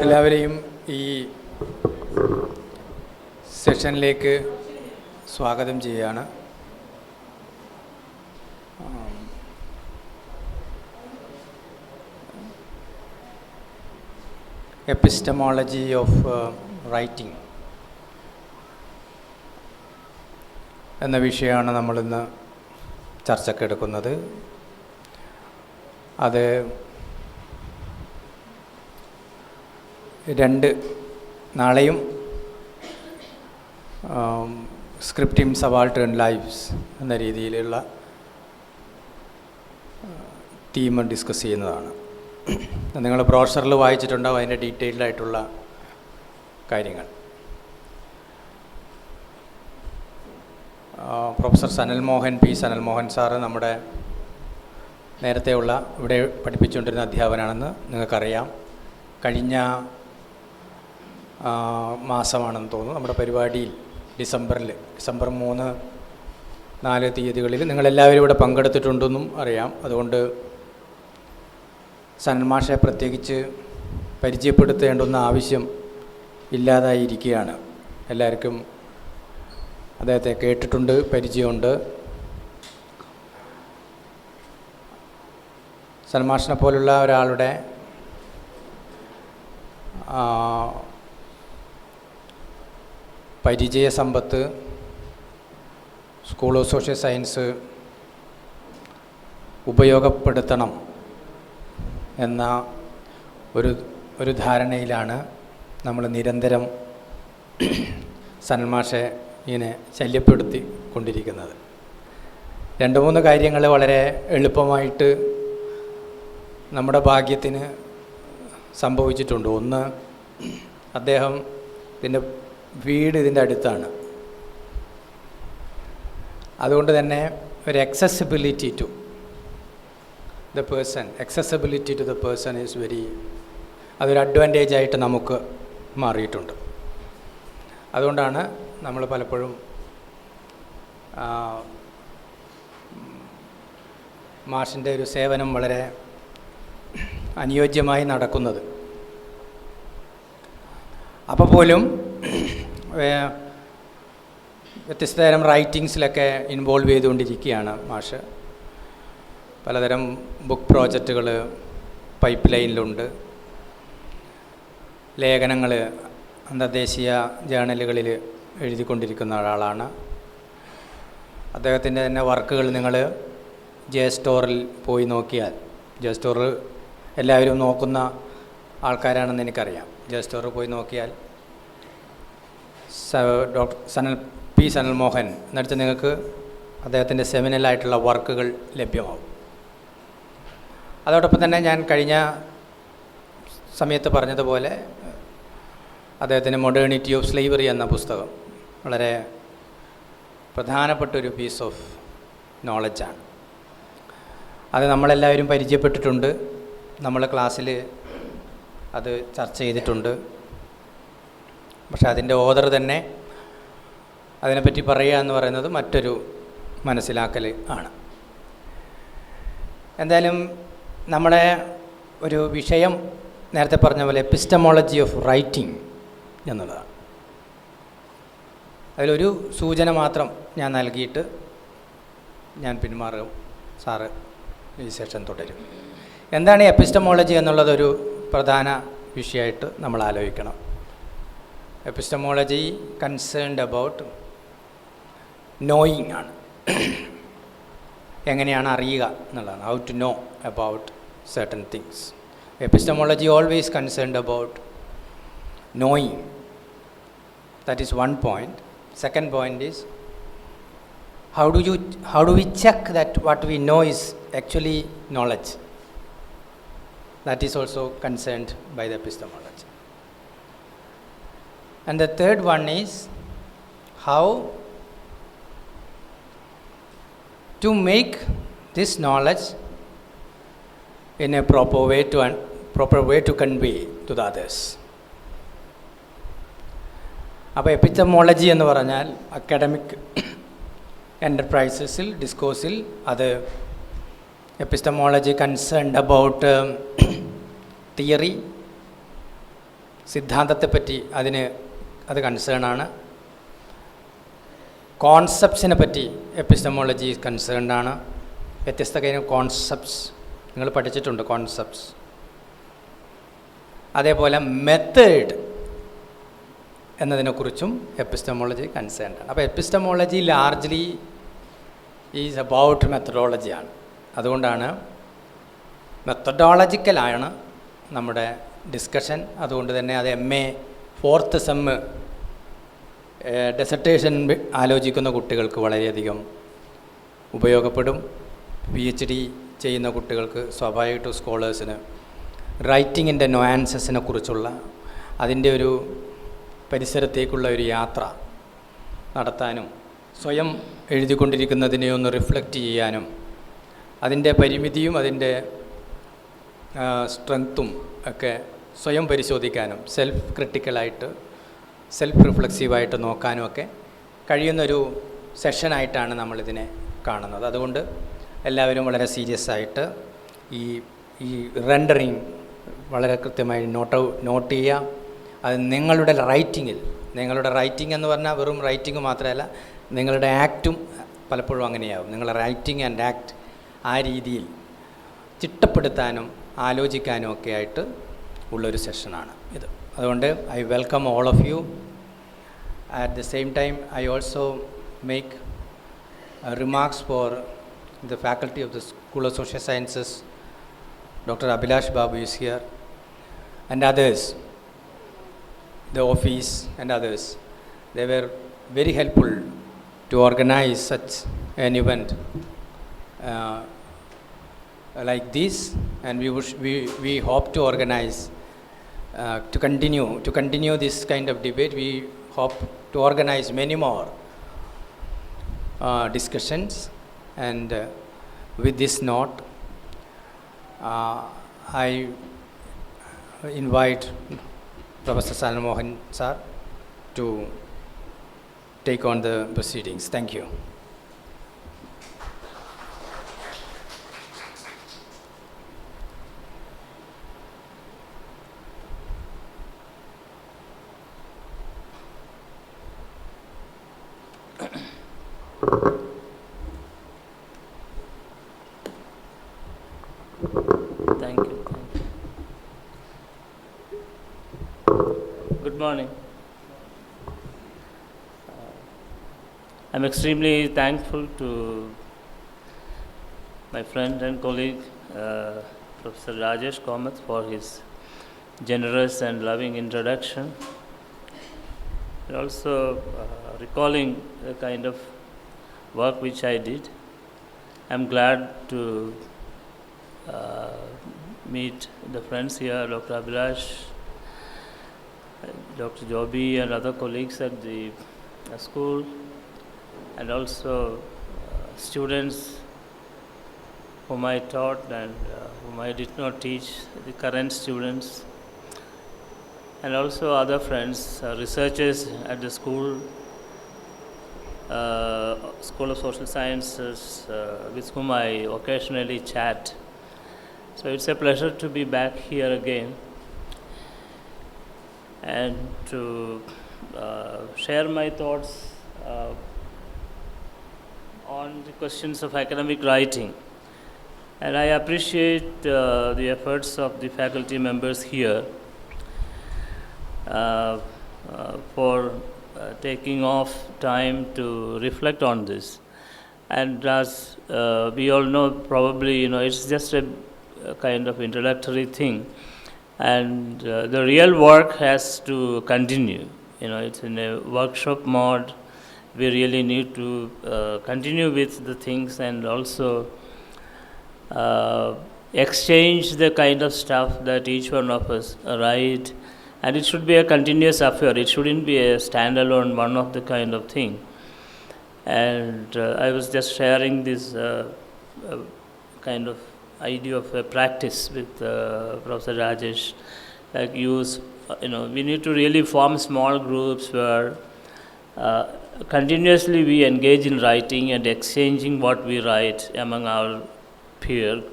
എല്ലാവരെയും ഈ സെഷനിലേക്ക് സ്വാഗതം ചെയ്യുകയാണ്. എപ്പിസ്റ്റമോളജി ഓഫ് റൈറ്റിംഗ് എന്ന വിഷയമാണ് നമ്മളിന്ന് ചർച്ചക്കെടുക്കുന്നത്. അത് നാളെയും സ്ക്രിപ്റ്റിംഗ് സബാൾട്ടേൺ ലൈവ്സ് എന്ന രീതിയിലുള്ള തീം ഡിസ്കസ് ചെയ്യുന്നതാണ്. നിങ്ങൾ ബ്രോഷറിൽ വായിച്ചിട്ടുണ്ടാവും അതിൻ്റെ ഡീറ്റെയിൽഡായിട്ടുള്ള കാര്യങ്ങൾ. പ്രൊഫസർ സനൽ മോഹൻ സാറ് നമ്മുടെ നേരത്തെയുള്ള ഇവിടെ പഠിപ്പിച്ചുകൊണ്ടിരുന്ന അധ്യാപകനാണെന്ന് നിങ്ങൾക്കറിയാം. കഴിഞ്ഞ മാസമാണെന്ന് തോന്നുന്നു നമ്മുടെ പരിപാടിയിൽ ഡിസംബർ 3, 4 തീയതികളിൽ നിങ്ങളെല്ലാവരും ഇവിടെ പങ്കെടുത്തിട്ടുണ്ടെന്നും അറിയാം. അതുകൊണ്ട് സനൽ മാഷെ പ്രത്യേകിച്ച് പരിചയപ്പെടുത്തേണ്ടുന്ന ആവശ്യം ഇല്ലാതായിരിക്കുകയാണ്. എല്ലാവർക്കും അദ്ദേഹത്തെ കേട്ടിട്ടുണ്ട്, പരിചയമുണ്ട്. സനൽ മാഷിനെ പോലുള്ള ഒരാളുടെ പരിചയ സമ്പത്ത്, സ്കൂൾ ഓഫ് സോഷ്യൽ സയൻസ് ഉപയോഗപ്പെടുത്തണം എന്ന ഒരു ധാരണയിലാണ് നമ്മൾ നിരന്തരം സനൽ മാഷെ ഇങ്ങനെ ശല്യപ്പെടുത്തി കൊണ്ടിരിക്കുന്നത്. 2-3 കാര്യങ്ങൾ വളരെ എളുപ്പമായിട്ട് നമ്മുടെ ഭാഗ്യത്തിന് സംഭവിച്ചിട്ടുണ്ട്. ഒന്ന്, അദ്ദേഹം വീട് ഇതിൻ്റെ അടുത്താണ്. അതുകൊണ്ട് തന്നെ ഒരു accessibility to the person is അതൊരു അഡ്വാൻറ്റേജ് ആയിട്ട് നമുക്ക് മാറിയിട്ടുണ്ട്. അതുകൊണ്ടാണ് നമ്മൾ പലപ്പോഴും മാഷിൻ്റെ ഒരു സേവനം വളരെ അനുയോജ്യമായി നടക്കുന്നത്. അപ്പോൾ പോലും വ്യത്യസ്തതരം റൈറ്റിങ്സിലൊക്കെ ഇൻവോൾവ് ചെയ്തുകൊണ്ടിരിക്കുകയാണ് മാഷ്. പലതരം ബുക്ക് പ്രോജക്റ്റുകൾ പൈപ്പ് ലൈനിലുണ്ട്. ലേഖനങ്ങൾ അന്തർദേശീയ ജേണലുകളിൽ എഴുതിക്കൊണ്ടിരിക്കുന്ന ഒരാളാണ്. അദ്ദേഹത്തിൻ്റെ തന്നെ വർക്കുകൾ നിങ്ങൾ സ്റ്റോറിൽ പോയി നോക്കിയാൽ, സ്റ്റോർ എല്ലാവരും നോക്കുന്ന ആൾക്കാരാണെന്ന് എനിക്കറിയാം. സ്റ്റോറിൽ പോയി നോക്കിയാൽ ഡോക്ടർ സനൽ മോഹൻ എന്നടുത്ത് നിങ്ങൾക്ക് അദ്ദേഹത്തിൻ്റെ സെമിനലായിട്ടുള്ള വർക്കുകൾ ലഭ്യമാവും. അതോടൊപ്പം തന്നെ ഞാൻ കഴിഞ്ഞ സമയത്ത് പറഞ്ഞതുപോലെ അദ്ദേഹത്തിൻ്റെ മോഡേണിറ്റി ഓഫ് സ്ലേവറി എന്ന പുസ്തകം വളരെ പ്രധാനപ്പെട്ടൊരു പീസ് ഓഫ് നോളജാണ്. അത് നമ്മളെല്ലാവരും പരിചയപ്പെട്ടിട്ടുണ്ട്. നമ്മൾ ക്ലാസ്സിൽ അത് ചർച്ച ചെയ്തിട്ടുണ്ട്. പക്ഷെ അതിൻ്റെ ഓദർ തന്നെ അതിനെപ്പറ്റി പറയുക എന്ന് പറയുന്നത് മറ്റൊരു മനസ്സിലാക്കൽ ആണ്. എന്തായാലും നമ്മുടെ ഒരു വിഷയം നേരത്തെ പറഞ്ഞ പോലെ എപ്പിസ്റ്റമോളജി ഓഫ് റൈറ്റിംഗ് എന്നുള്ളതാണ്. അതിലൊരു സൂചന മാത്രം ഞാൻ നൽകിയിട്ട് ഞാൻ പിന്മാറും. സാറ് ഈ സെഷൻ തുടരും. എന്താണ് ഈ എപ്പിസ്റ്റമോളജി എന്നുള്ളതൊരു പ്രധാന വിഷയമായിട്ട് നമ്മൾ ആലോചിക്കണം. എപ്പിസ്റ്റമോളജി കൺസേൺഡ് അബൌട്ട് നോയിങ് ആണ്. എങ്ങനെയാണ് അറിയുക എന്നുള്ളതാണ്. How to know about certain things. Epistemology always concerned about knowing. That is one point. Second point is how do we check that what we know is actually knowledge? That is also concerned by the epistemology. And the third one is how to make this knowledge in a proper way to convey to the others. അപ്പോൾ epistemology എന്ന് പറഞ്ഞാൽ academic എൻ്റർപ്രൈസസിൽ ഡിസ്കോഴ്സിൽ അത് epistemology concerned about theory സിദ്ധാന്തത്തെപ്പറ്റി അത് കൺസേണാണ്. കോൺസെപ്റ്റ്സിനെ പറ്റി epistemology കൺസേൺഡാണ്. വ്യത്യസ്ത കാര്യം concepts നിങ്ങൾ പഠിച്ചിട്ടുണ്ട്, കോൺസെപ്റ്റ്സ്. അതേപോലെ മെത്തേഡ് എന്നതിനെക്കുറിച്ചും എപ്പിസ്റ്റമോളജി കൺസേൺഡാണ്. അപ്പോൾ എപ്പിസ്റ്റമോളജി ലാർജ്ലി ഈസ് അബൌട്ട് മെത്തഡോളജിയാണ്. അതുകൊണ്ടാണ് മെത്തഡോളജിക്കലാണ് നമ്മുടെ ഡിസ്കഷൻ. അതുകൊണ്ട് തന്നെ അത് MA 4th സെമ്മ് ഡെസർട്ടേഷൻ ആലോചിക്കുന്ന കുട്ടികൾക്ക് വളരെയധികം ഉപയോഗപ്പെടും. PhD ചെയ്യുന്ന കുട്ടികൾക്ക്, സ്വാഭാവികമായിട്ടും സ്കോളേഴ്സിന് റൈറ്റിങ്ങിൻ്റെ നൊയാൻസസിനെ കുറിച്ചുള്ള അതിൻ്റെ ഒരു പരിസരത്തേക്കുള്ള ഒരു യാത്ര നടത്താനും സ്വയം എഴുതിക്കൊണ്ടിരിക്കുന്നതിനെ ഒന്ന് റിഫ്ലക്റ്റ് ചെയ്യാനും അതിൻ്റെ പരിമിതിയും അതിൻ്റെ സ്ട്രെങ്ത്തും ഒക്കെ സ്വയം പരിശോധിക്കാനും സെൽഫ് ക്രിട്ടിക്കലായിട്ട് സെൽഫ് റിഫ്ലെക്സീവായിട്ട് നോക്കാനും ഒക്കെ കഴിയുന്നൊരു സെഷനായിട്ടാണ് നമ്മളിതിനെ കാണുന്നത്. അതുകൊണ്ട് എല്ലാവരും വളരെ സീരിയസ് ആയിട്ട് ഈ റെൻഡറിങ് വളരെ കൃത്യമായി നോട്ട് ചെയ്യുക. അത് നിങ്ങളുടെ റൈറ്റിംഗ് എന്ന് പറഞ്ഞാൽ വെറും റൈറ്റിംഗ് മാത്രമല്ല, നിങ്ങളുടെ ആക്റ്റും പലപ്പോഴും അങ്ങനെയാവും. നിങ്ങളുടെ റൈറ്റിംഗ് ആൻഡ് ആക്ട് ആ രീതിയിൽ ചിട്ടപ്പെടുത്താനും ആലോചിക്കാനും ഒക്കെ ആയിട്ട് ഉള്ളൊരു സെഷനാണ് ഇത്. അതുകൊണ്ട് I welcome all of you. At the same time, I also make remarks for the faculty of the School of Social Sciences. Dr. Abhilash Babu is here, and others, the office and others. They were very helpful to organize such an event like this, and we hope to organize to continue this kind of debate. We hope to organize many more discussions, and with this note I invite Professor Sanal Mohan sir to take on the proceedings. Thank you. Thank you. Good morning. I'm extremely thankful to my friend and colleague, Professor Rajesh Komath, for his generous and loving introduction, and also recalling the kind of work which I did. I'm glad to meet the friends here, Dr. Abhilash, Dr. Joby and other colleagues at the school, and also students whom I taught and whom I did not teach, the current students, and also other friends, researchers at the school, School of Social Sciences, with whom I occasionally chat. So it's a pleasure to be back here again and to share my thoughts on the questions of academic writing. And I appreciate the efforts of the faculty members here for taking off time to reflect on this. And as we all know, probably, it's just a kind of introductory thing, and the real work has to continue. It's in a workshop mode. We really need to continue with the things and also exchange the kind of stuff that each one of us write, and it should be a continuous affair. It shouldn't be a standalone one of the kind of thing. And I was just sharing this kind of idea of a practice with Professor Rajesh. Like we need to really form small groups where continuously we engage in writing and exchanging what we write among our peers.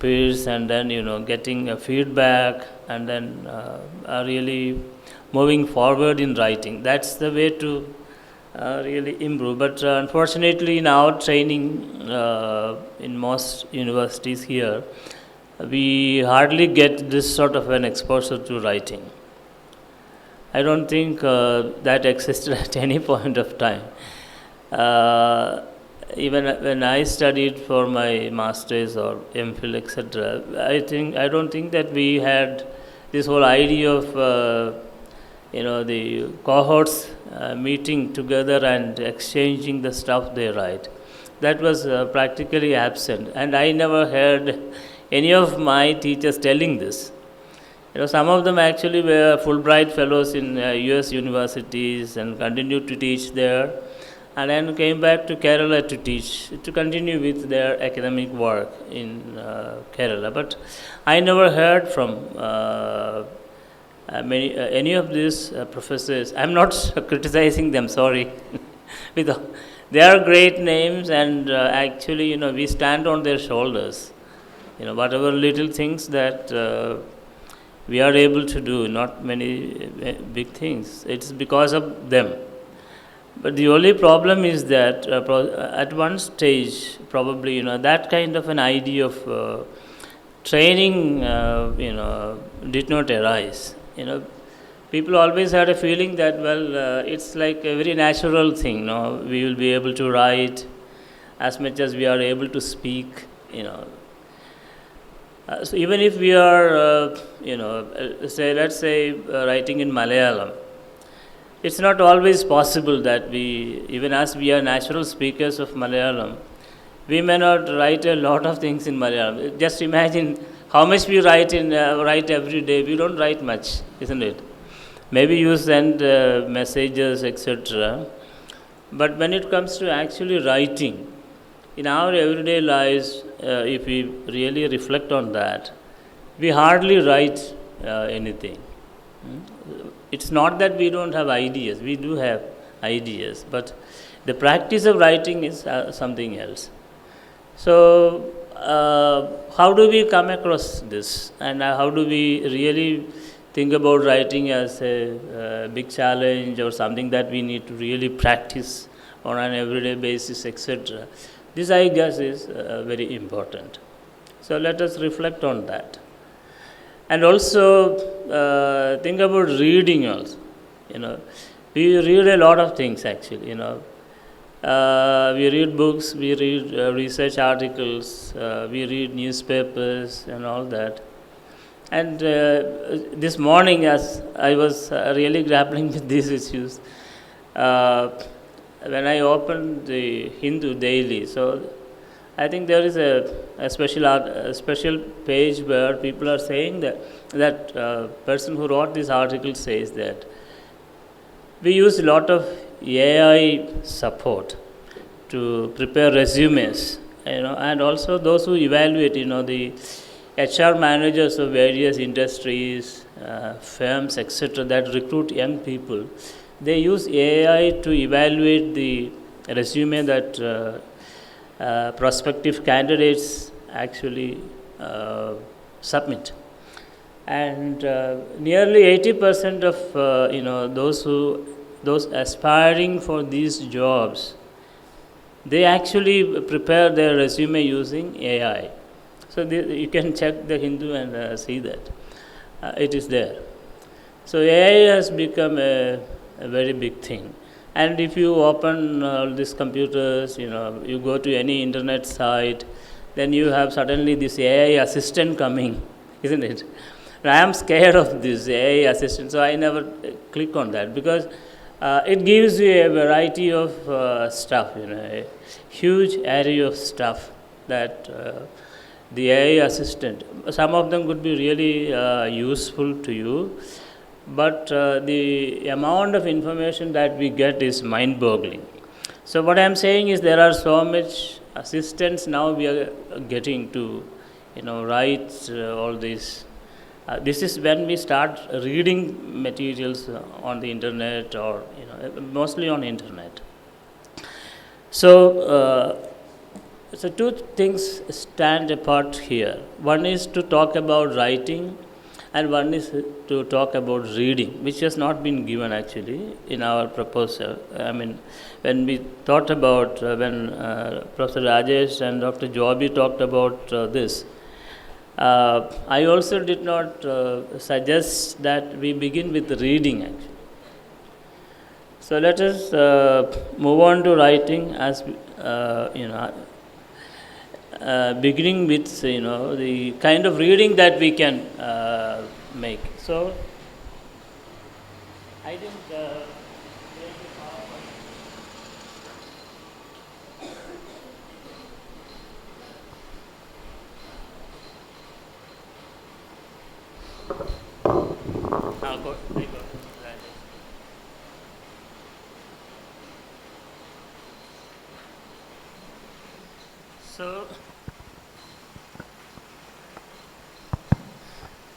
peers, and then getting a feedback, and then really moving forward in writing. That's the way to really improve. But unfortunately, in our training in most universities here, we hardly get this sort of an exposure to writing. I don't think that existed at any point of time. Even when I studied for my masters or MPhil, etc., I don't think that we had this whole idea of the cohorts meeting together and exchanging the stuff they write. That was practically absent, and I never heard any of my teachers telling this. Some of them actually were Fulbright fellows in US universities and continued to teach there, and then came back to Kerala to continue with their academic work in Kerala. But I never heard from any of these professors. I'm not criticizing them, sorry. They are great names, and actually, we stand on their shoulders. Whatever little things that we are able to do, not many big things, it's because of them. But the only problem is that at one stage, probably, that kind of an idea of training, did not arise. People always had a feeling that, it's like a very natural thing. We will be able to write as much as we are able to speak. So even if we are, let's say writing in Malayalam, it's not always possible that even as we are natural speakers of Malayalam, we may not write a lot of things in Malayalam. Just imagine how much we write every day. We don't write much, isn't it? Maybe you send messages, etc. But when it comes to actually writing, in our everyday lives, if we really reflect on that, we hardly write anything. It's not that we don't have ideas. We do have ideas, but the practice of writing is something else. So, how do we come across this, and how do we really think about writing as a big challenge or something that we need to really practice on an everyday basis, etc.? This, I guess, is very important. So let us reflect on that. And also think about reading also. We read a lot of things actually. We read books, we read research articles, we read newspapers and all that. And this morning, as I was really grappling with these issues, when I opened the Hindu daily, so I think there is a special page where people are saying that person who wrote this article says that we use a lot of AI support to prepare resumes, and also those who evaluate, the HR managers of various industries, firms, etc., that recruit young people. They use AI to evaluate the resume that prospective candidates actually submit. And nearly 80% of those aspiring for these jobs, they actually prepare their resume using AI. So you can check the Hindu and see that it is there. So AI has become a very big thing. And if you open all these computers, you go to any internet site, then you have suddenly this AI assistant coming, isn't it? And I am scared of this AI assistant, so I never click on that, because it gives you a variety of stuff, a huge array of stuff that the AI assistant, some of them could be really useful to you, but the amount of information that we get is mind-boggling. So what I am saying is there are so much assistance now we are getting to, write all this. This is when we start reading materials on the internet, or mostly on internet. So So two things stand apart here. One is to talk about writing, and one is to talk about reading, which has not been given actually in our proposal. I mean, when we thought about, when Professor Rajesh and Dr. Joby talked about this, I also did not suggest that we begin with reading actually. So let us move on to writing as beginning with the kind of reading that we can make. So I think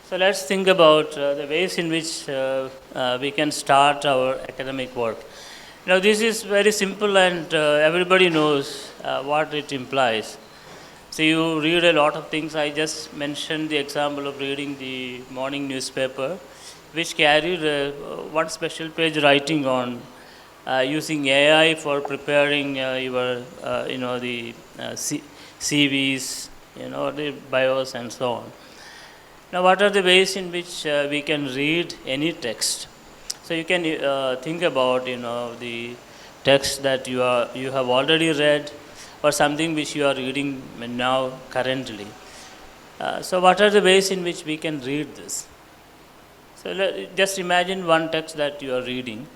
So let's think about the ways in which we can start our academic work. Now this is very simple, and everybody knows what it implies. So you read a lot of things. I just mentioned the example of reading the morning newspaper, which carried one special page writing on using AI for preparing your the CVs, the bios and so on. Now, what are the ways in which we can read any text? So you can think about the text that you have already read, or something which you are reading now currently. So what are the ways in which we can read this? So just imagine one text that you are reading.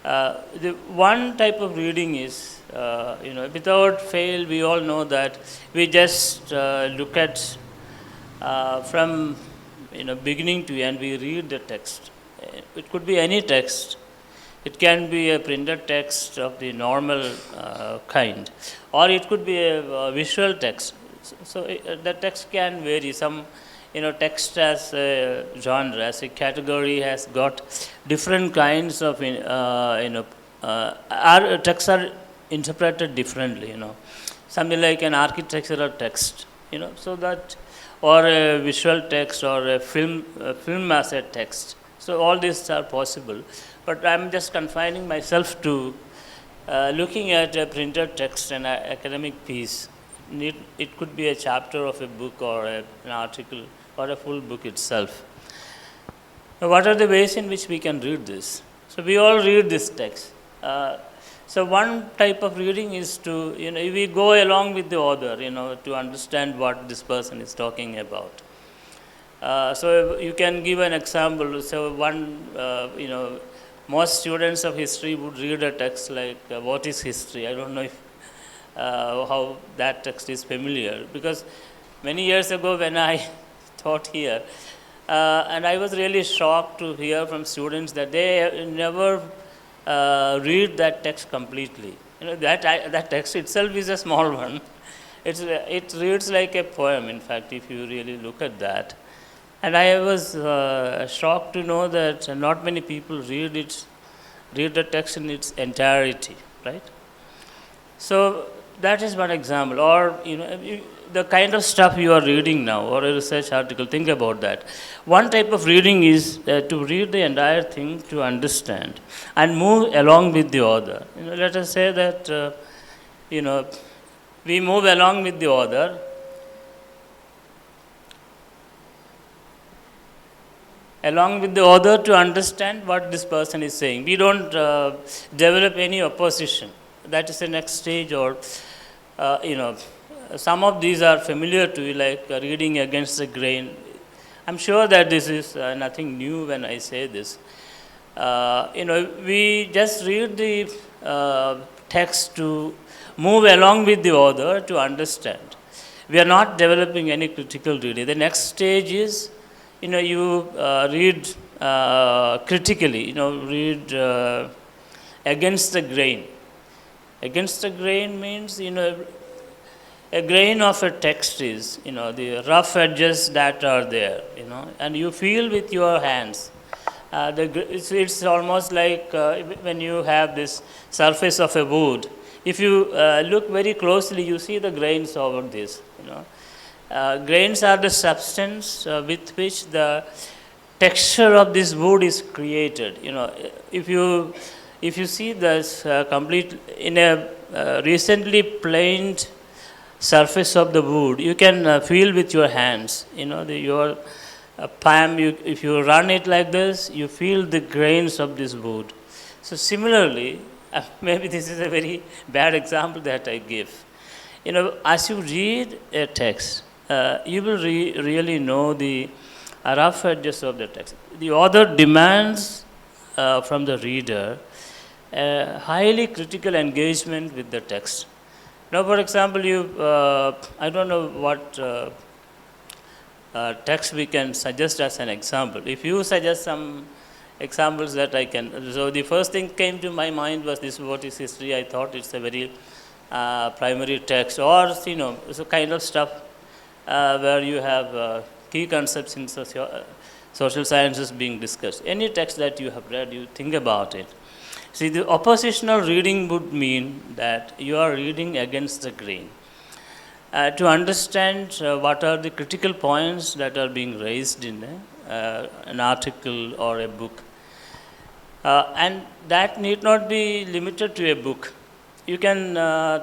The one type of reading is, without fail, we all know that we just look at from beginning to end, we read the text. It could be any text. It can be a printed text of the normal kind, or it could be a visual text. So the text can vary. Some text as a genre, as a category, has got different kinds of our texts are interpreted differently. Something like an architectural text. So that, or a visual text, or a film as a text. So all these are possible, but I'm just confining myself to looking at a printed text, an academic piece. It could be a chapter of a book, or an article, or a full book itself. Now, what are the ways in which we can read this? So we all read this text. So one type of reading is to, we go along with the author, to understand what this person is talking about. So you can give an example. So most students of history would read a text like, what is history? I don't know if how that text is familiar, because many years ago when I taught here, and I was really shocked to hear from students that they never read that text completely. That text itself is a small one. It reads like a poem, in fact, if you really look at that. And I was shocked to know that not many people read the text in its entirety, right? So that is one example. Or the kind of stuff you are reading now, or a research article, think about that. One type of reading is to read the entire thing to understand and move along with the author. Let us say that we move along with the author. Along with the author to understand what this person is saying. We don't develop any opposition. That is the next stage, or some of these are familiar to you, like reading against the grain. I'm sure that this is nothing new when I say this. We just read the text to move along with the author to understand. We are not developing any critical reading. The next stage is, you read critically, read against the grain. Against the grain means, a grain of a text is, the rough edges that are there, and you feel with your hands. It's almost like when you have this surface of a wood, if you look very closely, you see the grains over this. Grains are the substance with which the texture of this wood is created. If you see this complete in a recently planed surface of the wood, you can feel with your hands. Your palm. If you run it like this, you feel the grains of this wood. So similarly, maybe this is a very bad example that I give. As you read a text, you will really know the rough edges of the text. The author demands from the reader a highly critical engagement with the text. Now, for example, I don't know what text we can suggest as an example. If you suggest some examples that I can. So the first thing came to my mind was this: what is history? I thought it's a very primary text, or so kind of stuff where you have key concepts in social sciences being discussed. Any text that you have read, you think about it. See, the oppositional reading would mean that you are reading against the grain. To understand what are the critical points that are being raised in an article or a book. And that need not be limited to a book. You can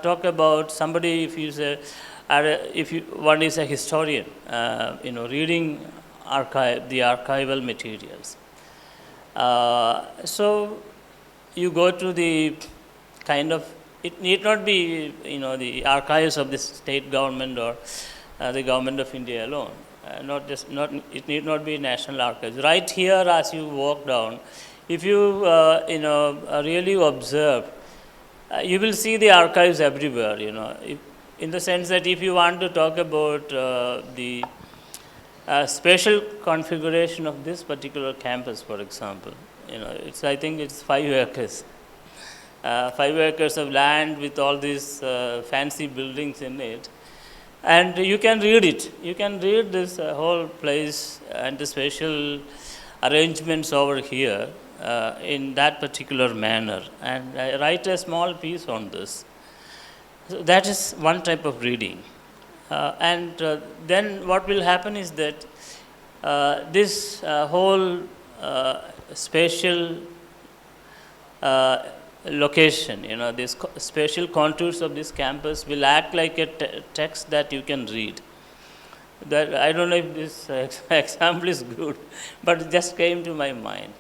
talk about somebody, if you say, one is a historian, reading the archival materials. So you go to the kind of, it need not be the archives of the state government or the government of India alone. It need not be national archives. Right here, as you walk down, if you really observe, you will see the archives everywhere. In the sense that if you want to talk about the spatial configuration of this particular campus, for example, I think it's 5 acres. 5 acres of land with all these fancy buildings in it. And you can read it. You can read this whole place and the spatial arrangements over here in that particular manner. And I write a small piece on this. So that is one type of reading. And then what will happen is that this whole spatial location, these spatial contours of this campus will act like a text that you can read. That I don't know if this example is good, but it just came to my mind.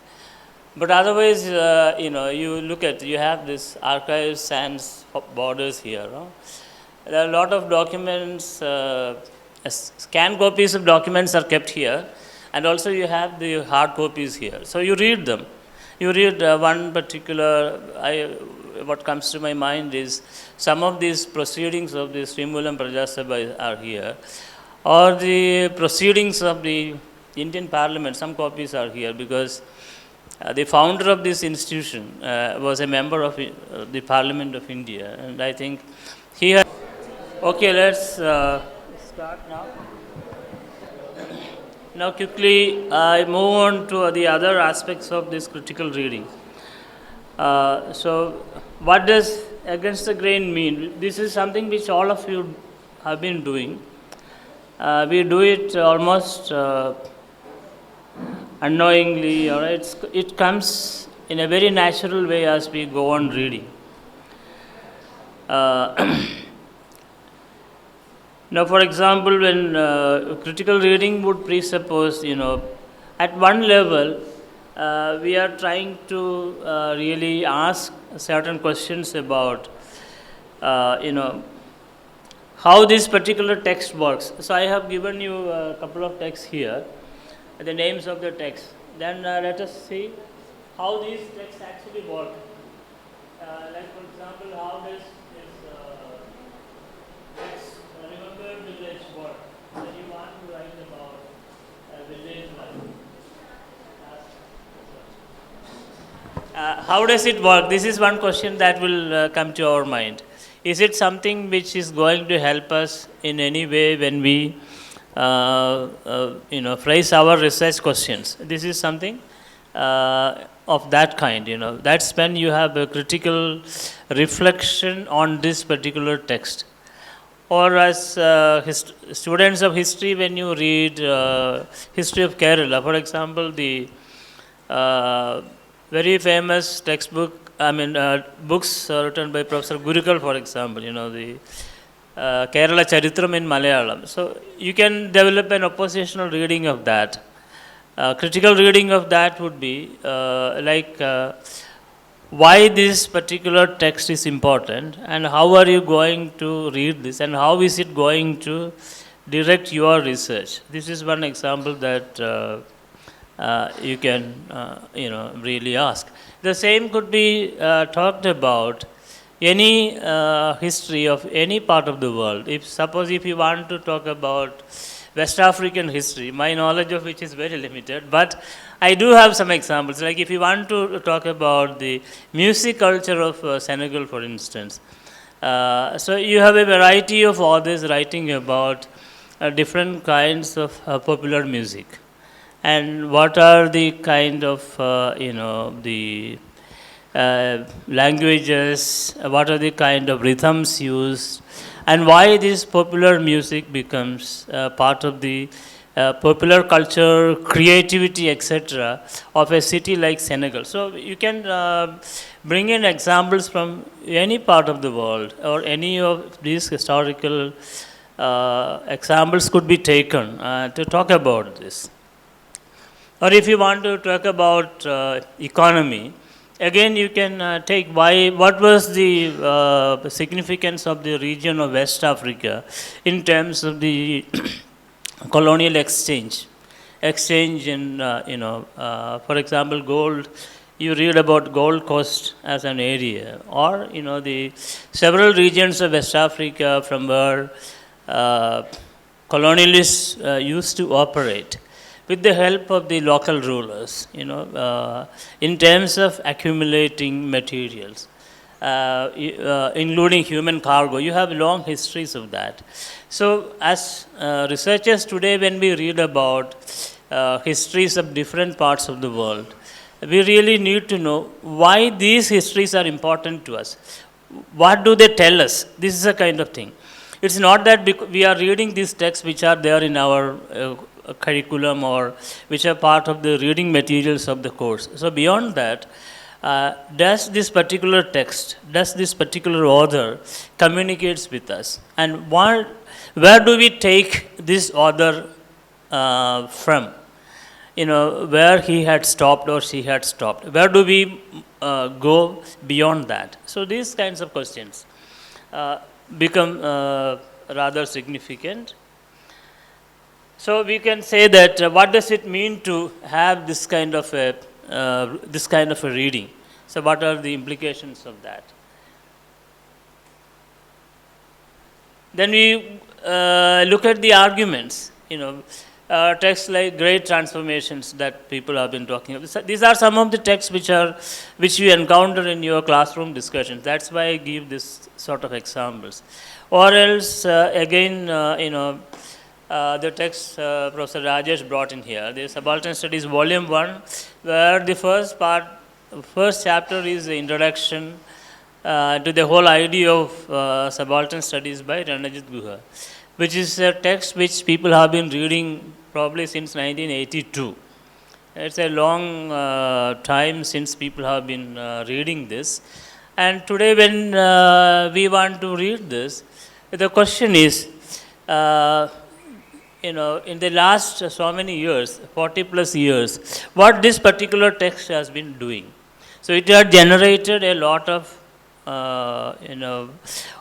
But otherwise, you have this archive sans borders here. There are a lot of documents, scanned copies of documents are kept here, and also you have the hard copies here. So you read them. You read one particular, what comes to my mind is some of these proceedings of the Srimulam Prajasabha are here, or the proceedings of the Indian Parliament, some copies are here, because the founder of this institution was a member of the Parliament of India, and I think he had. Okay, let's start now. Now quickly, I move on to the other aspects of this critical reading. So, what does against the grain mean? This is something which all of you have been doing. We do it almost unknowingly, or it comes in a very natural way as we go on reading. Now, for example, when critical reading would presuppose, at one level, we are trying to really ask certain questions about, how this particular text works. So, I have given you a couple of texts here, the names of the texts. Then let us see how these texts actually work. Like, for example, how does this text remember village work? So you want to write about village life. How does it work? This is one question that will come to our mind. Is it something which is going to help us in any way when we phrase our research questions? This is something of that kind, that's when you have a critical reflection on this particular text. Or as students of history, when you read history of Kerala, for example, the very famous textbook, books written by Professor Gurukal, for example, the Kerala Charitram in Malayalam. So you can develop an oppositional reading of that. Critical reading of that would be why this particular text is important, and how are you going to read this, and how is it going to direct your research. This is one example that you can really ask. The same could be talked about any history of any part of the world. Suppose if you want to talk about West African history, my knowledge of which is very limited, but I do have some examples. Like if you want to talk about the music culture of Senegal, for instance, so you have a variety of authors writing about different kinds of popular music, and what are the kind of the languages, what are the kind of rhythms used, and why this popular music becomes part of the popular culture, creativity, etc. of a city like Senegal. So you can bring in examples from any part of the world, or any of these historical examples could be taken to talk about this. Or if you want to talk about economy, again you can take what was the significance of the region of West Africa in terms of the colonial exchange in for example, gold. You read about Gold Coast as an area, or the several regions of West Africa from where colonialists used to operate with the help of the local rulers, in terms of accumulating materials, including human cargo. You have long histories of that. So as researchers today, when we read about histories of different parts of the world, we really need to know why these histories are important to us. What do they tell us? This is a kind of thing. It's not that we are reading these texts which are there in our curriculum, or which are part of the reading materials of the course. So beyond that, does this particular text, does this particular author communicates with us, and where do we take this author from? Where he had stopped or she had stopped. Where do we go beyond that? So these kinds of questions become rather significant. So we can say that what does it mean to have this kind of a reading? So what are the implications of that? Then we look at the arguments. Texts like Great Transformations that people have been talking about. So these are some of the texts which you encounter in your classroom discussions. That's why I give this sort of examples. Or else, again, the text Professor Rajesh brought in here, the Subaltern Studies Volume 1, where the first chapter is the introduction to the whole idea of Subaltern Studies by Ranajit Guha, which is a text which people have been reading probably since 1982. It's a long time since people have been reading this. And today when we want to read this, the question is, in the last so many years, 40 plus years, what this particular text has been doing. So it had generated a lot of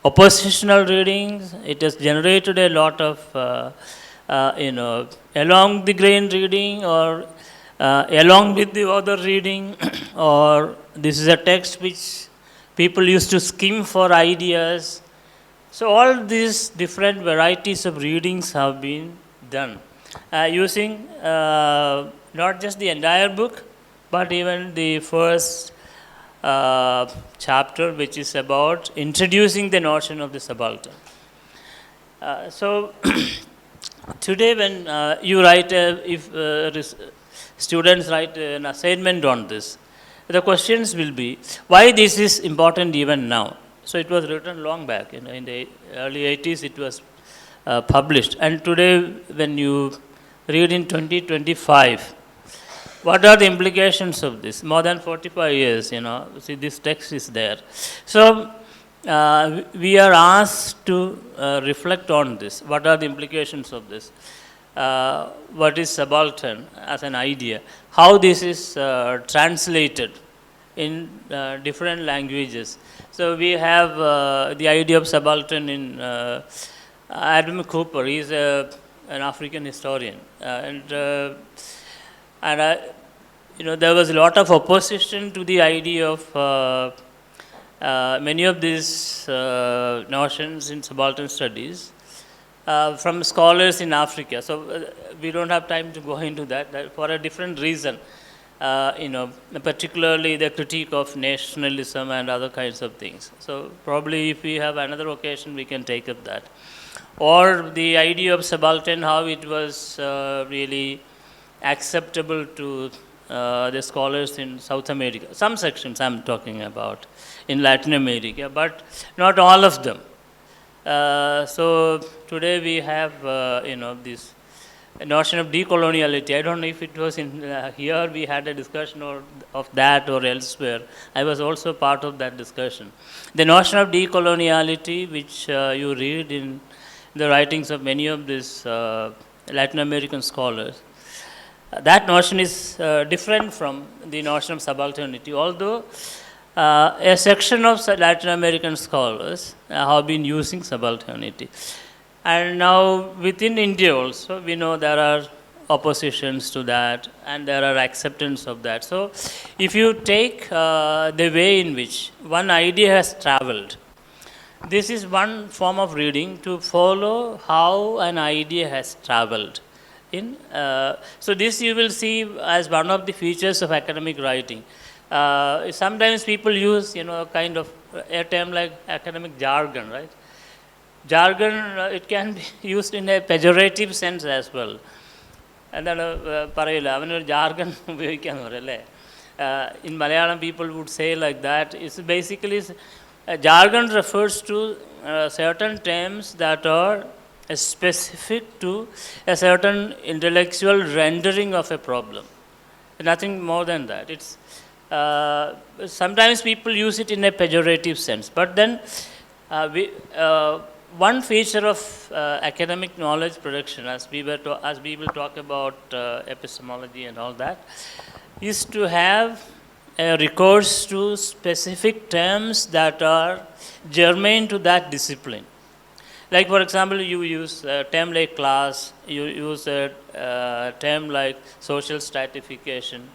oppositional readings. It has generated a lot of along the grain reading, or along with the other reading, or this is a text which people used to skim for ideas. So all these different varieties of readings have been done using not just the entire book, but even the first chapter, which is about introducing the notion of the subaltern. So today when you write, if students write an assignment on this, the questions will be, why this is important even now? So it was written long back, in the early 80s it was published. And today when you read in 2025, what are the implications of this? More than 45 years, see this text is there. So we are asked to reflect on this. What are the implications of this? What is subaltern as an idea? How this is translated in different languages. So we have the idea of subaltern in Adam Cooper. He is an African historian, and there was a lot of opposition to the idea of many of these notions in subaltern studies from scholars in Africa. So we don't have time to go into that for a different reason. Particularly the critique of nationalism and other kinds of things. So probably if we have another occasion, we can take up that. Or the idea of subaltern, how it was really acceptable to the scholars in South America. Some sections I'm talking about in Latin America, but not all of them. So today we have, this notion of decoloniality. I don't know if it was in here we had a discussion of that or elsewhere. I was also part of that discussion. The notion of decoloniality, which you read in the writings of many of these Latin American scholars, that notion is different from the notion of subalternity, although a section of Latin American scholars have been using subalternity. And now within India also, we know there are oppositions to that and there are acceptance of that. So if you take the way in which one idea has traveled, this is one form of reading to follow how an idea has traveled. So this you will see as one of the features of academic writing. Sometimes people use, kind of a term like academic jargon, right? Jargon, it can be used in a pejorative sense as well. And then, jargon, in Malayalam people would say like that. It's basically, jargon refers to certain terms that are specific to a certain intellectual rendering of a problem. Nothing more than that. It's sometimes people use it in a pejorative sense, but then one feature of academic knowledge production, as we will talk about epistemology and all that, is to have a recourse to specific terms that are germane to that discipline. Like, for example, you use a term like class, you use a term like social stratification,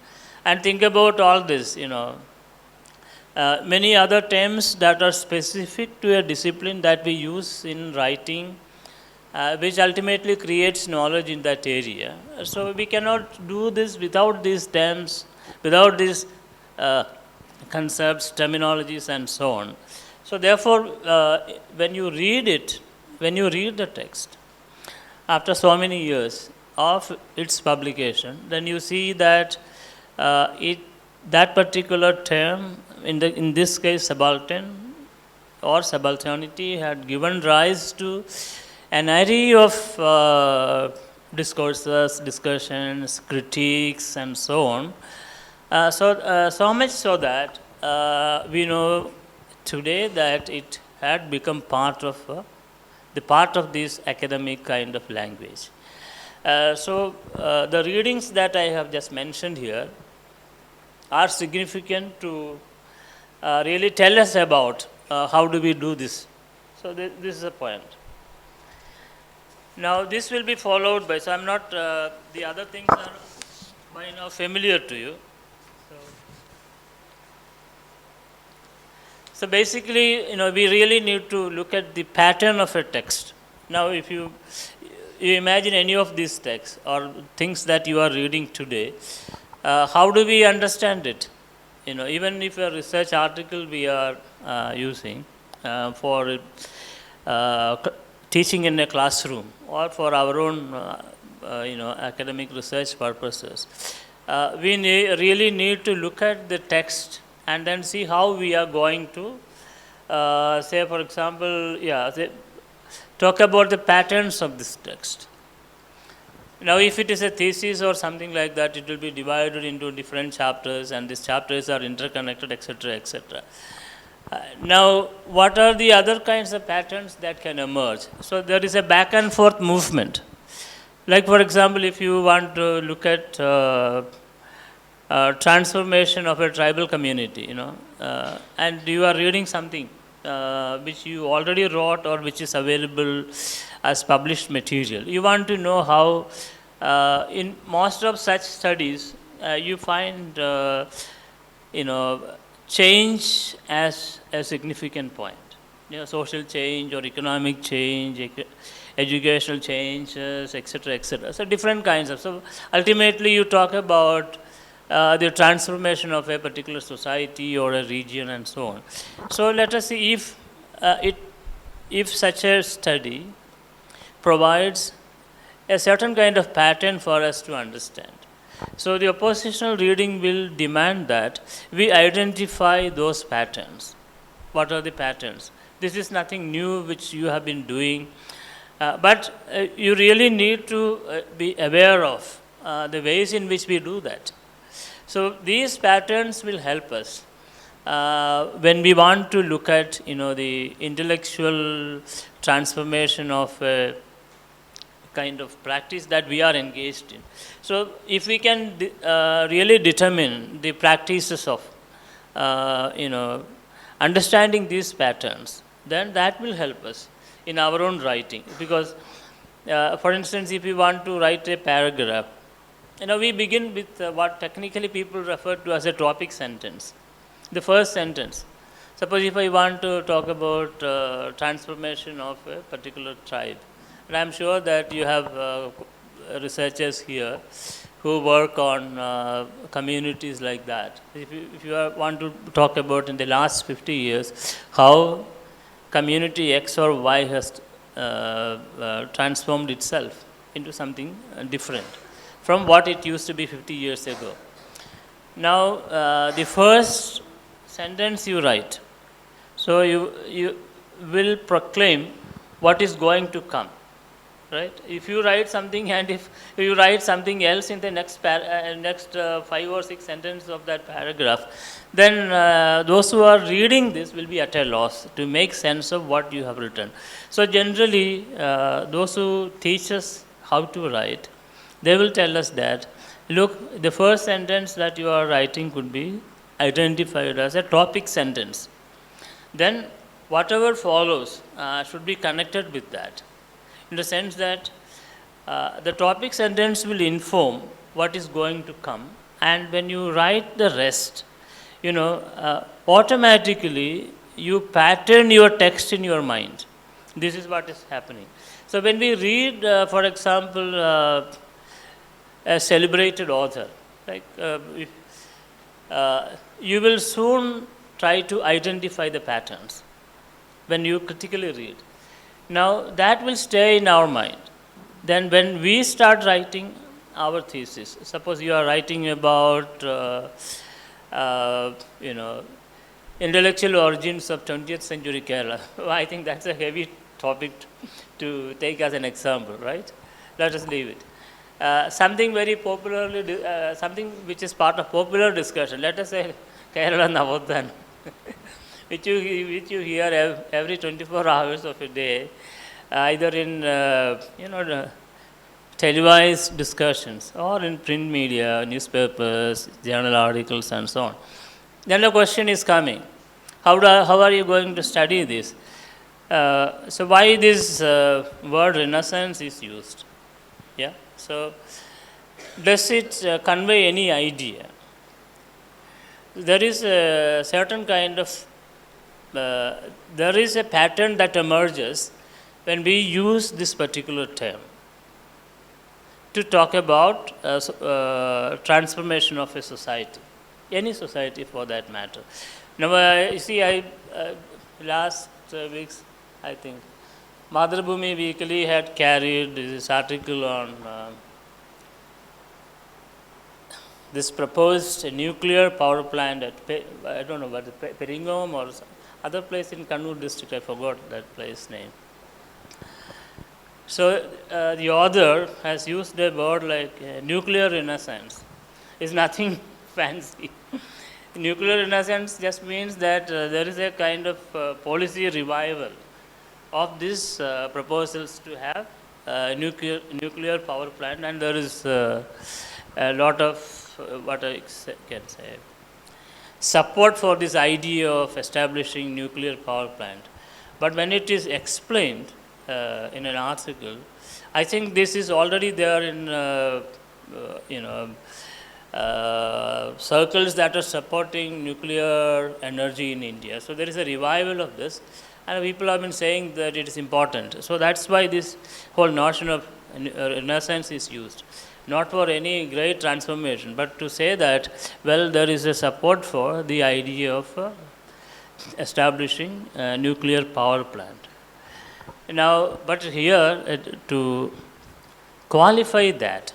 and think about all this, many other terms that are specific to a discipline that we use in writing, which ultimately creates knowledge in that area. So we cannot do this without these terms, without these concepts, terminologies, and so on. So therefore, when you read it, when you read the text, after so many years of its publication, then you see that that particular term, in this case subaltern or subalternity, had given rise to an array of discourses, discussions, critiques, and so on. So much so that we know today that it had become part of this academic kind of language. So the readings that I have just mentioned here are significant to really tell us about how do we do this. So this is the point. Now this will be followed by, so I'm not, the other things are by now familiar to you. So basically, we really need to look at the pattern of a text. Now if you imagine any of these texts or things that you are reading today, how do we understand it? Even if a research article we are using for teaching in a classroom or for our own, academic research purposes, really need to look at the text and then see how we are going to, say for example, talk about the patterns of this text. Now, if it is a thesis or something like that, it will be divided into different chapters, and these chapters are interconnected, etc., etc. Now, what are the other kinds of patterns that can emerge? So, there is a back and forth movement. Like, for example, if you want to look at transformation of a tribal community, and you are reading something which you already wrote or which is available as published material. You want to know how, in most of such studies, you find, change as a significant point. Social change or economic change, educational changes, etc., etc. So different kinds of. So ultimately, you talk about the transformation of a particular society or a region and so on. So let us see if such a study provides a certain kind of pattern for us to understand. So the oppositional reading will demand that we identify those patterns. What are the patterns? This is nothing new which you have been doing, but you really need to be aware of the ways in which we do that. So these patterns will help us when we want to look at the intellectual transformation of a kind of practice that we are engaged in. So if we can really determine the practices of understanding these patterns, then that will help us in our own writing. Because for instance, if we want to write a paragraph, we begin with what technically people refer to as a topic sentence. The first sentence. Suppose if I want to talk about transformation of a particular tribe, and I am sure that you have researchers here who work on communities like that. If you want to talk about in the last 50 years how community X or Y has transformed itself into something different from what it used to be 50 years ago. Now, the first sentence you write, so you will proclaim what is going to come, right? If you write something and if you write something else in the next 5 or 6 sentences of that paragraph, then those who are reading this will be at a loss to make sense of what you have written. So generally, those who teach us how to write, they will tell us that, look, the first sentence that you are writing could be identified as a topic sentence. Then whatever follows should be connected with that, in the sense that the topic sentence will inform what is going to come, and when you write the rest, automatically you pattern your text in your mind. This is what is happening. So when we read, for example, a celebrated author, like you will soon try to identify the patterns when you critically read. Now that will stay in our mind. Then when we start writing our thesis, suppose you are writing about intellectual origins of 20th century Kerala. I think that's a heavy topic to take as an example, right? Let us leave it. Something very popularly, something which is part of popular discussion. Let us say Kerala Navodhan, which you hear every 24 hours of a day, either in televised discussions or in print media, newspapers, journal articles, and so on. Then the question is coming: how are you going to study this? So why this word Renaissance is used? Yeah. So does it convey any idea? There is a certain kind of there is a pattern that emerges when we use this particular term to talk about transformation of a society, any society for that matter. Now, you see, last weeks, I think, Madhurabhumi Weekly had carried this article on this proposed nuclear power plant at, I don't know what, Peringom or other place in Kannur district, I forgot that place name. So the author has used a word like nuclear renaissance. It's nothing fancy. Nuclear renaissance just means that there is a kind of policy revival of these proposals to have nuclear power plant, and there is a lot of what I can say support for this idea of establishing nuclear power plant. But when it is explained in an article, I think this is already there in circles that are supporting nuclear energy in India. So there is a revival of this, and people have been saying that it is important. So that's why this whole notion of renaissance is used, not for any great transformation, but to say that, well, there is a support for the idea of establishing a nuclear power plant. Now, but here to qualify that,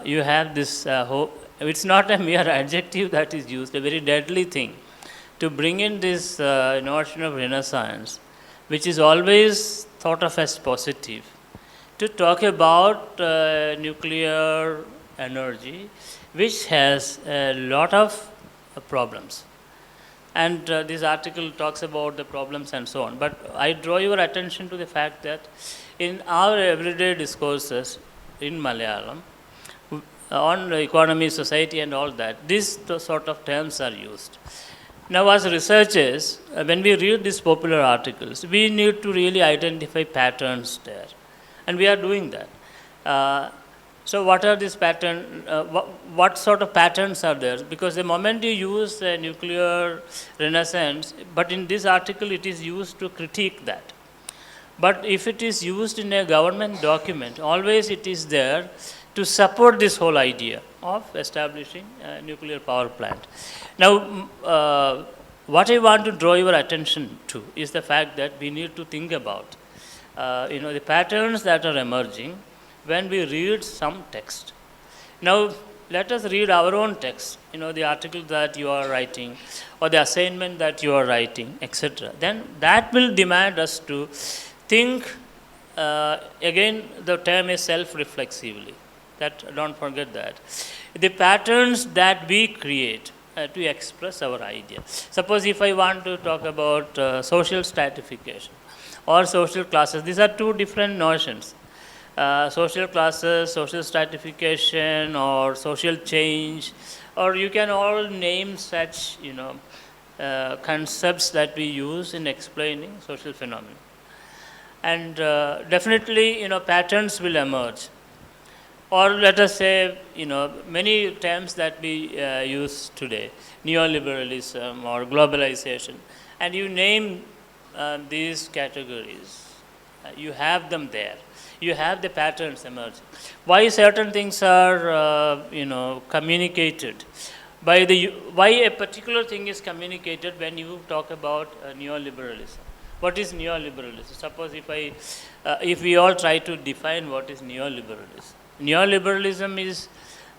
you have this it's not a mere adjective that is used, a very deadly thing, to bring in this notion of renaissance, which is always thought of as positive, to talk about nuclear energy, which has a lot of problems. And this article talks about the problems and so on. But I draw your attention to the fact that in our everyday discourses in Malayalam, on economy, society and all that, these sort of terms are used. Now, as researchers, when we read these popular articles, we need to really identify patterns there. And we are doing that. So what are these patterns? What sort of patterns are there? Because the moment you use nuclear renaissance, but in this article it is used to critique that. But if it is used in a government document, always it is there to support this whole idea of establishing a nuclear power plant. Now, what I want to draw your attention to is the fact that we need to think about the patterns that are emerging when we read some text. Now, let us read our own text, the article that you are writing or the assignment that you are writing, etc. Then that will demand us to think, again, the term is self-reflexively. Don't forget that. The patterns that we create to express our idea. Suppose if I want to talk about social stratification or social classes, these are two different notions. Social classes, social stratification, or social change, or you can all name such concepts that we use in explaining social phenomena. And definitely patterns will emerge. Or let us say many terms that we use today, neoliberalism or globalization, and you name these categories, you have them there. You have the patterns emerging. Why certain things are communicated? Why a particular thing is communicated when you talk about neoliberalism? What is neoliberalism? Suppose if we all try to define what is neoliberalism. Neoliberalism is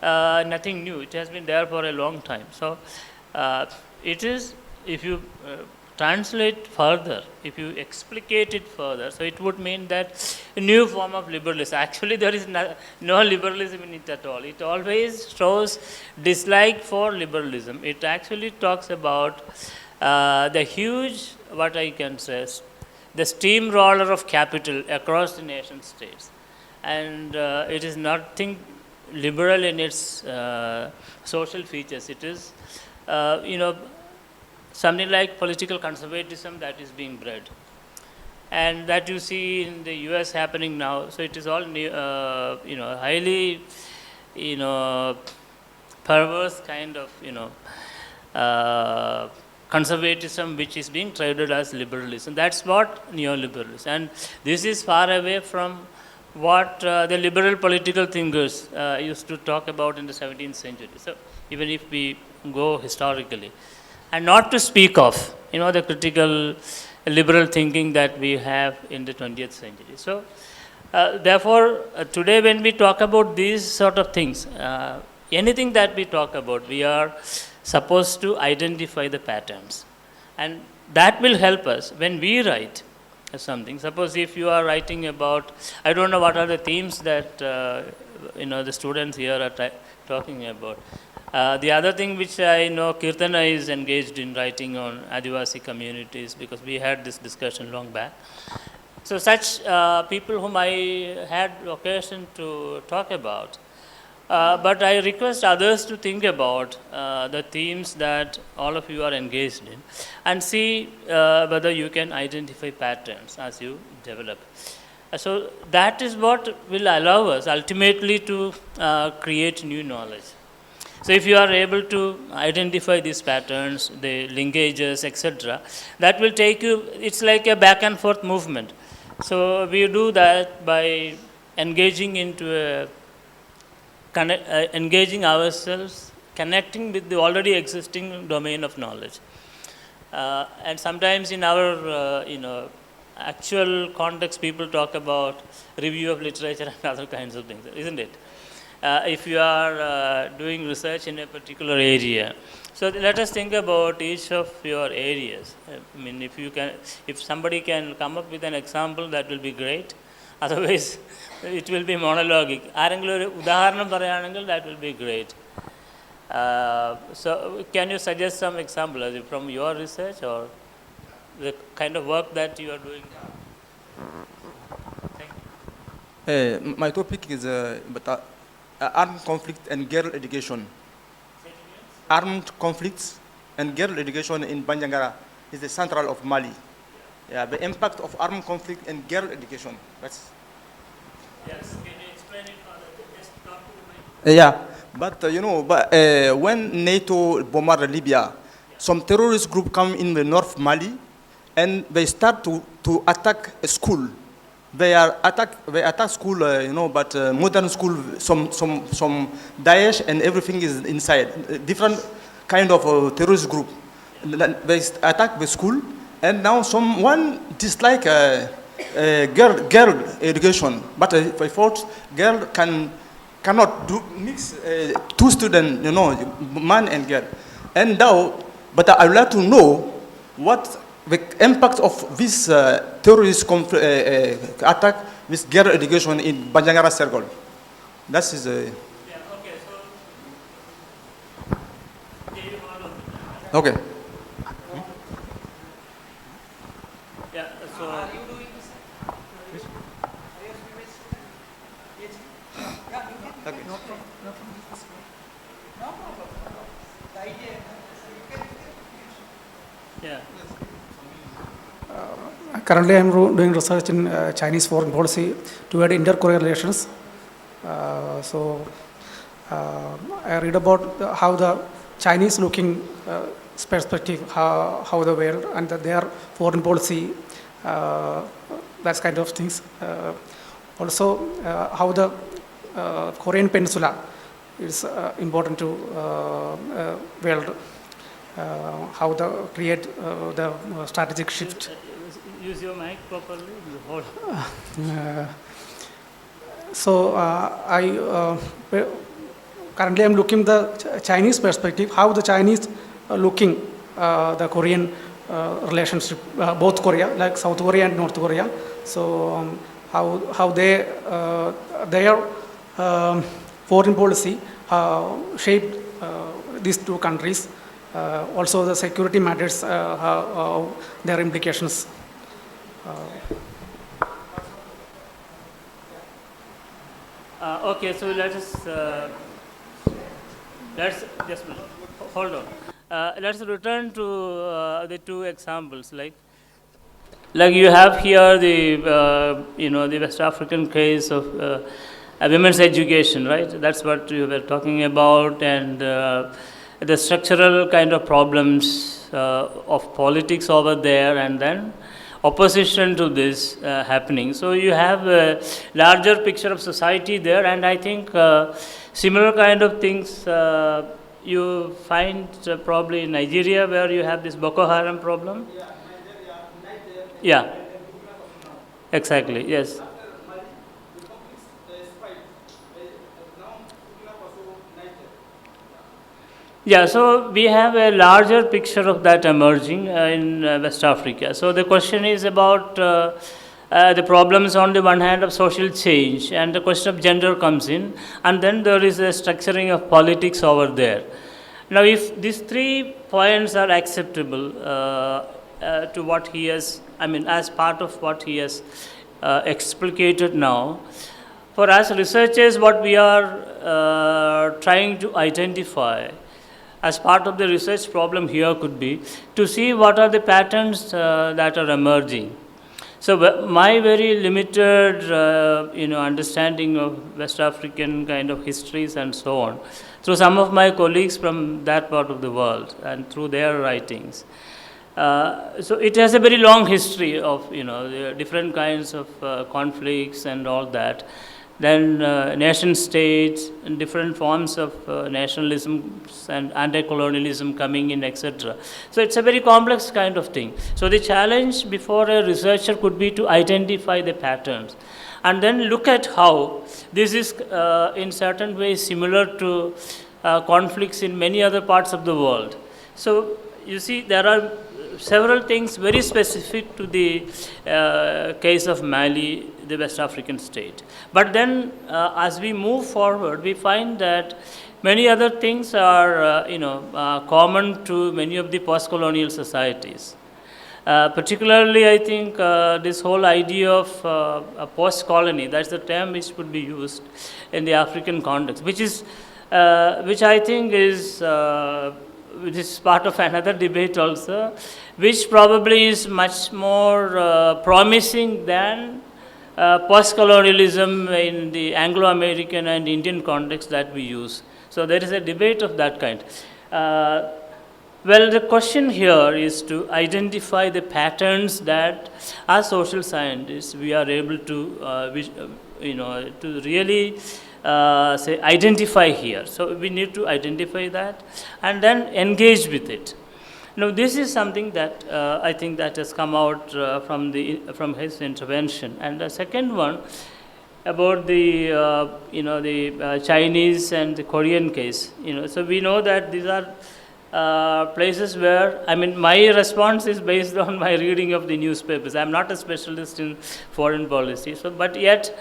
nothing new. It has been there for a long time. So it is, if you translate further, if you explicate it further, so it would mean that a new form of liberalism. Actually, there is no liberalism in it at all. It always shows dislike for liberalism. It actually talks about the huge, what I can say, the steamroller of capital across the nation states. And it is nothing liberal in its social features. It is, something like political conservatism that is being bred, and that you see in the US happening now. So it is all highly perverse kind of conservatism which is being traded as liberalism. That's what neoliberalism, and this is far away from what the liberal political thinkers used to talk about in the 17th century. So even if we go historically, and not to speak of the critical liberal thinking that we have in the 20th century. So therefore today when we talk about these sort of things, anything that we talk about, we are supposed to identify the patterns. And that will help us when we write something. Suppose if you are writing about, I don't know what are the themes that the students here are talking about. The other thing which I know Kirtana is engaged in writing on Adivasi communities, because we had this discussion long back. So such people whom I had occasion to talk about. But I request others to think about the themes that all of you are engaged in and see whether you can identify patterns as you develop. So that is what will allow us ultimately to create new knowledge. So if you are able to identify these patterns, the linkages, etc., that will take you, it's like a back and forth movement. So we do that by engaging into engaging ourselves, connecting with the already existing domain of knowledge. And sometimes in our, actual context, people talk about review of literature and other kinds of things, isn't it? If you are doing research in a particular area. So let us think about each of your areas. I mean, if somebody can come up with an example, that will be great. Otherwise, it will be monologic. That will be great. So can you suggest some examples from your research or the kind of work that you are doing now? Thank you. My topic is armed conflict and girl education. Armed conflicts and girl education in Banjangara is the central of Mali. Yeah, the impact of armed conflict and girl education. That's. Yes, can you explain it further? Just talk to the mic. Yeah, but when NATO bombarded Libya, some terrorist group come in the North Mali, and they start to attack a school. They attack school, but modern school, some Daesh and everything is inside. Different kind of terrorist group. They attack the school, and now someone dislike girl education, but by force, girl cannot mix two students, man and girl. And now, but I would like to know what the impact of this terrorist attack with girl education in Banjangara circle. That is Yeah, okay, so. okay. Yeah, so. Are you doing this? Okay. No problem. The idea, you can Yeah. Currently, I am doing research in Chinese foreign policy toward inter-Korea relations. I read about how the Chinese looking perspective, how the world and their foreign policy, that kind of things. Also, how the Korean Peninsula is important to world. How the create the strategic shift. Use your mic properly. Hold. Currently I'm looking the Chinese perspective, how the Chinese are looking the Korean relationship, both Korea, like South Korea and North Korea. So how they their foreign policy shaped these two countries. Also the security matters, their implications. Okay, so let's just hold on. Let's return to the two examples. Like you have here the the West African case of women's education, right? That's what you were talking about, and the structural kind of problems of politics over there, and then opposition to this happening. So you have a larger picture of society there, and I think similar kind of things you find probably in Nigeria, where you have this Boko Haram problem. Yeah, exactly, yes. Yeah, so we have a larger picture of that emerging in West Africa. So the question is about the problems on the one hand of social change, and the question of gender comes in, and then there is a structuring of politics over there. Now, if these 3 points are acceptable to what he has, I mean, as part of what he has explicated now, for us researchers, what we are trying to identify as part of the research problem here could be to see what are the patterns that are emerging. So my very limited understanding of West African kind of histories and so on, through some of my colleagues from that part of the world and through their writings. So it has a very long history of the different kinds of conflicts and all that. Then nation states and different forms of nationalism and anti-colonialism coming in, etc. So it's a very complex kind of thing. So the challenge before a researcher could be to identify the patterns and then look at how this is in certain ways similar to conflicts in many other parts of the world. So you see, there are several things very specific to the case of Mali, the West African state. But then as we move forward, we find that many other things are common to many of the post-colonial societies. Particularly, I think this whole idea of a post-colony, that's the term which would be used in the African context, which I think is this is part of another debate also, which probably is much more promising than post-colonialism in the Anglo-American and Indian context that we use. So there is a debate of that kind. Well, the question here is to identify the patterns that as social scientists we are able to, to really say identify here. So we need to identify that and then engage with it. Now, this is something that I think that has come out from his intervention. And the second one about the the Chinese and the Korean case. So we know that these are places where, I mean, my response is based on my reading of the newspapers. I'm not a specialist in foreign policy, so but yet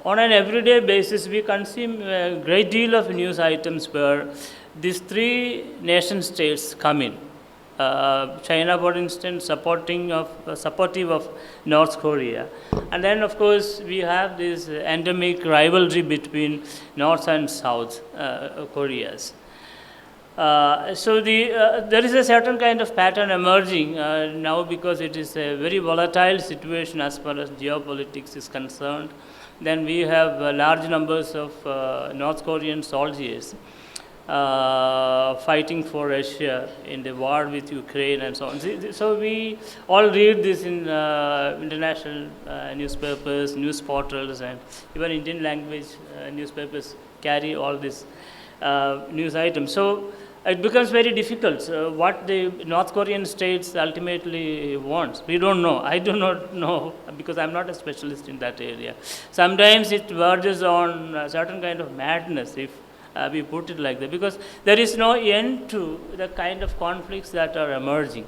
on an everyday basis we consume a great deal of news items where these 3 nation states come in. China, for instance, supportive of North Korea. And then, of course, we have this endemic rivalry between North and South Koreas. So there is a certain kind of pattern emerging now because it is a very volatile situation as far as geopolitics is concerned. Then we have large numbers of North Korean soldiers fighting for Russia in the war with Ukraine and so on. So we all read this in international newspapers, news portals, and even Indian language newspapers carry all these news items. So it becomes very difficult what the North Korean states ultimately wants. We don't know. I do not know because I'm not a specialist in that area. Sometimes it verges on a certain kind of madness if we put it like that, because there is no end to the kind of conflicts that are emerging.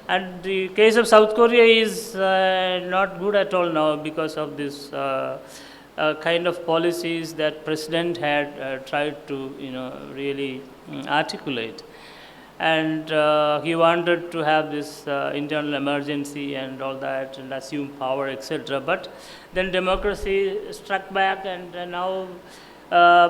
And the case of South Korea is not good at all now because of this kind of policies that President had tried to really articulate. And he wanted to have this internal emergency and all that and assume power, etc. But then democracy struck back, and now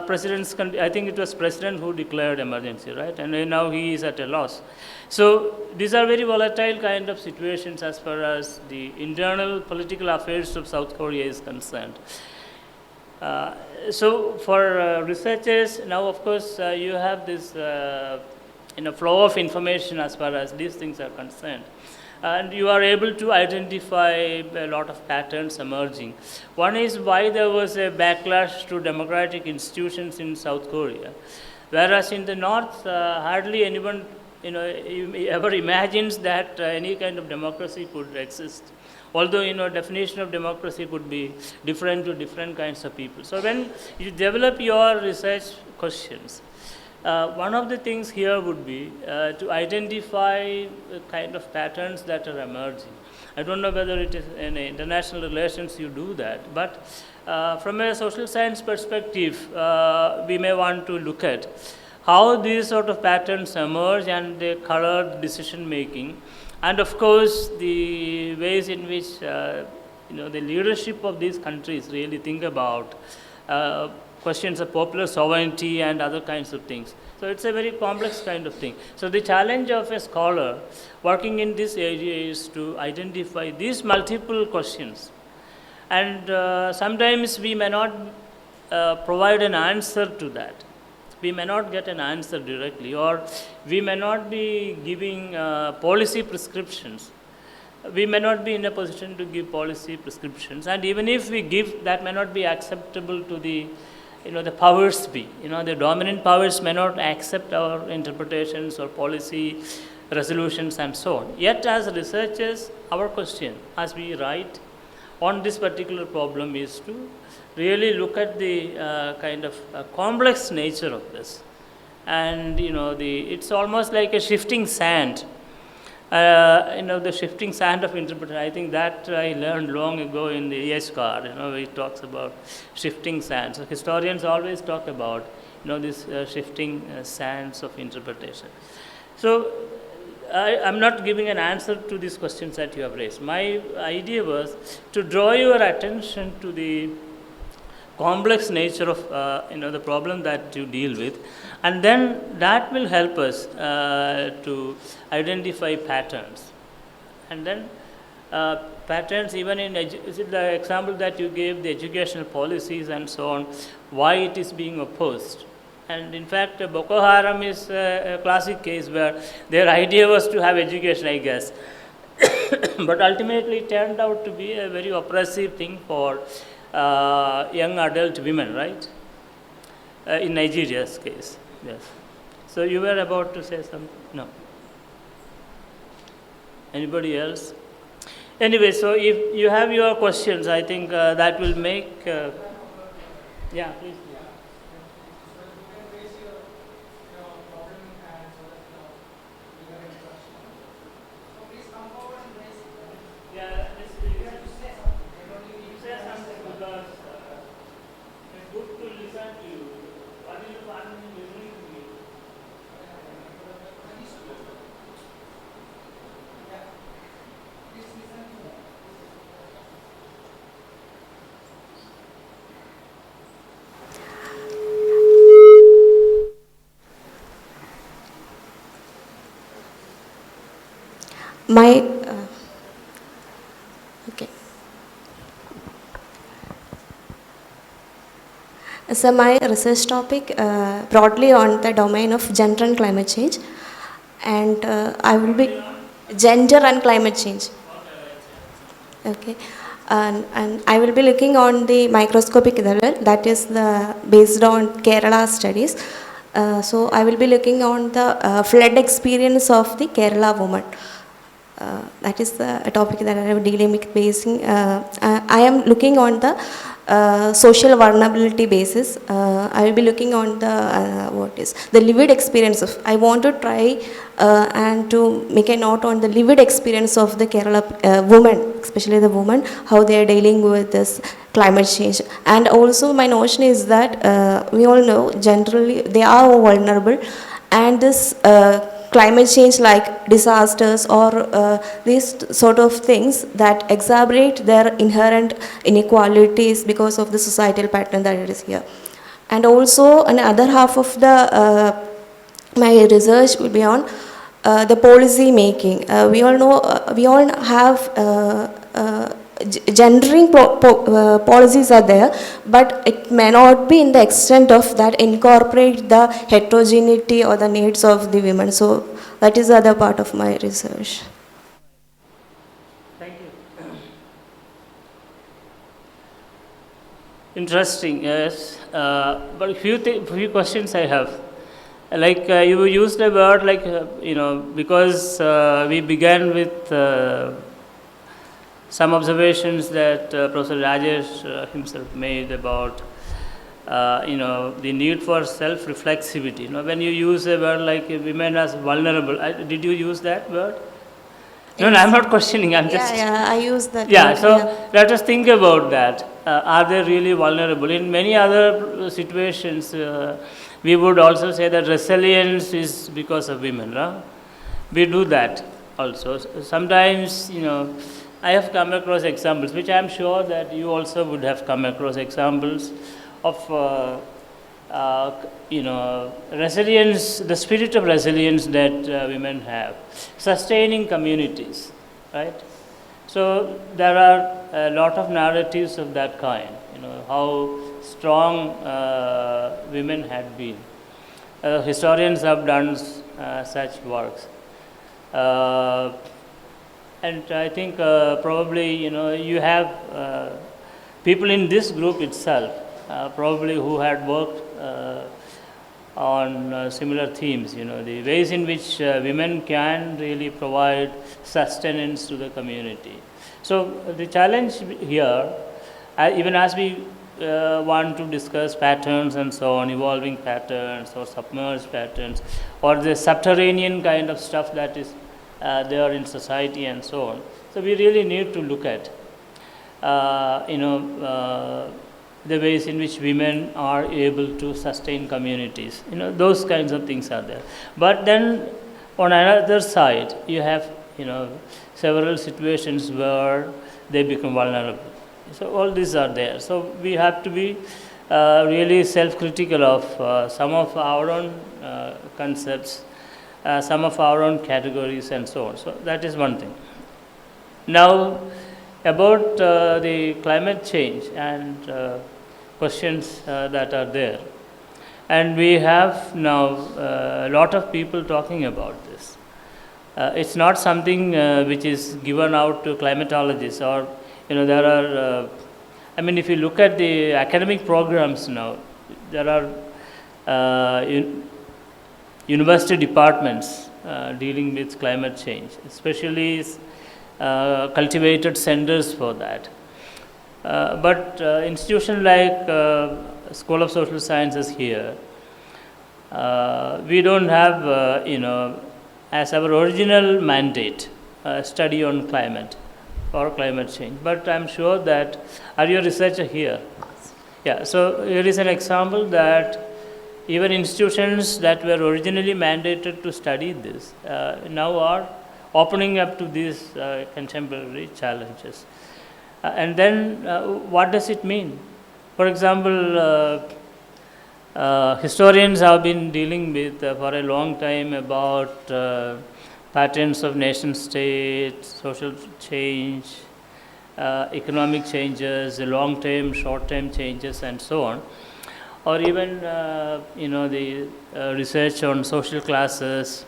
presidents, I think it was president who declared emergency, right? And now he is at a loss. So these are very volatile kind of situations as far as the internal political affairs of South Korea is concerned. So for researchers, now of course you have this flow of information as far as these things are concerned. And you are able to identify a lot of patterns emerging. One is why there was a backlash to democratic institutions in South Korea, whereas in the North, hardly anyone ever imagines that any kind of democracy could exist. Although definition of democracy could be different to different kinds of people. So when you develop your research questions, One of the things here would be to identify kind of patterns that are emerging. I don't know whether it is in international relations you do that, but from a social science perspective, we may want to look at how these sort of patterns emerge and they color decision making, and of course the ways in which the leadership of these countries really think about questions of popular sovereignty and other kinds of things. So it's a very complex kind of thing. So the challenge of a scholar working in this area is to identify these multiple questions. And sometimes we may not provide an answer to that. We may not get an answer directly, or we may not be giving policy prescriptions. We may not be in a position to give policy prescriptions, and even if we give, that may not be acceptable to the powers be. The dominant powers may not accept our interpretations or policy resolutions and so on. Yet as researchers, our question as we write on this particular problem is to really look at the kind of complex nature of this. And it's almost like a shifting sand. The shifting sand of interpretation. I think that I learned long ago in the ES card, where it talks about shifting sands. So historians always talk about, this shifting sands of interpretation. So I'm not giving an answer to these questions that you have raised. My idea was to draw your attention to the complex nature of the problem that you deal with, and then that will help us to identify patterns. And then patterns even in is it the example that you gave, the educational policies and so on, why it is being opposed. And in fact Boko Haram is a classic case where their idea was to have education, I guess. But ultimately it turned out to be a very oppressive thing for young adult women, right? In Nigeria's case, yes. So you were about to say something? No. Anybody else? Anyway, so if you have your questions, I think that will make. Yeah, please. My okay. So my research topic broadly on the domain of gender and climate change, and I will be gender and climate change. Okay, and I will be looking on the microscopic level, that is based on Kerala studies. So I will be looking on the flood experience of the Kerala woman. That is a topic that I am dealing with. I am looking on the social vulnerability basis. I will be looking on the lived experience of. I want to try and to make a note on the lived experience of the Kerala women, especially the women, how they are dealing with this climate change. And also my notion is that we all know generally they are vulnerable, and this climate change like disasters or these sort of things that exacerbate their inherent inequalities because of the societal pattern that it is here. And also another half of the my research will be on the policy making. We all know, we all have gendering policies are there, but it may not be in the extent of that incorporate the heterogeneity or the needs of the women. So that is the other part of my research. Thank you. Interesting, yes. But few questions I have. Like you used a word like because we began with some observations that Professor Rajesh himself made about the need for self-reflexivity. When you use a word like women as vulnerable, did you use that word? No, I'm not questioning. I'm just. Yeah, I use that. Yeah, word, so yeah. let us think about that. Are they really vulnerable? In many other situations, we would also say that resilience is because of women. Right? We do that also. Sometimes, I have come across examples, which I am sure that you also would have come across examples of, resilience, the spirit of resilience that women have, sustaining communities, right? So there are a lot of narratives of that kind, how strong women had been. Historians have done such works. And I think probably, you have people in this group itself, probably who had worked on similar themes, the ways in which women can really provide sustenance to the community. So the challenge here, even as we want to discuss patterns and so on, evolving patterns or submerged patterns, or the subterranean kind of stuff that is there in society and so on. So we really need to look at, the ways in which women are able to sustain communities. Those kinds of things are there. But then on another side, you have, several situations where they become vulnerable. So all these are there. So we have to be really self-critical of some of our own concepts, some of our own categories and so on. So that is one thing. Now, about the climate change and questions that are there. And we have now a lot of people talking about this. It's not something which is given out to climatologists, or, there are, if you look at the academic programs now, there are university departments dealing with climate change, especially cultivated centers for that. But institutions like School of Social Sciences here, we don't have, as our original mandate, study on climate or climate change. But I'm sure that, are you a researcher here? Yeah, so here is an example that even institutions that were originally mandated to study this now are opening up to these contemporary challenges. And then what does it mean? For example, historians have been dealing with for a long time about patterns of nation states, social change, economic changes, long-term, short-term changes, and so on. Or even, the research on social classes,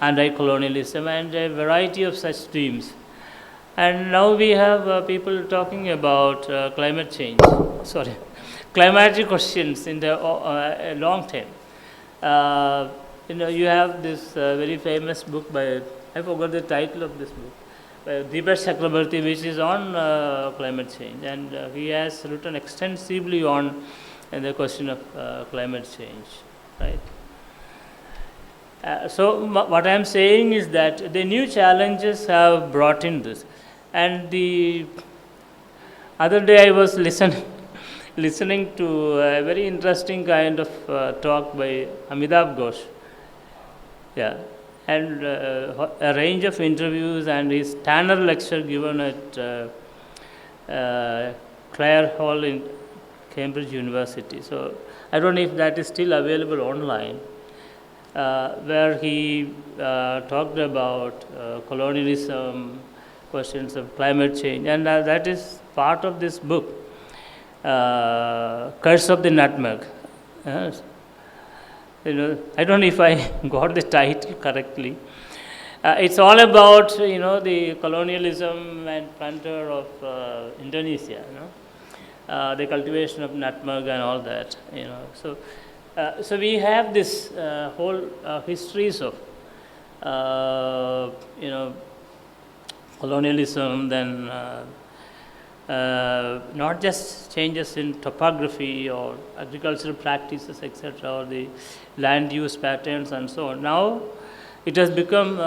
anti-colonialism, and a variety of such themes. And now we have people talking about climate change, climatic questions in the long term. You have this very famous book by, I forgot the title of this book, by Deepesh Chakrabarty, which is on climate change. And he has written extensively on the question of climate change, right? So what I am saying is that the new challenges have brought in this. And the other day I was listening to a very interesting kind of talk by Amitabh Ghosh. Yeah, and a range of interviews and his Tanner lecture given at Clare Hall in Cambridge University. So I don't know if that is still available online, where he talked about colonialism, questions of climate change, and that is part of this book, Curse of the Nutmeg. I don't know if I got the title correctly. It's all about, the colonialism and plunder of Indonesia, the cultivation of nutmeg and all that, So we have this whole histories of, colonialism, then not just changes in topography or agricultural practices, etc., or the land use patterns and so on. Now it has become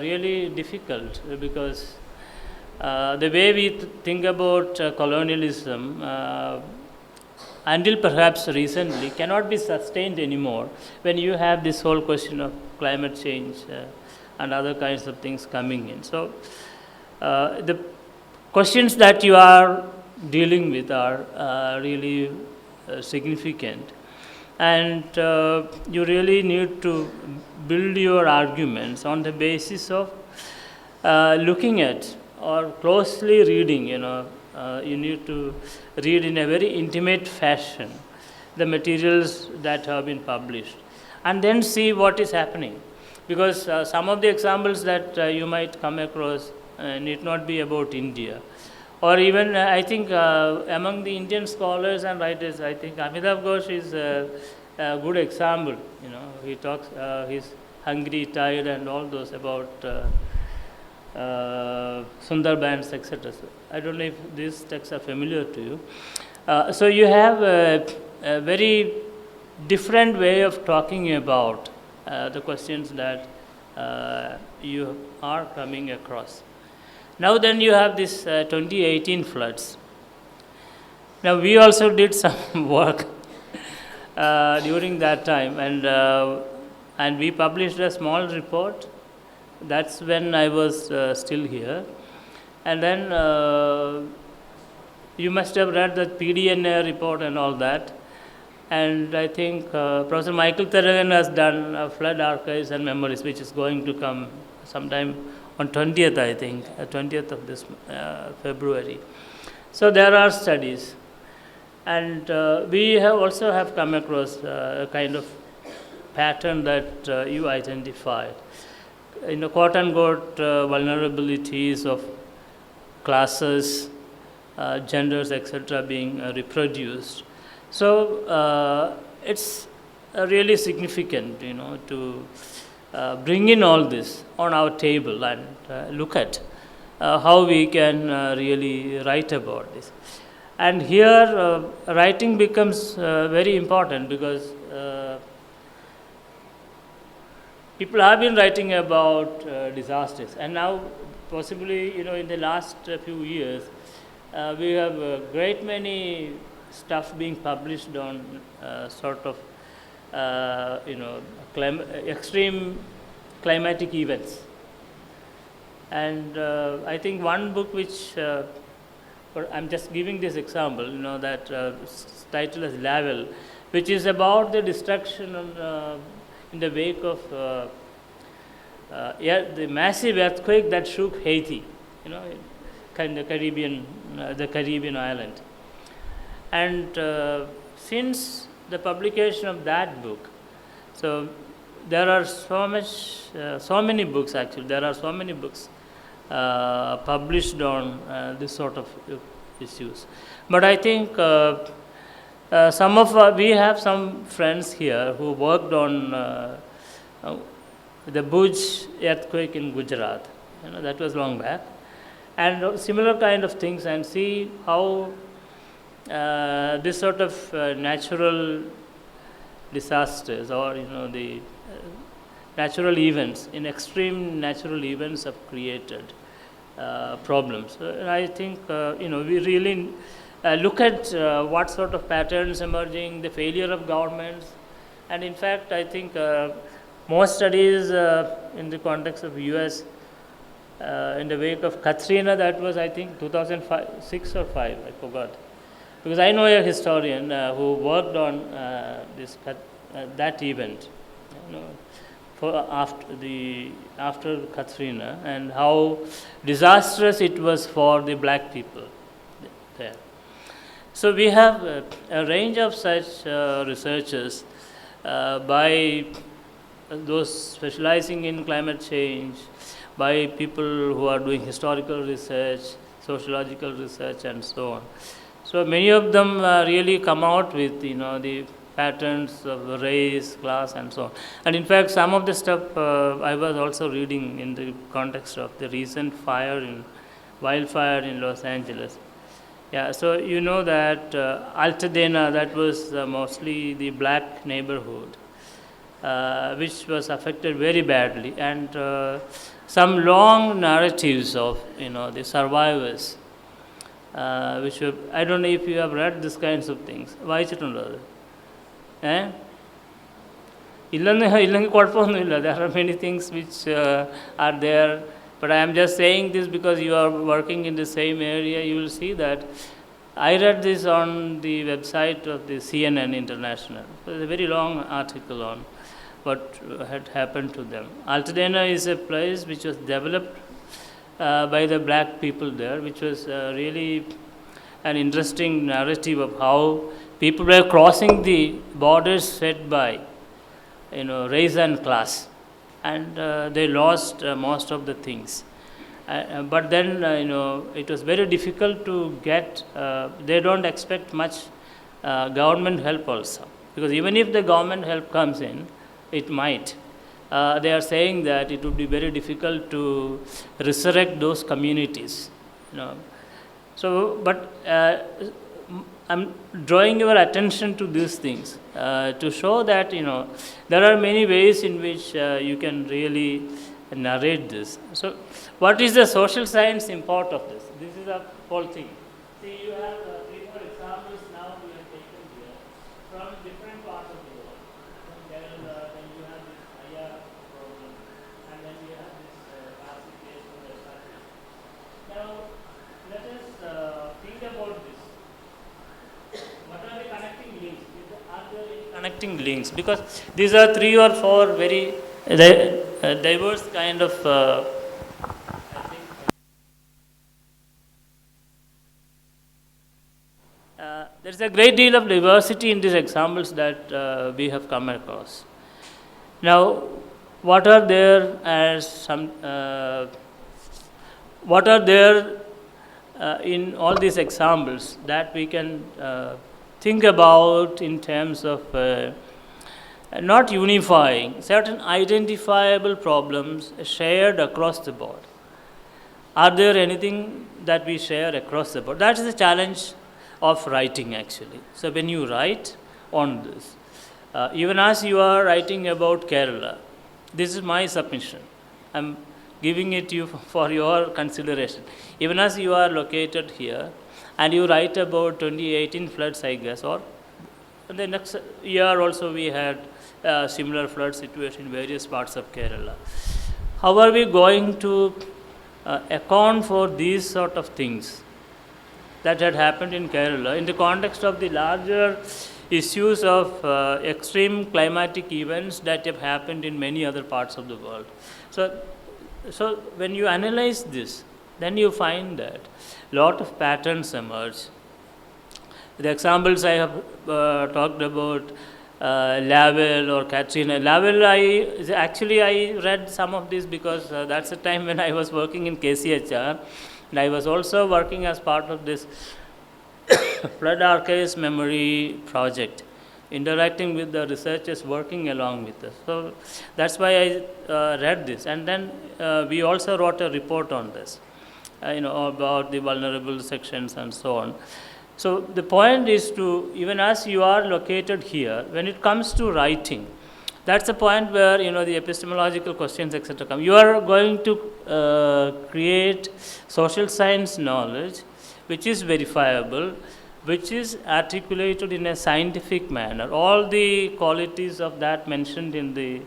really difficult because the way we think about colonialism until perhaps recently cannot be sustained anymore when you have this whole question of climate change and other kinds of things coming in. So the questions that you are dealing with are really significant, and you really need to build your arguments on the basis of looking at or closely reading. You need to read in a very intimate fashion the materials that have been published and then see what is happening, because some of the examples that you might come across need not be about India, or even I think among the Indian scholars and writers, I think Amitav Ghosh is a good example. He talks he's hungry, tired, and all those about Sundarbans, etc. So I don't know if these texts are familiar to you. So you have a very different way of talking about the questions that you are coming across. Now then you have this 2018 floods. Now we also did some work during that time, and we published a small report. That's when I was still here. And then you must have read the PDNA report and all that. And I think Professor Michael Tharagan has done Flood Archives and Memories, which is going to come sometime on 20th, I think, 20th of this February. So there are studies. And we have also have come across a kind of pattern that you identified. Quote unquote vulnerabilities of classes, genders, etc., being reproduced. So it's really significant, to bring in all this on our table and look at how we can really write about this. And here writing becomes very important because people have been writing about disasters, and now possibly in the last few years we have a great many stuff being published on sort of extreme climatic events. And I think one book which I'm just giving this example, that title is Lavel, which is about the destruction in the wake of the massive earthquake that shook Haiti, kind of the Caribbean island. And since the publication of that book, so there are so many books actually. There are so many books published on this sort of issues. But I think we have some friends here who worked on the Bhuj earthquake in Gujarat. That was long back, and similar kind of things, and see how this sort of natural disasters or the natural events, in extreme natural events, have created problems. And I think we really look at what sort of patterns emerging, the failure of governments, and in fact I think most studies in the context of US in the wake of Katrina, that was I think 2006 or 5, I forgot, because I know a historian who worked on that event, after Katrina, and how disastrous it was for the black people there. So we have a range of such researchers by those specializing in climate change, by people who are doing historical research, sociological research, and so on. So many of them really come out with the patterns of race, class, and so on. And in fact, some of the stuff I was also reading in the context of the recent wildfire in Los Angeles. Yeah, so you know that Altadena, that was mostly the black neighborhood, which was affected very badly, and some long narratives of the survivors, which were, I don't know if you have read these kinds of things. വായിച്ചിട്ടുണ്ടോ അത്? ഇല്ലെങ്കിൽ കുഴപ്പമൊന്നുമില്ല. There are many things which are there, but I am just saying this because you are working in the same area. You will see that I read this on the website of the CNN International. It's a very long article on what had happened to them. Altadena is a place which was developed by the black people there, which was really an interesting narrative of how people were crossing the borders set by race and class, and they lost most of the things. But then it was very difficult to get. They don't expect much government help also, because even if the government help comes in, it might. They are saying that it would be very difficult to resurrect those communities. So, but I'm drawing your attention to these things to show that there are many ways in which you can really narrate this. So, what is the social science import of this? This is a whole thing. See, you have 3-4 examples now we have taken here from different parts of the world. Then you have this Aya problem, and then you have this classification of the studies. Now, let us think about this. What are the connecting links? Are there any connecting links? Because these are 3 or 4 very diverse kind of there's a great deal of diversity in these examples that we have come across. Now, what are there in all these examples that we can think about in terms of not unifying certain identifiable problems shared across the board? Are there anything that we share across the board? That is the challenge of writing, actually. So when you write on this, even as you are writing about Kerala, this is my submission. I'm giving it to you for your consideration. Even as you are located here and you write about 2018 floods, I guess, or the next year also we had similar flood situation in various parts of Kerala. How are we going to account for these sort of things that had happened in Kerala in the context of the larger issues of extreme climatic events that have happened in many other parts of the world? So when you analyze this, then you find that a lot of patterns emerge. The examples I have talked about, Lavelle or Katrina. Lavelle, I read some of this because that's the time when I was working in KCHR, and I was also working as part of this flood archives memory project, interacting with the researchers working along with us. So that's why I read this, and then we also wrote a report on this, about the vulnerable sections and so on. So the point is to, even as you are located here, when it comes to writing, that's the point where the epistemological questions, etc. come. You are going to create social science knowledge, which is verifiable, which is articulated in a scientific manner. All the qualities of that mentioned in the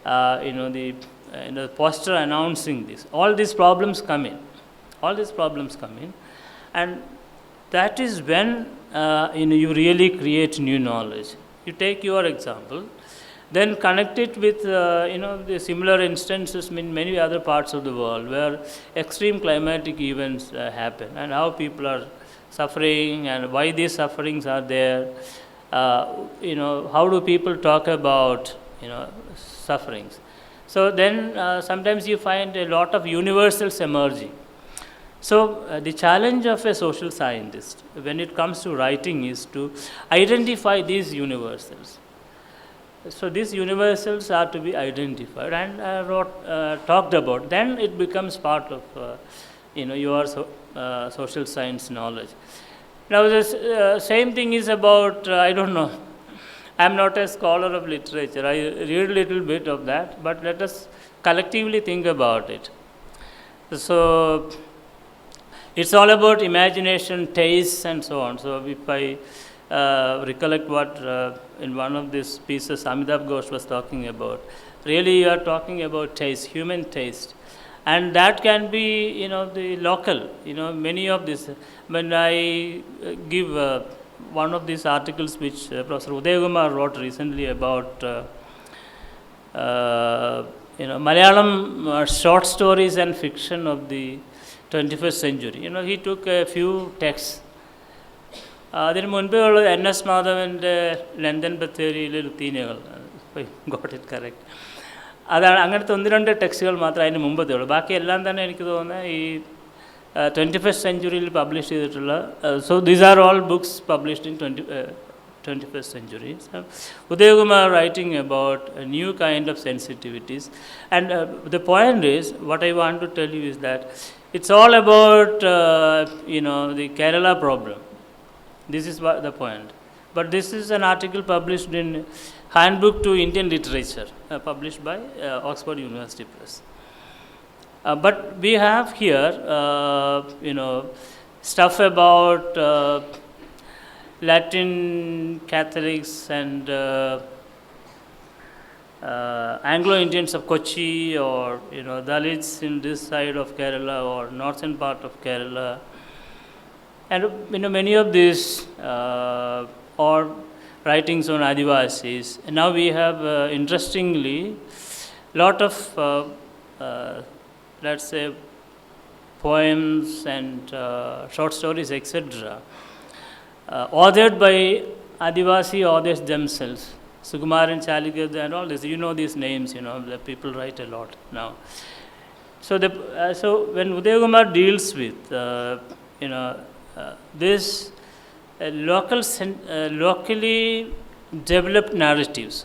the poster announcing this. All these problems come in. And that is when you really create new knowledge. You take your example, then connect it with the similar instances in many other parts of the world where extreme climatic events happen, and how people are suffering and why these sufferings are there. How do people talk about sufferings? So then sometimes you find a lot of universals emerging. So the challenge of a social scientist when it comes to writing is to identify these universals. So these universals are to be identified and talked about. Then it becomes part of your social science knowledge. Now, the same thing is about, I don't know, I'm not a scholar of literature. I read a little bit of that, but let us collectively think about it. So, it's all about imagination, taste, and so on. So, if I recollect what in one of these pieces Amitabh Ghosh was talking about, really you are talking about taste, human taste. And that can be, the local, many of this. When I give one of these articles which Professor Uday Kumar wrote recently about, Malayalam short stories and fiction of the 21st century. He took a few texts. അതിന് മുൻപേ ഉള്ളത് NS മാധവൻ്റെ ലണ്ടൻ ബത്തേരിയിലെ ലുത്തീനകൾ, got it correct, അതാണ്. അങ്ങനത്തെ 1-2 ടെക്സ്റ്റുകൾ മാത്രമേ അതിന് മുമ്പത്തേ ഉള്ളൂ. ബാക്കി എല്ലാം തന്നെ എനിക്ക് തോന്നുന്നത് ഈ 21st centuryയിൽ പബ്ലിഷ് ചെയ്തിട്ടുള്ള, so these are all books published in 21st century. So, Uday Kumar writing about a new kind of sensitivities. And the point is, what I want to tell you is that it's all about, the Kerala problem. This is what the point. But this is an article published in Handbook to Indian Literature, published by Oxford University Press. But we have here, stuff about Latin Catholics and Anglo-Indians of Kochi, or Dalits in this side of Kerala or northern part of Kerala, and many of these or writings on Adivasis. And now we have interestingly lot of let's say poems and short stories, etc. Authored by Adivasi authors themselves, Sukumaran, Chalikada and all this. You know these names, the people write a lot now. So so when Uday Kumar deals with this locally developed narratives,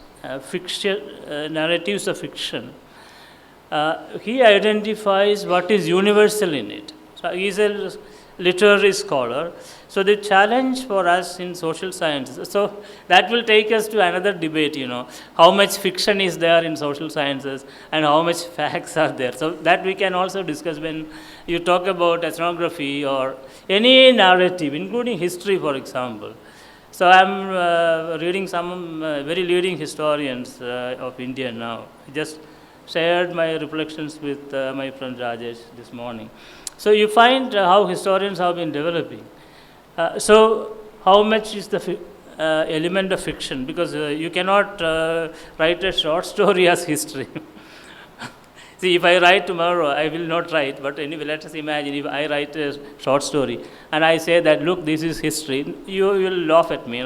fiction, narratives of fiction, he identifies what is universal in it. So he is a literary scholar. So the challenge for us in social sciences, so that will take us to another debate, how much fiction is there in social sciences and how much facts are there. So that we can also discuss when you talk about ethnography or any narrative, including history, for example. So I'm reading some very leading historians of India now. I just shared my reflections with my friend Rajesh this morning. So you find how historians have been developing. So how much is the element of fiction? Because you cannot write a short story as history. See, if I write tomorrow, I will not write, but anyway, let us imagine if I write a short story and I say that, look, this is history, you will laugh at me,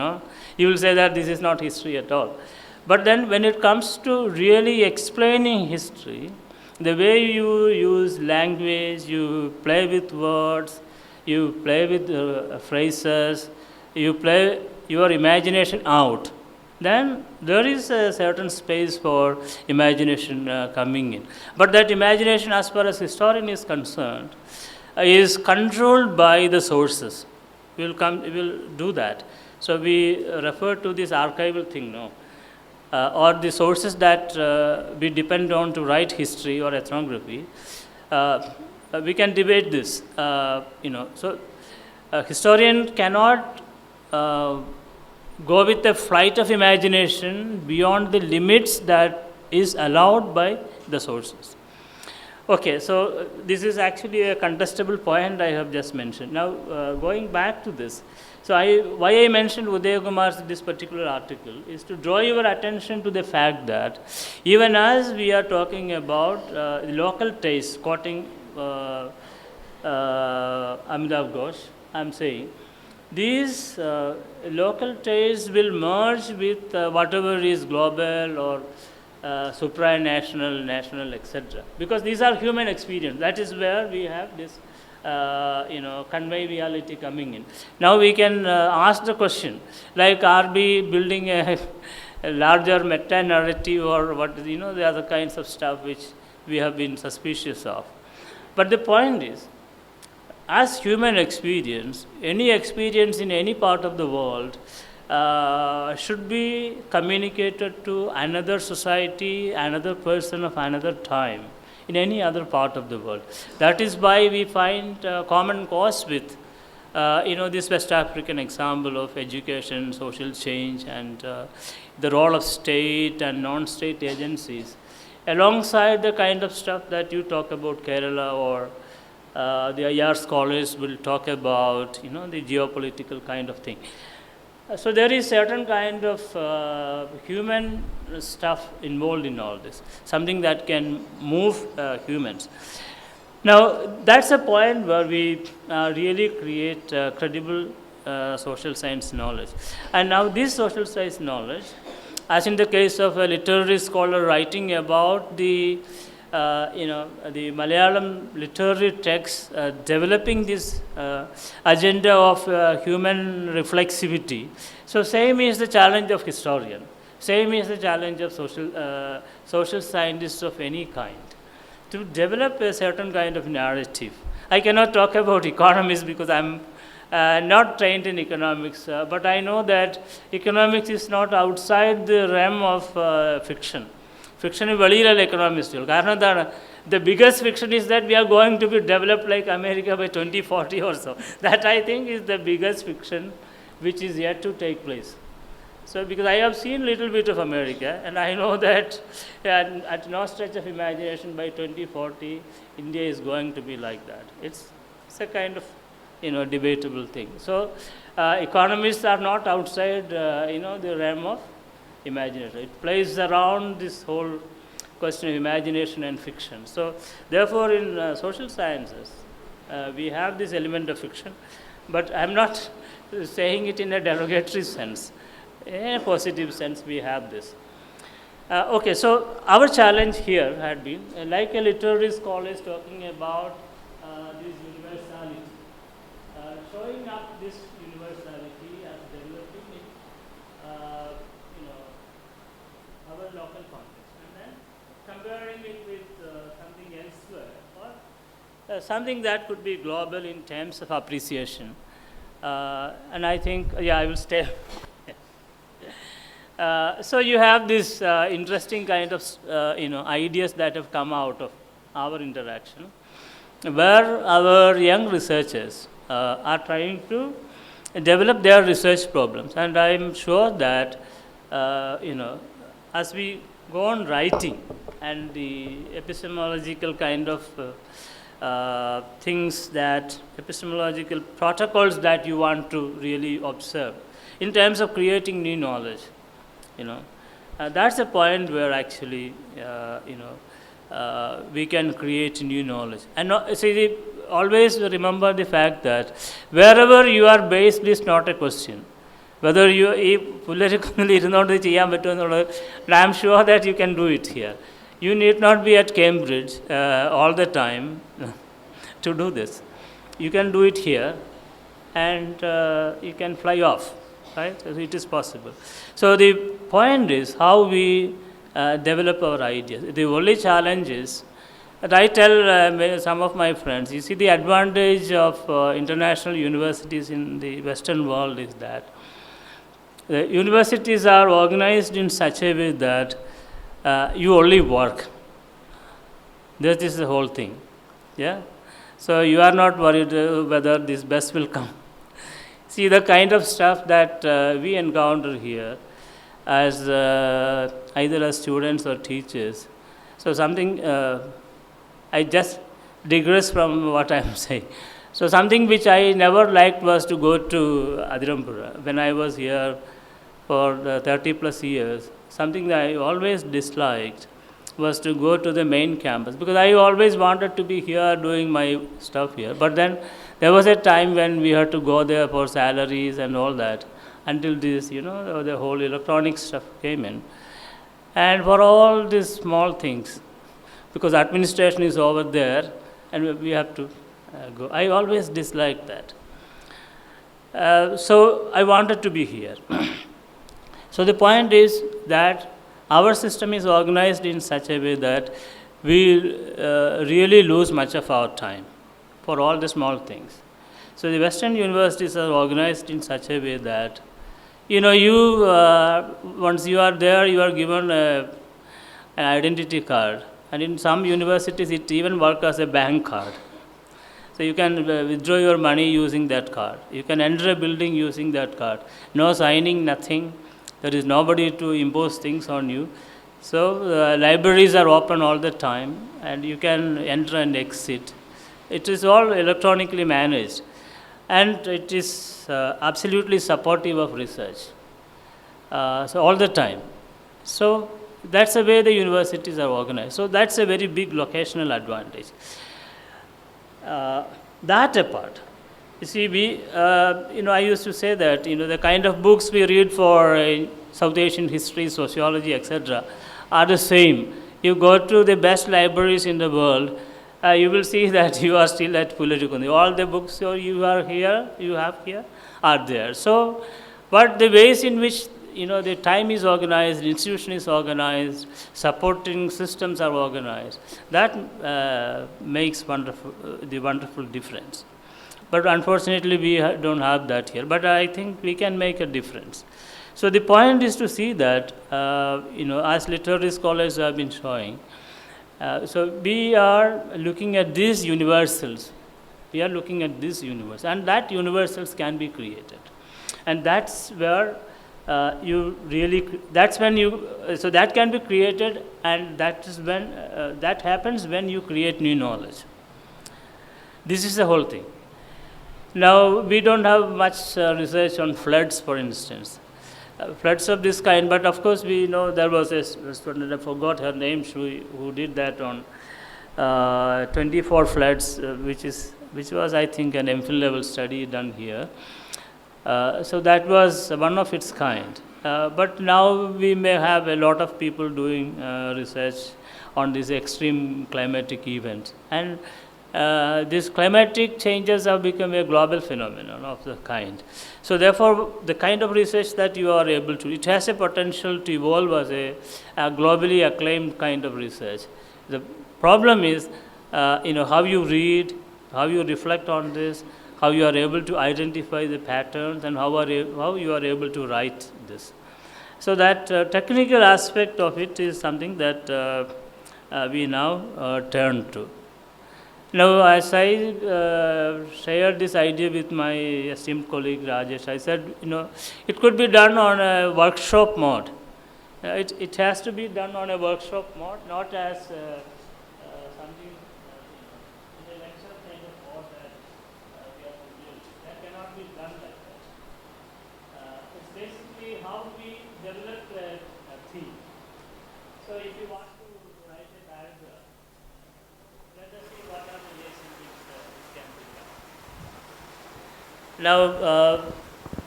You will say that this is not history at all. But then when it comes to really explaining history, the way you use language, you play with words, you play with phrases, you play your imagination out, then there is a certain space for imagination coming in. But that imagination, as far as historian is concerned, is controlled by the sources. We will do that. So we refer to this archival thing, or the sources that we depend on to write history or ethnography. We can debate this, So a historian cannot go with a flight of imagination beyond the limits that is allowed by the sources. Okay, so this is actually a contestable point I have just mentioned. Now, going back to this, so why I mentioned Uday Kumar's this particular article is to draw your attention to the fact that even as we are talking about local taste, quoting Amitabh Ghosh, I am saying, these local tastes will merge with whatever is global or supranational, national, etc. Because these are human experience. That is where we have this, conviviality coming in. Now we can ask the question, like, are we building a larger meta-narrative or what, the other kinds of stuff which we have been suspicious of. But the point is, as human experience, any experience in any part of the world should be communicated to another society, another person of another time, in any other part of the world. That is why we find common cause with this West African example of education, social change, and the role of state and non-state agencies, alongside the kind of stuff that you talk about Kerala, or the IR scholars will talk about, the geopolitical kind of thing. So there is certain kind of human stuff involved in all this, something that can move humans. Now, that's a point where we really create credible social science knowledge. And now this social science knowledge, as in the case of a literary scholar writing about the Malayalam literary texts, developing this agenda of human reflexivity. So same is the challenge of historian. Same is the challenge of social scientists of any kind, to develop a certain kind of narrative. I cannot talk about economists because I'm not trained in economics, but I know that economics is not outside the realm of fiction. Fiction is very economics. The biggest fiction is that we are going to be developed like America by 2040 or so. That, I think, is the biggest fiction which is yet to take place. So, because I have seen a little bit of America, and I know that at no stretch of imagination by 2040, India is going to be like that. It's a kind of, debatable thing. So, economists are not outside, the realm of imagination. It plays around this whole question of imagination and fiction. So, therefore, in social sciences, we have this element of fiction, but I'm not saying it in a derogatory sense. In a positive sense, we have this. Okay, so our challenge here had been, like a literary scholar is talking about this universality, showing up this universality as developing in our local context, and then comparing it with something elsewhere, or something that could be global in terms of appreciation. And I think, I will stay. So you have this interesting kind of ideas that have come out of our interaction, where our young researchers are trying to develop their research problems. And I'm sure that as we go on writing, and the epistemological kind of things, that epistemological protocols that you want to really observe in terms of creating new knowledge, that's a point where actually we can create new knowledge. And always remember the fact that wherever you are based is not a question. Whether you, I'm sure that you can do it here. You need not be at Cambridge all the time to do this. You can do it here, and you can fly off, right? It is possible. So the point is how we develop our ideas. The only challenge is that I tell some of my friends, you see, the advantage of international universities in the Western world is that the universities are organized in such a way that you only work. That is the whole thing. Yeah? So you are not worried whether this bus will come. See, the kind of stuff that we encounter here as either as students or teachers. So something, I just digress from what I am saying. So something which I never liked was to go to Adirampura. When I was here for 30 plus years, something that I always disliked was to go to the main campus, because I always wanted to be here doing my stuff here. But then there was a time when we had to go there for salaries and all that, until this, the whole electronic stuff came in. And for all these small things, because administration is over there and we have to go. I always disliked that. So I wanted to be here. So the point is that our system is organized in such a way that we really lose much of our time. for all the small things. So the Western universities are organized in such a way that, once you are there, you are given an identity card. And in some universities, it even works as a bank card. So you can withdraw your money using that card. You can enter a building using that card. No signing, nothing. There is nobody to impose things on you. So libraries are open all the time, and you can enter and exit. It is all electronically managed, and it is absolutely supportive of research. So all the time. So that's the way the universities are organized. So that's a very big locational advantage. That apart, you see, I used to say that, the kind of books we read for South Asian history, sociology, etc., are the same. You go to the best libraries in the world, you will see that you are still at Pularikundi. All the books you have here are there. So, but the ways in which the time is organized, the institution is organized, supporting systems are organized, that makes the wonderful difference. But unfortunately, we don't have that here. But I think we can make a difference. So the point is to see that, as literary scholars have been showing, so we are looking at these universals. We are looking at this universe, and that universals can be created. And that's where so that can be created, and that is when, that happens when you create new knowledge. This is the whole thing. Now, we don't have much research on floods, for instance. Floods of this kind, but of course we know there was a student, I forgot her name, who did that on 24 floods, which was, I think, an MPhil level study done here. So that was one of its kind. But now we may have a lot of people doing research on these extreme climatic events. And these climatic changes have become a global phenomenon of the kind. So therefore, the kind of research that you are able to, it has a potential to evolve as a globally acclaimed kind of research. The problem is, how you read, how you reflect on this, how you are able to identify the patterns, and how you are able to write this. So that technical aspect of it is something that we now turn to. Now, as I shared this idea with my esteemed colleague Rajesh, I said, it could be done on a workshop mode. It has to be done on a workshop mode, not as something in a lecture kind of mode that we have to do. That cannot be done like that. It's basically how we develop a theme. So if you want to write a paragraph, let us see what are the ways in which this can be done. Now,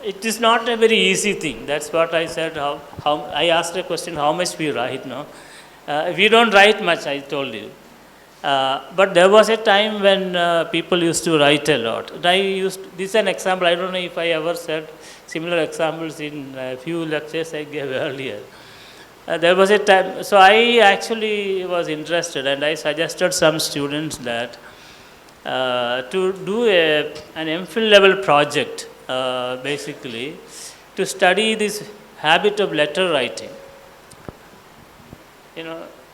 it is not a very easy thing. That's what I said. How I asked a question, how much we write now. We don't write much, I told you. But there was a time when people used to write a lot. This is an example. I don't know if I ever said similar examples in a few lectures I gave earlier. There was a time, so I actually was interested, and I suggested some students that to do an MPhil level project, basically, to study this habit of letter writing.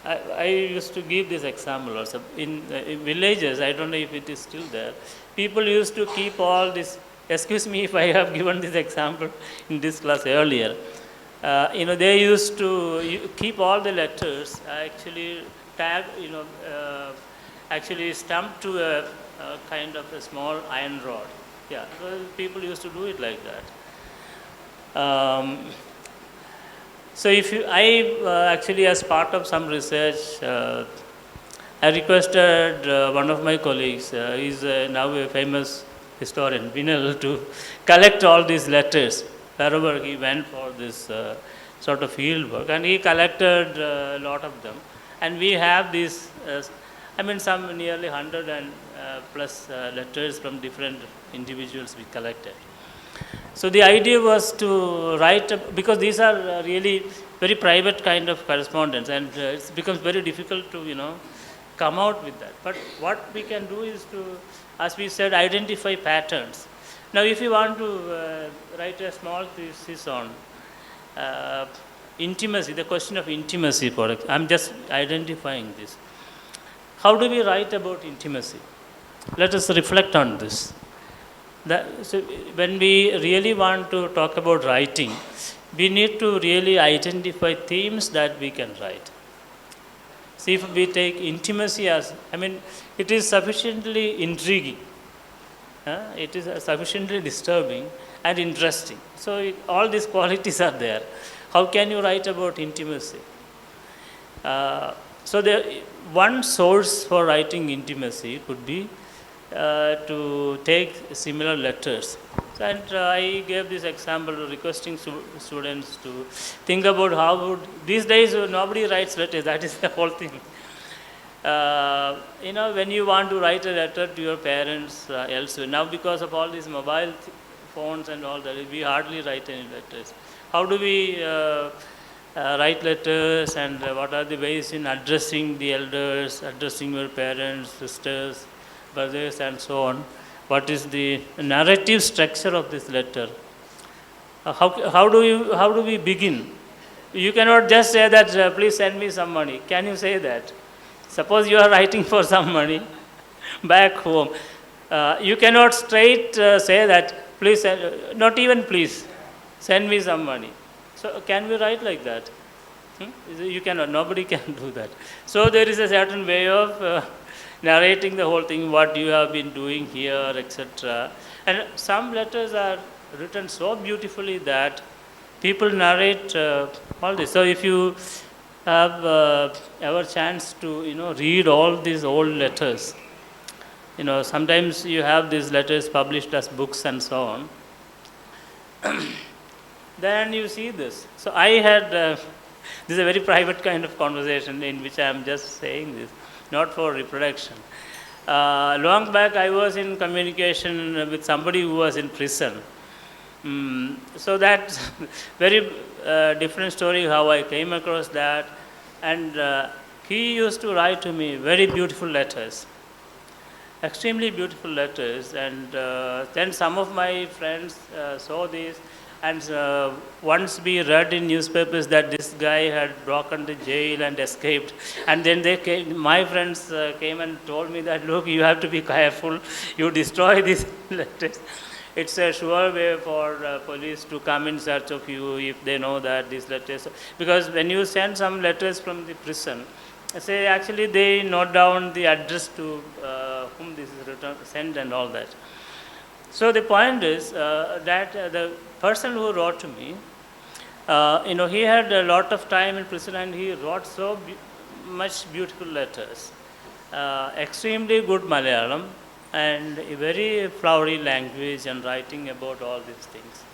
I used to give this example also. In villages, I don't know if it is still there, people used to keep all this, excuse me if I have given this example in this class earlier. They used to keep all the letters, actually tag, actually stamped to a kind of a small iron rod. Yeah, so people used to do it like that. So actually, as part of some research, I requested one of my colleagues, he's now a famous historian, Vinal, to collect all these letters wherever he went for this sort of field work, and he collected a lot of them. And we have these, some nearly 100 and plus letters from different individuals we collected. So the idea was to write, because these are really very private kind of correspondence, and it becomes very difficult to, come out with that. But what we can do is to, as we said, identify patterns. Now, if you want to write a small thesis on intimacy, the question of intimacy, I'm just identifying this. How do we write about intimacy? Let us reflect on this. So when we really want to talk about writing, we need to really identify themes that we can write. See, if we take intimacy as, it is sufficiently intriguing. It is sufficiently disturbing and interesting. So all these qualities are there. How can you write about intimacy? So one source for writing intimacy could be to take similar letters. And I gave this example requesting students to think about how these days nobody writes letters, that is the whole thing. When you want to write a letter to your parents elsewhere, now because of all these mobile phones and all that, we hardly write any letters. How do we write letters, and what are the ways in addressing the elders, addressing your parents, sisters, brothers, and so on? What is the narrative structure of this letter? How do we begin? You cannot just say that, please send me some money. Can you say that? Suppose you are writing for some money back home. You cannot straight say that, please, not even please, send me some money. So can we write like that? You cannot, nobody can do that. So there is a certain way of narrating the whole thing, what you have been doing here, etc. And some letters are written so beautifully that people narrate all this. So if you have ever chance to read all these old letters, sometimes you have these letters published as books and so on. Then you see this. So I had this is a very private kind of conversation in which I am just saying this, not for reproduction. Long back I was in communication with somebody who was in prison. So that's very different story how I came across that. And he used to write to me very beautiful letters, extremely beautiful letters. And then some of my friends saw this. And once we read in newspapers that this guy had broken the jail and escaped. And then my friends came and told me that, look, you have to be careful. You destroy these letters. It's a sure way for police to come in search of you if they know that these letters. Because when you send some letters from the prison, say actually they note down the address to whom this is sent and all that. So the point is that the person who wrote to me, he had a lot of time in prison and he wrote so much beautiful letters, extremely good Malayalam and a very flowery language and writing about all these things.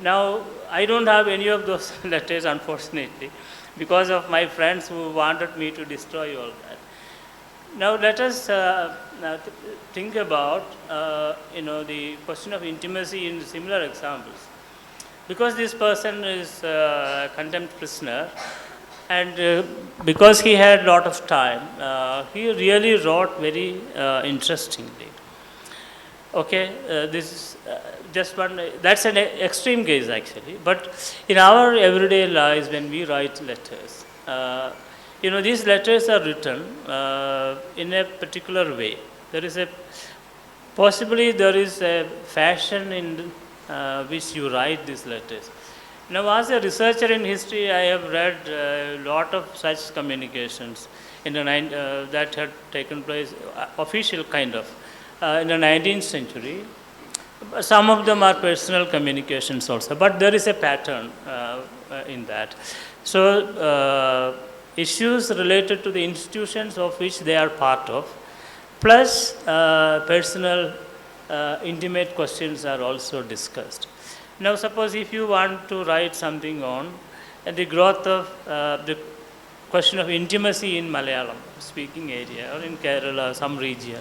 Now, I don't have any of those letters, unfortunately, because of my friends who wanted me to destroy all that. Now let us think about the question of intimacy in similar examples. Because this person is a condemned prisoner, and because he had a lot of time, he really wrote very interestingly. Okay, this is just one. That's an extreme case actually. But in our everyday lives, when we write letters. These letters are written in a particular way. Possibly there is a fashion in which you write these letters. Now, as a researcher in history, I have read a lot of such communications in that had taken place, official kind of, in the 19th century. Some of them are personal communications also, but there is a pattern in that. So, issues related to the institutions of which they are part of, plus personal intimate questions are also discussed. Now suppose if you want to write something on the growth of the question of intimacy in Malayalam speaking area or in Kerala, some region,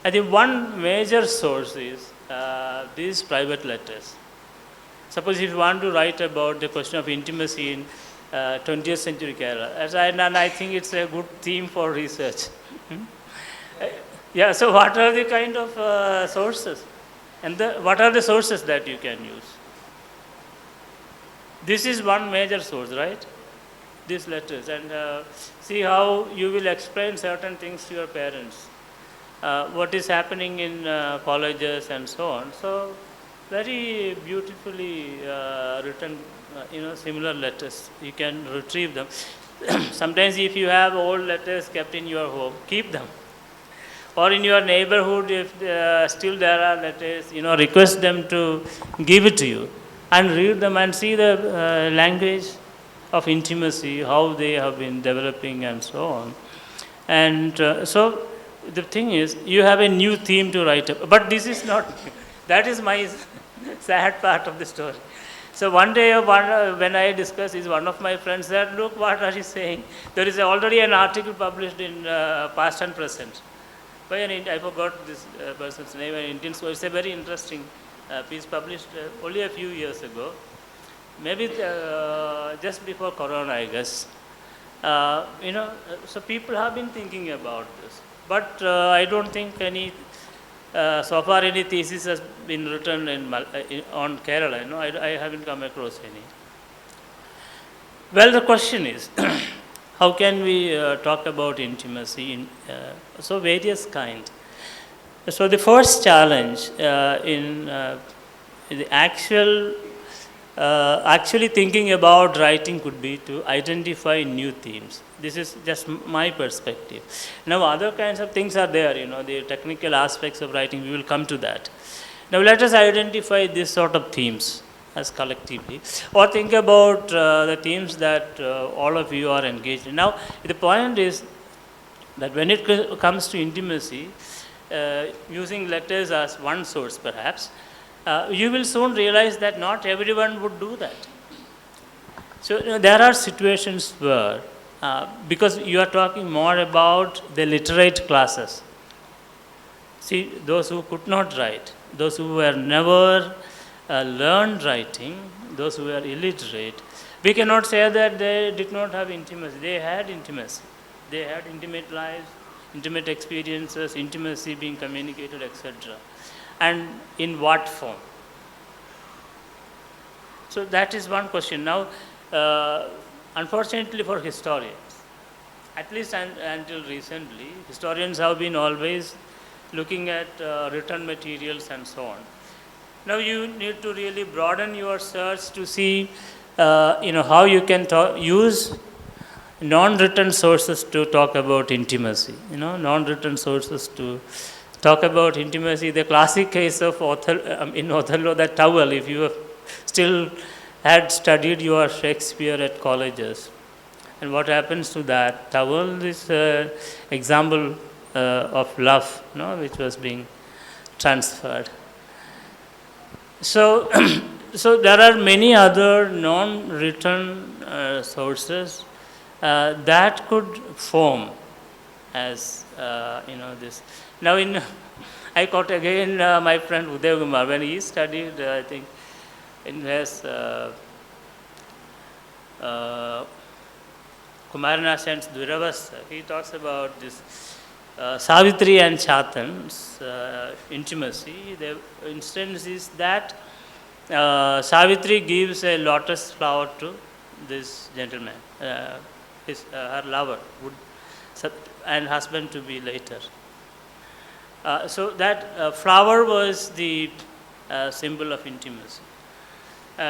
I think one major source is these private letters. Suppose if you want to write about the question of intimacy in 20th century Kerala. And I think it's a good theme for research. Yeah, so what are the kind of sources? And what are the sources that you can use? This is one major source, right? These letters. And see how you will explain certain things to your parents. What is happening in colleges and so on. So, very beautifully written, similar letters. You can retrieve them. Sometimes if you have old letters kept in your home, keep them. Or in your neighborhood, if still there are letters, request them to give it to you and read them and see the language of intimacy, how they have been developing and so on. And so the thing is, you have a new theme to write up. But this is not, that is my sad part of the story. So one day when I discussed this, one of my friends said, look, what are you saying? There is already an article published in Past and Present. I forgot this person's name, an Indian scholar. It's a very interesting piece published only a few years ago. Maybe just before Corona, I guess. So people have been thinking about this. But I don't think so far any thesis has been written on Kerala. I haven't come across any. Well, the question is, how can we talk about intimacy in so various kind? So the first challenge in the actually thinking about writing could be to identify new themes. This is just my perspective. Now other kinds of things are there, the technical aspects of writing, we will come to that. Now let us identify this sort of themes as collectively, or think about the themes that all of you are engaged in. Now the point is that when it comes to intimacy, using letters as one source perhaps, you will soon realize that not everyone would do that. So there are situations where, because you are talking more about the literate classes, see those who could not write, those who were never learned writing, those who were illiterate, we cannot say that they did not have intimacy. They had intimacy. They had intimate lives, intimate experiences, intimacy being communicated, etc. And in what form? So that is one question. Now, unfortunately for historians, at least until recently, historians have been always looking at written materials and so on. Now you need to really broaden your search to see, how you can use non-written sources to talk about intimacy. Non-written sources to talk about intimacy. The classic case of in Othello, that towel, if you still had studied your Shakespeare at colleges. And what happens to that towel is an example of love, which was being transferred. So, so there are many other non-written sources that could form as, this. Now, I quote again my friend Uday Kumar, when he studied, I think, in his Kumaranashan's Duravasa, he talks about this Savitri and Chatan's intimacy. The instance is that Savitri gives a lotus flower to this gentleman, her lover, and husband to be later. So that flower was the symbol of intimacy.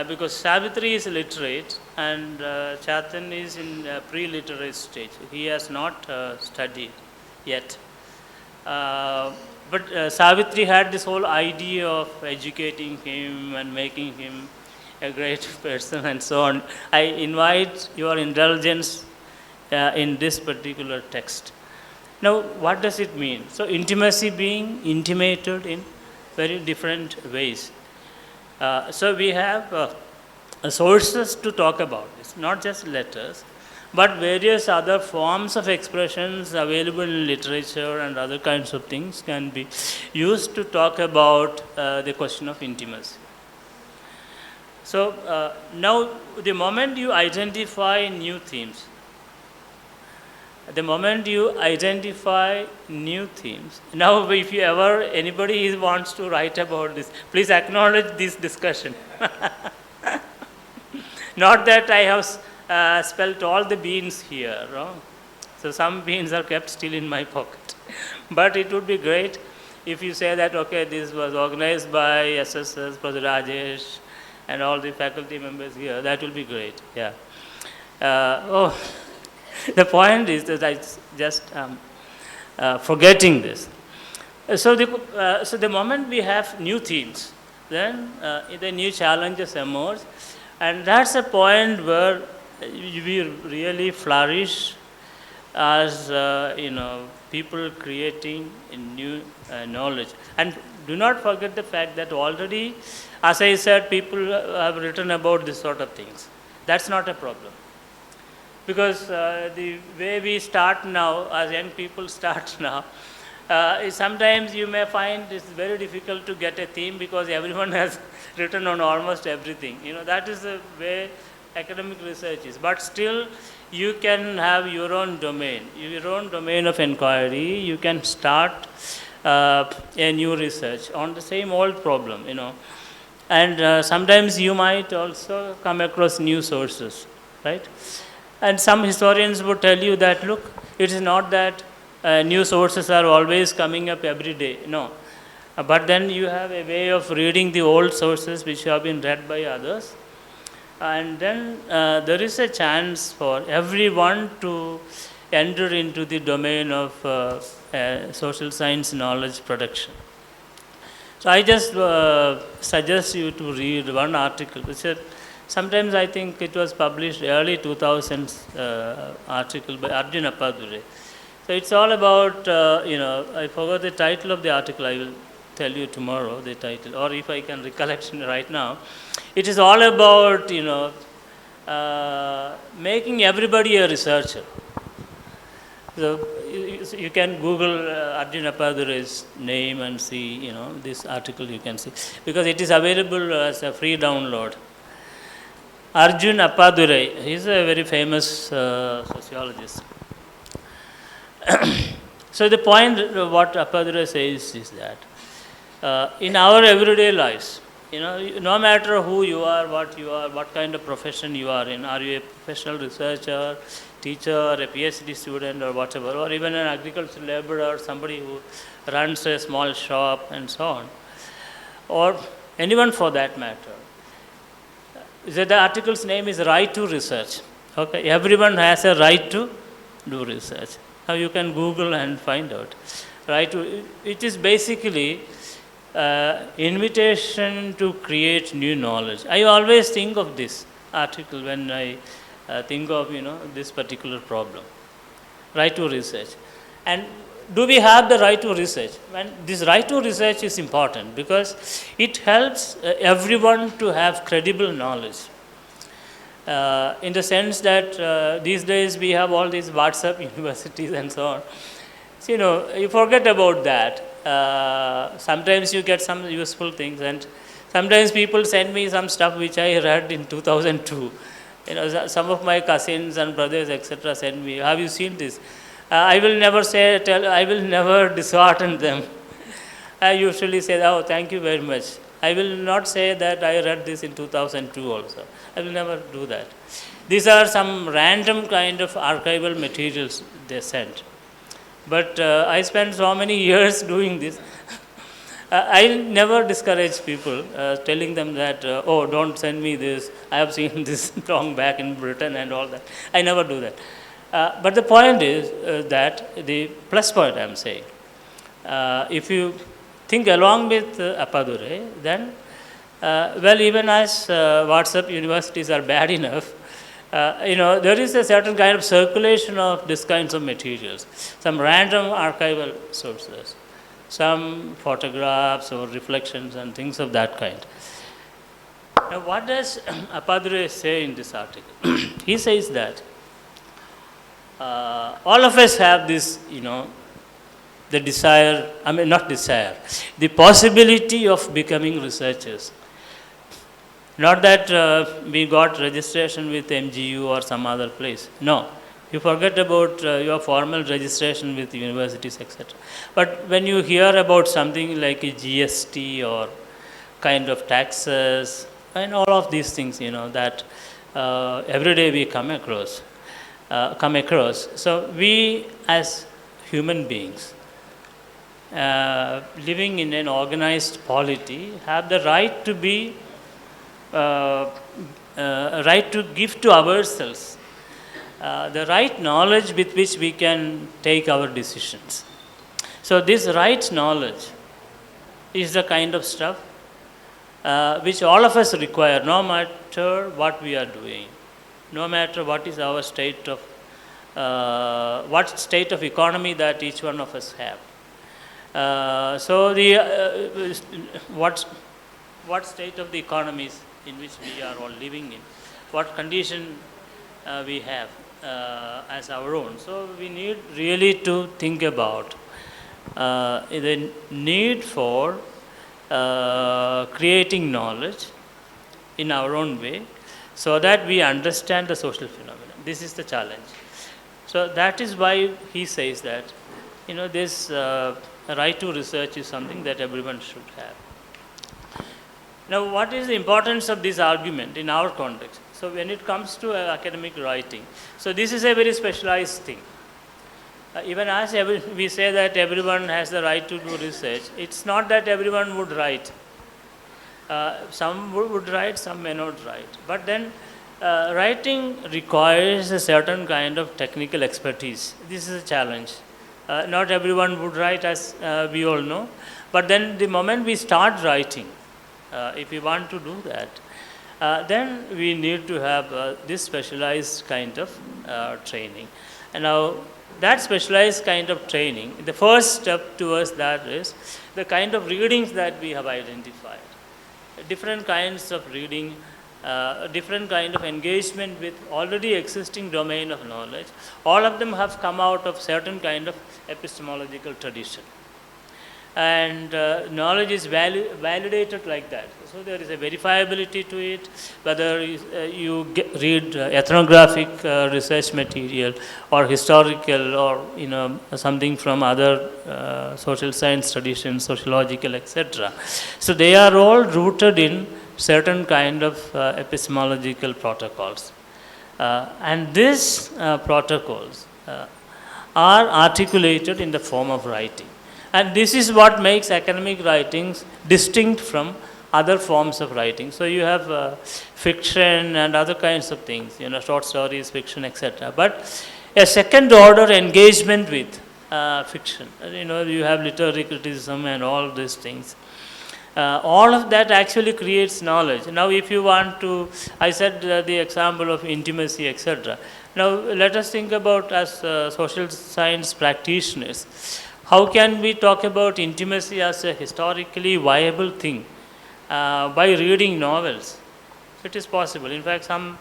Because Savitri is literate and Chatan is in pre-literate stage. He has not studied yet. But Savitri had this whole idea of educating him and making him a great person and so on. I invite your indulgence in this particular text. Now, what does it mean? So, intimacy being intimated in very different ways. So, we have sources to talk about this, not just letters, but various other forms of expressions available in literature and other kinds of things can be used to talk about the question of intimacy. So now the moment you identify new themes, now if you ever, anybody wants to write about this, please acknowledge this discussion. Not that I have spelt all the beans here, wrong? So some beans are kept still in my pocket. But it would be great if you say that, okay, this was organized by SSS, Prof. Rajesh, and all the faculty members here. That will be great, yeah. The point is that I just forgetting this. So the moment we have new themes, then the new challenges emerge, and that's a point where we really flourish as people creating new knowledge. And do not forget the fact that already, as I said, people have written about this sort of things. That's not a problem. Because the way we start now, as young people start now, sometimes you may find it's very difficult to get a theme because everyone has written on almost everything. That is the way academic research is. But still, you can have your own domain of inquiry. You can start a new research on the same old problem, And sometimes you might also come across new sources, right? And some historians would tell you that, look, it is not that new sources are always coming up every day. No. But then you have a way of reading the old sources which have been read by others. And then there is a chance for everyone to enter into the domain of social science knowledge production. So I just suggest you to read one article, which is sometimes I think it was published early 2000s article by Arjun Appadure. So it's all about, I forgot the title of the article. I will tell you tomorrow the title, or if I can recollect right now. It is all about, making everybody a researcher. So you can Google Arjun Appadure's name and see, this article you can see. Because it is available as a free download. Arjun Appadure, he is a very famous sociologist. So the point what Appadure says is that in our everyday lives, no matter who you are, what kind of profession you are in, are you a professional researcher, teacher, a PhD student or whatever, or even an agricultural laborer, somebody who runs a small shop and so on, or anyone for that matter. The article's name is Right to Research. Okay, everyone has a right to do research. Now you can Google and find out. It is basically invitation to create new knowledge. I always think of this article when I think of this particular problem. Right to research. And do we have the right to research? And this right to research is important because it helps everyone to have credible knowledge. In the sense that these days we have all these WhatsApp universities and so on. So, you forget about that. Sometimes you get some useful things, and sometimes people send me some stuff which I read in 2002. Some of my cousins and brothers, etc., send me, have you seen this? I will never I will never dishearten them. I usually say, oh, thank you very much. I will not say that I read this in 2002 also. I will never do that. These are some random kind of archival materials they sent. But I spent so many years doing this. I never discourage people, telling them that, oh, don't send me this. I have seen this long back in Britain and all that. I never do that. But the point is that the plus point I am saying, if you think along with Appadure, then, even as WhatsApp universities are bad enough, there is a certain kind of circulation of these kinds of materials, some random archival sources, some photographs or reflections and things of that kind. Now, what does Appadure say in this article? He says that all of us have this, the desire, not desire, the possibility of becoming researchers. Not that we got registration with MGU or some other place. No. You forget about your formal registration with universities, etc. But when you hear about something like a GST or kind of taxes and all of these things, that every day we come across. So we as human beings living in an organized polity have the right to be right to give to ourselves the right knowledge with which we can take our decisions. So this right knowledge is the kind of stuff which all of us require, no matter what we are doing, no matter what is our state of what state of economy that each one of us have. So the what state of the economies in which we are all living in, what condition we have as our own. So we need really to think about the need for creating knowledge in our own way so that we understand the social phenomenon. This is the challenge. So that is why he says that, this right to research is something that everyone should have. Now, what is the importance of this argument in our context? So when it comes to academic writing, so this is a very specialized thing. Even as we say that everyone has the right to do research, it's not that everyone would write. Some would write, some may not write. But then writing requires a certain kind of technical expertise. This is a challenge. Not everyone would write, as we all know. But then the moment we start writing, if we want to do that, then we need to have this specialized kind of training. And now, that specialized kind of training, the first step towards that is the kind of readings that we have identified. Different kinds of reading, different kind of engagement with already existing domain of knowledge. All of them have come out of certain kind of epistemological tradition. And knowledge is validated like that. So there is a verifiability to it, whether you read ethnographic research material or historical or something from other social science traditions, sociological, etc. So they are all rooted in certain kind of epistemological protocols. And these protocols are articulated in the form of writing. And this is what makes academic writings distinct from other forms of writing. So you have fiction and other kinds of things, short stories, fiction, etc. But a second order engagement with fiction, you have literary criticism and all these things. All of that actually creates knowledge. Now if you want to, I said the example of intimacy, etc. Now let us think about as social science practitioners. How can we talk about intimacy as a historically viable thing? By reading novels. It is possible. In fact, some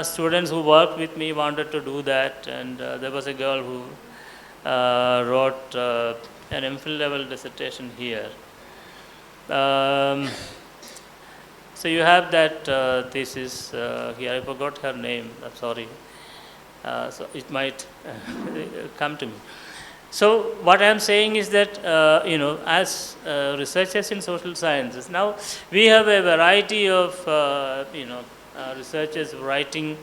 students who worked with me wanted to do that, and there was a girl who wrote an MPhil level dissertation here. So you have that thesis here. I forgot her name. I'm sorry. So it might come to me. So what I am saying is that, as researchers in social sciences, now we have a variety of, researchers writing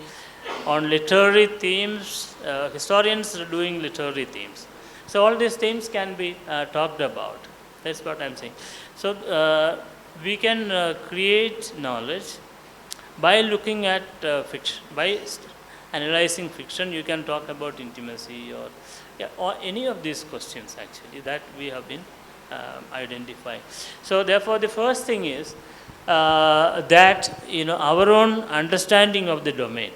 on literary themes, historians are doing literary themes. So all these themes can be talked about. That's what I am saying. So we can create knowledge by looking at fiction, by analyzing fiction. You can talk about intimacy or any of these questions actually that we have been identifying. So therefore the first thing is that our own understanding of the domain.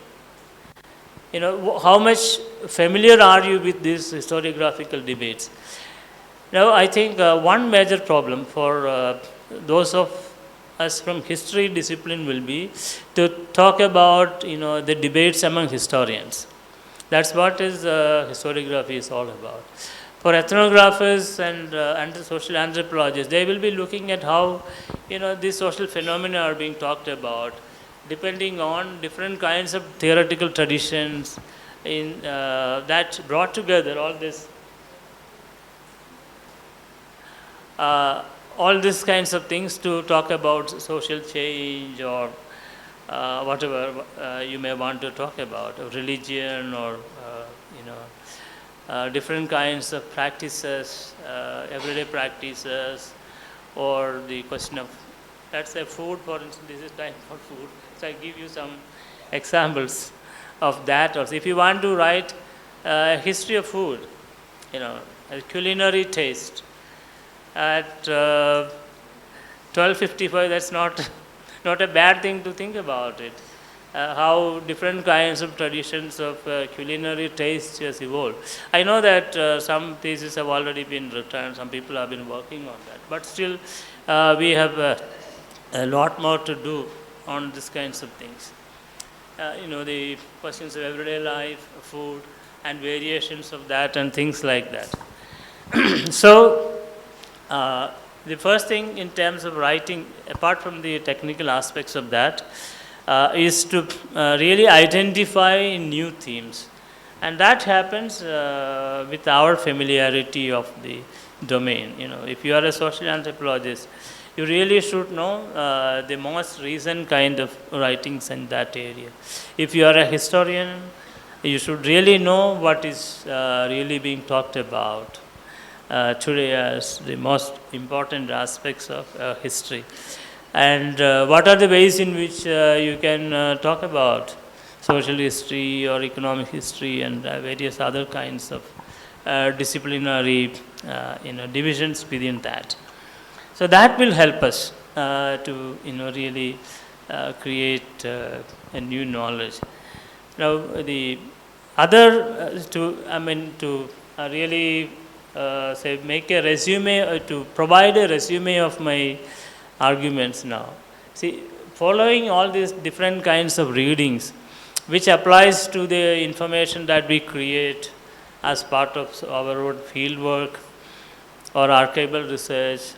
How much familiar are you with these historiographical debates? Now I think one major problem for those of us from history discipline will be to talk about the debates among historians. That's what is historiography is all about. For ethnographers and the social anthropologists, they will be looking at how these social phenomena are being talked about, depending on different kinds of theoretical traditions in that brought together all these kinds of things to talk about social change or whatever you may want to talk about, religion or different kinds of practices, everyday practices, or the question of, let's say, food, for instance. This is time for food. So I give you some examples of that. Also, if you want to write a history of food, a culinary taste, at 1255, that's not a bad thing to think about it. How different kinds of traditions of culinary taste has evolved. I know that some theses have already been written, some people have been working on that, but still we have a lot more to do on these kinds of things. The questions of everyday life, food, and variations of that and things like that. So, the first thing in terms of writing, apart from the technical aspects of that, is to really identify new themes. And that happens with our familiarity of the domain. If you are a social anthropologist, you really should know the most recent kind of writings in that area. If you are a historian, you should really know what is really being talked about today as the most important aspects of history. And what are the ways in which you can talk about social history or economic history and various other kinds of disciplinary divisions within that. So that will help us to really create a new knowledge. Now the other to really say make a resume, to provide a resume of my arguments now. See, following all these different kinds of readings, which applies to the information that we create as part of our own field work or archival research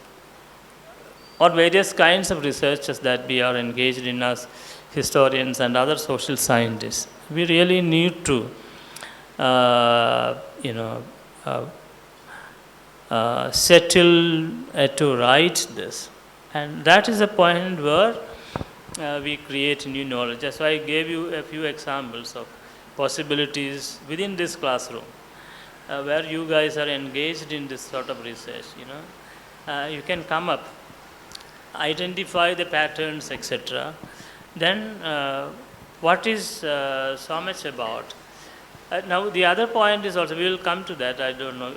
or various kinds of researches that we are engaged in as historians and other social scientists. We really need to settle to write this. And that is a point where we create new knowledge. That's why I gave you a few examples of possibilities within this classroom where you guys are engaged in this sort of research. You can come up, identify the patterns, etc. Then what is so much about? Now the other point is also, we will come to that, I don't know,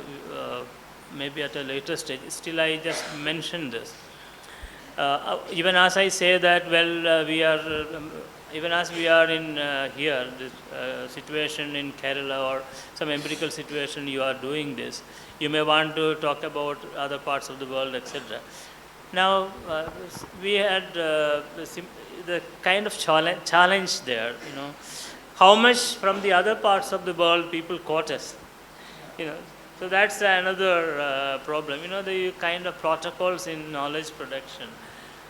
maybe at a later stage. Still I just mentioned this. Even as I say that, even as we are in here, this situation in Kerala or some empirical situation, you are doing this. You may want to talk about other parts of the world, etc. Now, we had the kind of challenge there, how much from the other parts of the world people quote us, So that's another problem, the kind of protocols in knowledge production.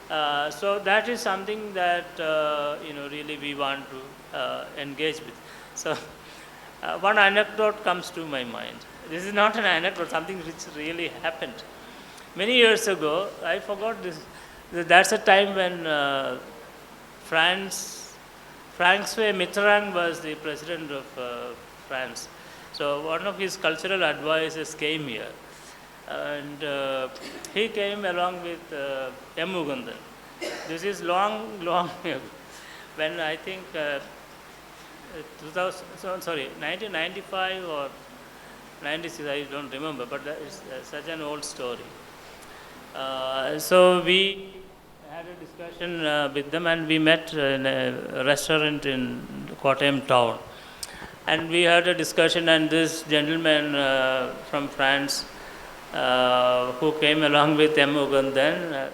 So that is something that really we want to engage with. So one anecdote comes to my mind. This is not an anecdote, something which really happened. Many years ago, I forgot this. That's a time when François Mitterrand was the president of France. So one of his cultural advisors came here. And he came along with M. Mugundan. This is long ago, when I think 1995 or 96, I don't remember, but that is such an old story. So we had a discussion with them, and we met in a restaurant in Kottayam town. And we had a discussion, and this gentleman from France who came along with M. Mugundan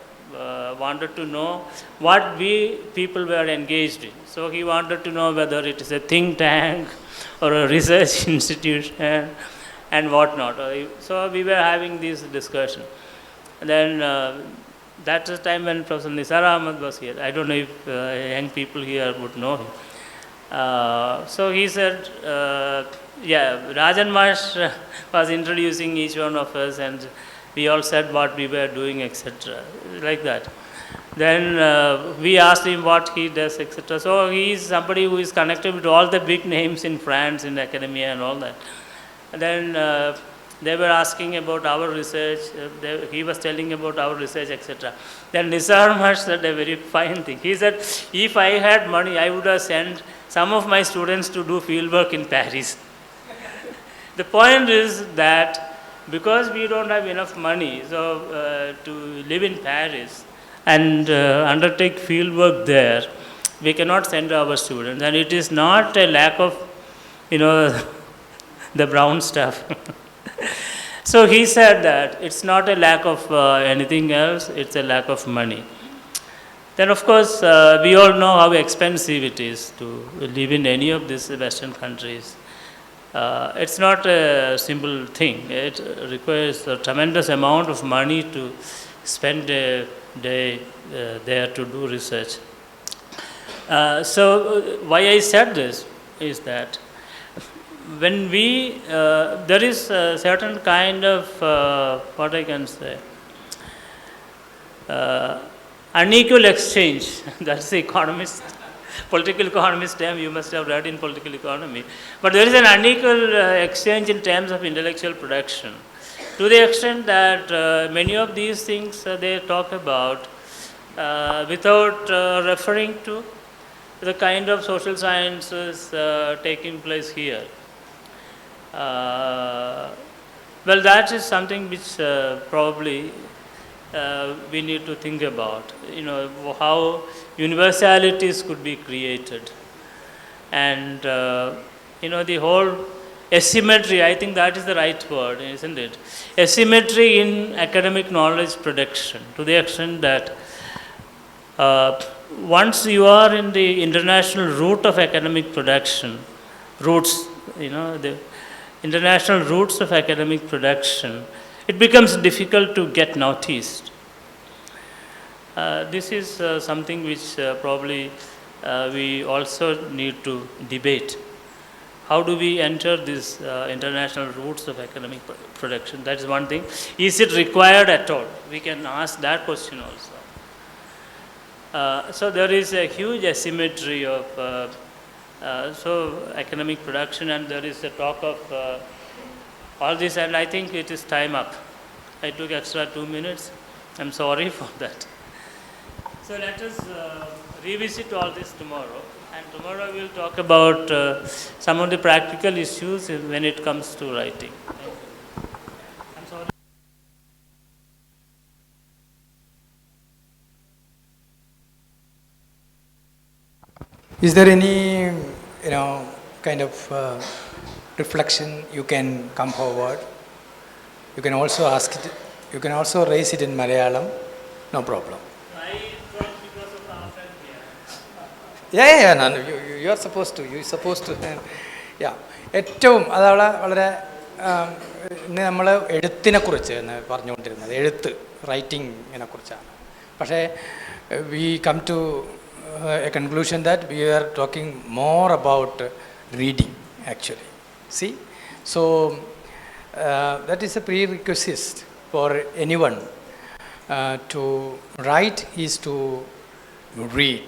wanted to know what we people were engaged in. So he wanted to know whether it is a think tank or a research institution, and whatnot. So we were having this discussion. And then that was the time when Professor Nisar Ahmed was here. I don't know if young people here would know him. So he said, Rajan Mash was introducing each one of us, and we all said what we were doing, etc. Like that. Then we asked him what he does, etc. So he is somebody who is connected with all the big names in France, in academia and all that. And then they were asking about our research, he was telling about our research, etc. Then Nisar Mash said a very fine thing. He said, if I had money, I would have sent some of my students to do fieldwork in Paris. The point is that because we don't have enough money to live in Paris and undertake fieldwork there, we cannot send our students. And it is not a lack of, the brown stuff. So he said that it's not a lack of anything else, it's a lack of money. Then of course, we all know how expensive it is to live in any of these Western countries. It's not a simple thing. It requires a tremendous amount of money to spend a day there to do research. So why I said this is that when there is a certain kind of, what I can say, unequal exchange, that's the political economist term you must have read in political economy. But there is an unequal exchange in terms of intellectual production, to the extent that many of these things they talk about without referring to the kind of social sciences taking place here. Well, that is something which probably we need to think about, how universalities could be created. And, the whole asymmetry, I think that is the right word, isn't it? Asymmetry in academic knowledge production, to the extent that once you are in the international route of academic production, the international roots of academic production, it becomes difficult to get noticed. This is something which probably we also need to debate. How do we enter these international roots of academic production? That is one thing. Is it required at all? We can ask that question also. So there is a huge asymmetry of academic production, and there is a talk of all this, and I think it is time up. I took extra 2 minutes. I'm sorry for that. So let us revisit all this tomorrow, and tomorrow we'll talk about some of the practical issues when it comes to writing. I'm sorry. Is there any, kind of reflection you can come forward? You can also ask it. You can also raise it in Malayalam. No problem. I dropped because of our friend here. Yeah. No, you are supposed to. You're supposed to. Yeah. ഏറ്റവും അതവിടെ വളരെ ഇന്ന് നമ്മൾ എഴുത്തിനെക്കുറിച്ച് പറഞ്ഞുകൊണ്ടിരുന്നത് റൈറ്റിങ്ങിനെ കുറിച്ചാണ്. പക്ഷേ we come to a conclusion that we are talking more about reading actually. See? So that is a prerequisite for anyone to write is to read.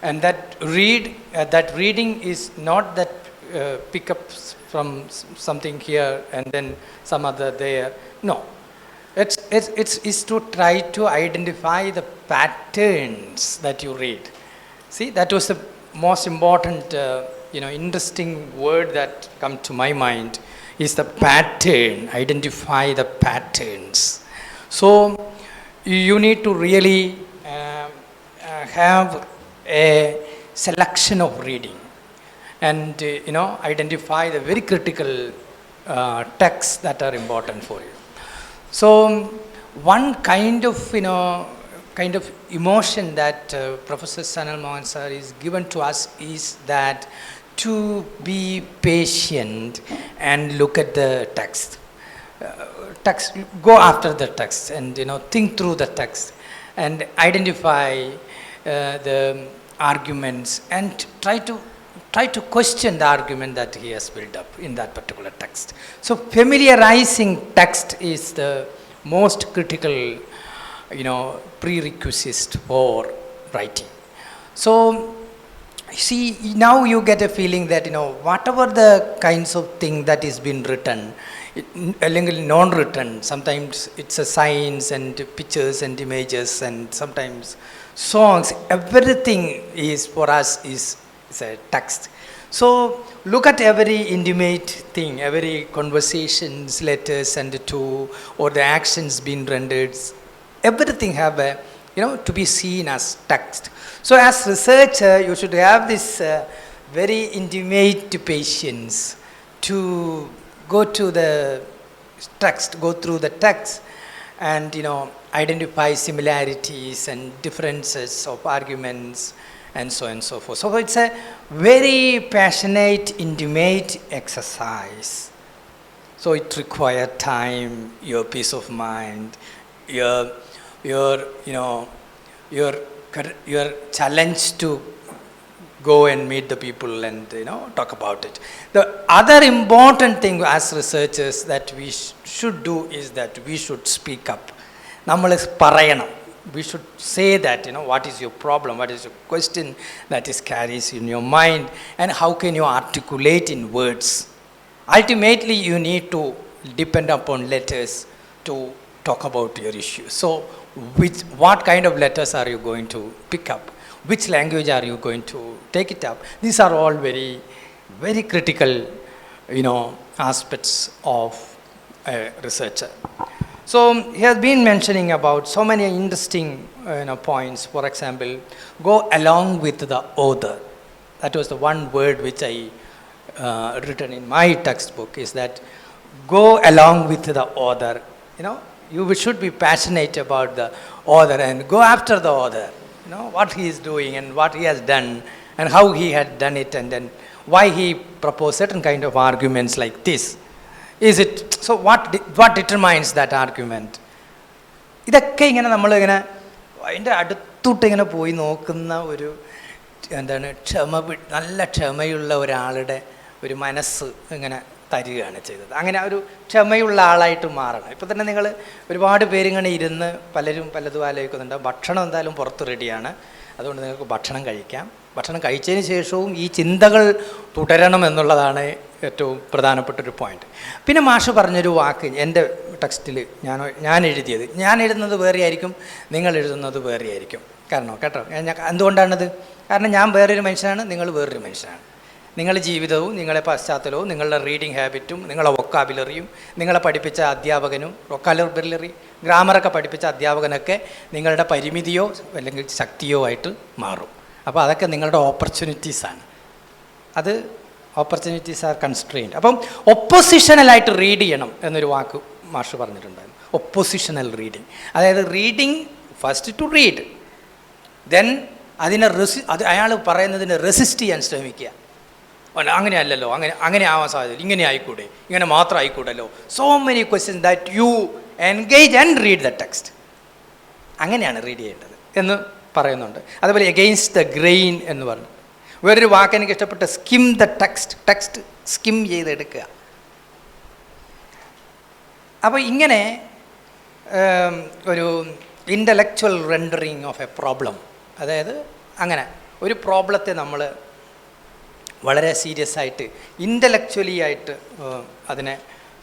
And that reading is not that pick up from something here and then some other there. No. It's to try to identify the patterns that you read. See, that was the most important, interesting word that come to my mind is the pattern, identify the patterns. So you need to really have a selection of reading and, identify the very critical texts that are important for you. So one kind of emotion that Professor Sanal Mohan sir is given to us is that to be patient and look at the text. Go after the text and think through the text and identify the arguments and try to question the argument that he has built up in that particular text. So familiarizing text is the most critical prerequisite for writing. So see, now you get a feeling that whatever the kinds of thing that is been written, അല്ലെങ്കിൽ non-written, sometimes it's a signs and pictures and images and sometimes songs, everything is for us is a text. So look at every intimate thing, every conversations, letters and to, or the actions being rendered, everything have a to be seen as text. So as researcher, you should have this very intimate patience to go to the text, go through the text and identify similarities and differences of arguments and so on and so forth. So it's a very passionate, intimate exercise. So it requires time, your peace of mind, your challenge to go and meet the people and talk about it. The other important thing as researchers that we should do is that we should speak up. നമ്മൾ പറയണം. We should say that what is your problem, what is your question that is carries in your mind, and how can you articulate in words. Ultimately you need to depend upon letters to talk about your issue. So what kind of letters are you going to pick up? Which language are you going to take it up? These are all very, very critical, aspects of a researcher. So he has been mentioning about so many interesting points. For example, go along with the author. That was the one word which I written in my textbook, is that go along with the author. You should be passionate about the author and go after the author. What he is doing and what he has done and how he had done it, and then why he proposed certain kind of arguments like this. Is it so? What determines that argument? ഇതൊക്കെ ഇങ്ങനെ നമ്മളിങ്ങനെ അതിൻ്റെ അടുത്തോട്ട് ഇങ്ങനെ പോയി നോക്കുന്ന ഒരു നല്ല ക്ഷമയുള്ള ഒരാളുടെ ഒരു മനസ്സ് ഇങ്ങനെ തരികയാണ് ചെയ്തത്. അങ്ങനെ ഒരു ക്ഷമയുള്ള ആളായിട്ട് മാറണം. ഇപ്പോൾ തന്നെ നിങ്ങൾ ഒരുപാട് പേരിങ്ങനെ ഇരുന്ന് പലരും പലതും ആലോചിക്കുന്നുണ്ട്. ഭക്ഷണം എന്തായാലും പുറത്ത് റെഡിയാണ്, അതുകൊണ്ട് നിങ്ങൾക്ക് ഭക്ഷണം കഴിക്കാം. ഭക്ഷണം കഴിച്ചതിന് ശേഷവും ഈ ചിന്തകൾ തുടരണം എന്നുള്ളതാണ് ഏറ്റവും പ്രധാനപ്പെട്ടൊരു പോയിന്റ്. പിന്നെ മാഷ് പറഞ്ഞൊരു വാക്ക് എൻ്റെ ടെക്സ്റ്റിൽ ഞാൻ എഴുതുന്നത് വേറെ ആയിരിക്കും, നിങ്ങൾ എഴുതുന്നത് വേറെ ആയിരിക്കും. കേട്ടോ എന്തുകൊണ്ടാണത്? കാരണം ഞാൻ വേറൊരു മനുഷ്യനാണ്, നിങ്ങൾ വേറൊരു മനുഷ്യനാണ്. നിങ്ങളുടെ ജീവിതവും നിങ്ങളുടെ പശ്ചാത്തലവും നിങ്ങളുടെ റീഡിങ് ഹാബിറ്റും നിങ്ങളുടെ വൊക്കാബുലറിയും നിങ്ങളെ പഠിപ്പിച്ച അധ്യാപകനും വൊക്കാബുലറി ഗ്രാമറൊക്കെ പഠിപ്പിച്ച അധ്യാപകനൊക്കെ നിങ്ങളുടെ പരിമിതിയോ അല്ലെങ്കിൽ ശക്തിയോ ആയിട്ട് മാറും. അപ്പോൾ അതൊക്കെ നിങ്ങളുടെ ഓപ്പർച്യൂണിറ്റീസാണ്. അത് ഓപ്പർച്യൂണിറ്റീസ് ആർ കൺസ്ട്രെയിൻഡ്. അപ്പം ഒപ്പോസിഷണലായിട്ട് റീഡ് ചെയ്യണം എന്നൊരു വാക്ക് മാഷ് പറഞ്ഞിട്ടുണ്ടായിരുന്നു. ഒപ്പോസിഷണൽ റീഡിങ്, അതായത് reading first to read, then അതിനെ അയാൾ പറയുന്നതിനെ റെസിസ്റ്റ് ചെയ്യാൻ ശ്രമിക്കുക. അങ്ങനെയല്ലല്ലോ, അങ്ങനെ ആവാൻ സാധ്യത, ഇങ്ങനെ ആയിക്കൂടെ, ഇങ്ങനെ മാത്രം ആയിക്കൂടല്ലോ. So many questions that you engage and read the text. അങ്ങനെയാണ് റീഡ് ചെയ്യേണ്ടത് എന്ന് പറയുന്നുണ്ട്. അതുപോലെ എഗെയിൻസ്റ്റ് ദ ഗ്രെയിൻ എന്ന് പറഞ്ഞു. വേറൊരു വാക്ക് എനിക്ക് ഇഷ്ടപ്പെട്ട സ്കിം ദ ടെക്സ്റ്റ് സ്കിം ചെയ്തെടുക്കുക. അപ്പോൾ ഇങ്ങനെ ഒരു intellectual rendering of A problem, അതായത് അങ്ങനെ ഒരു പ്രോബ്ലത്തെ നമ്മൾ വളരെ സീരിയസ് ആയിട്ട് ഇൻ്റലക്ച്വലി ആയിട്ട് അതിനെ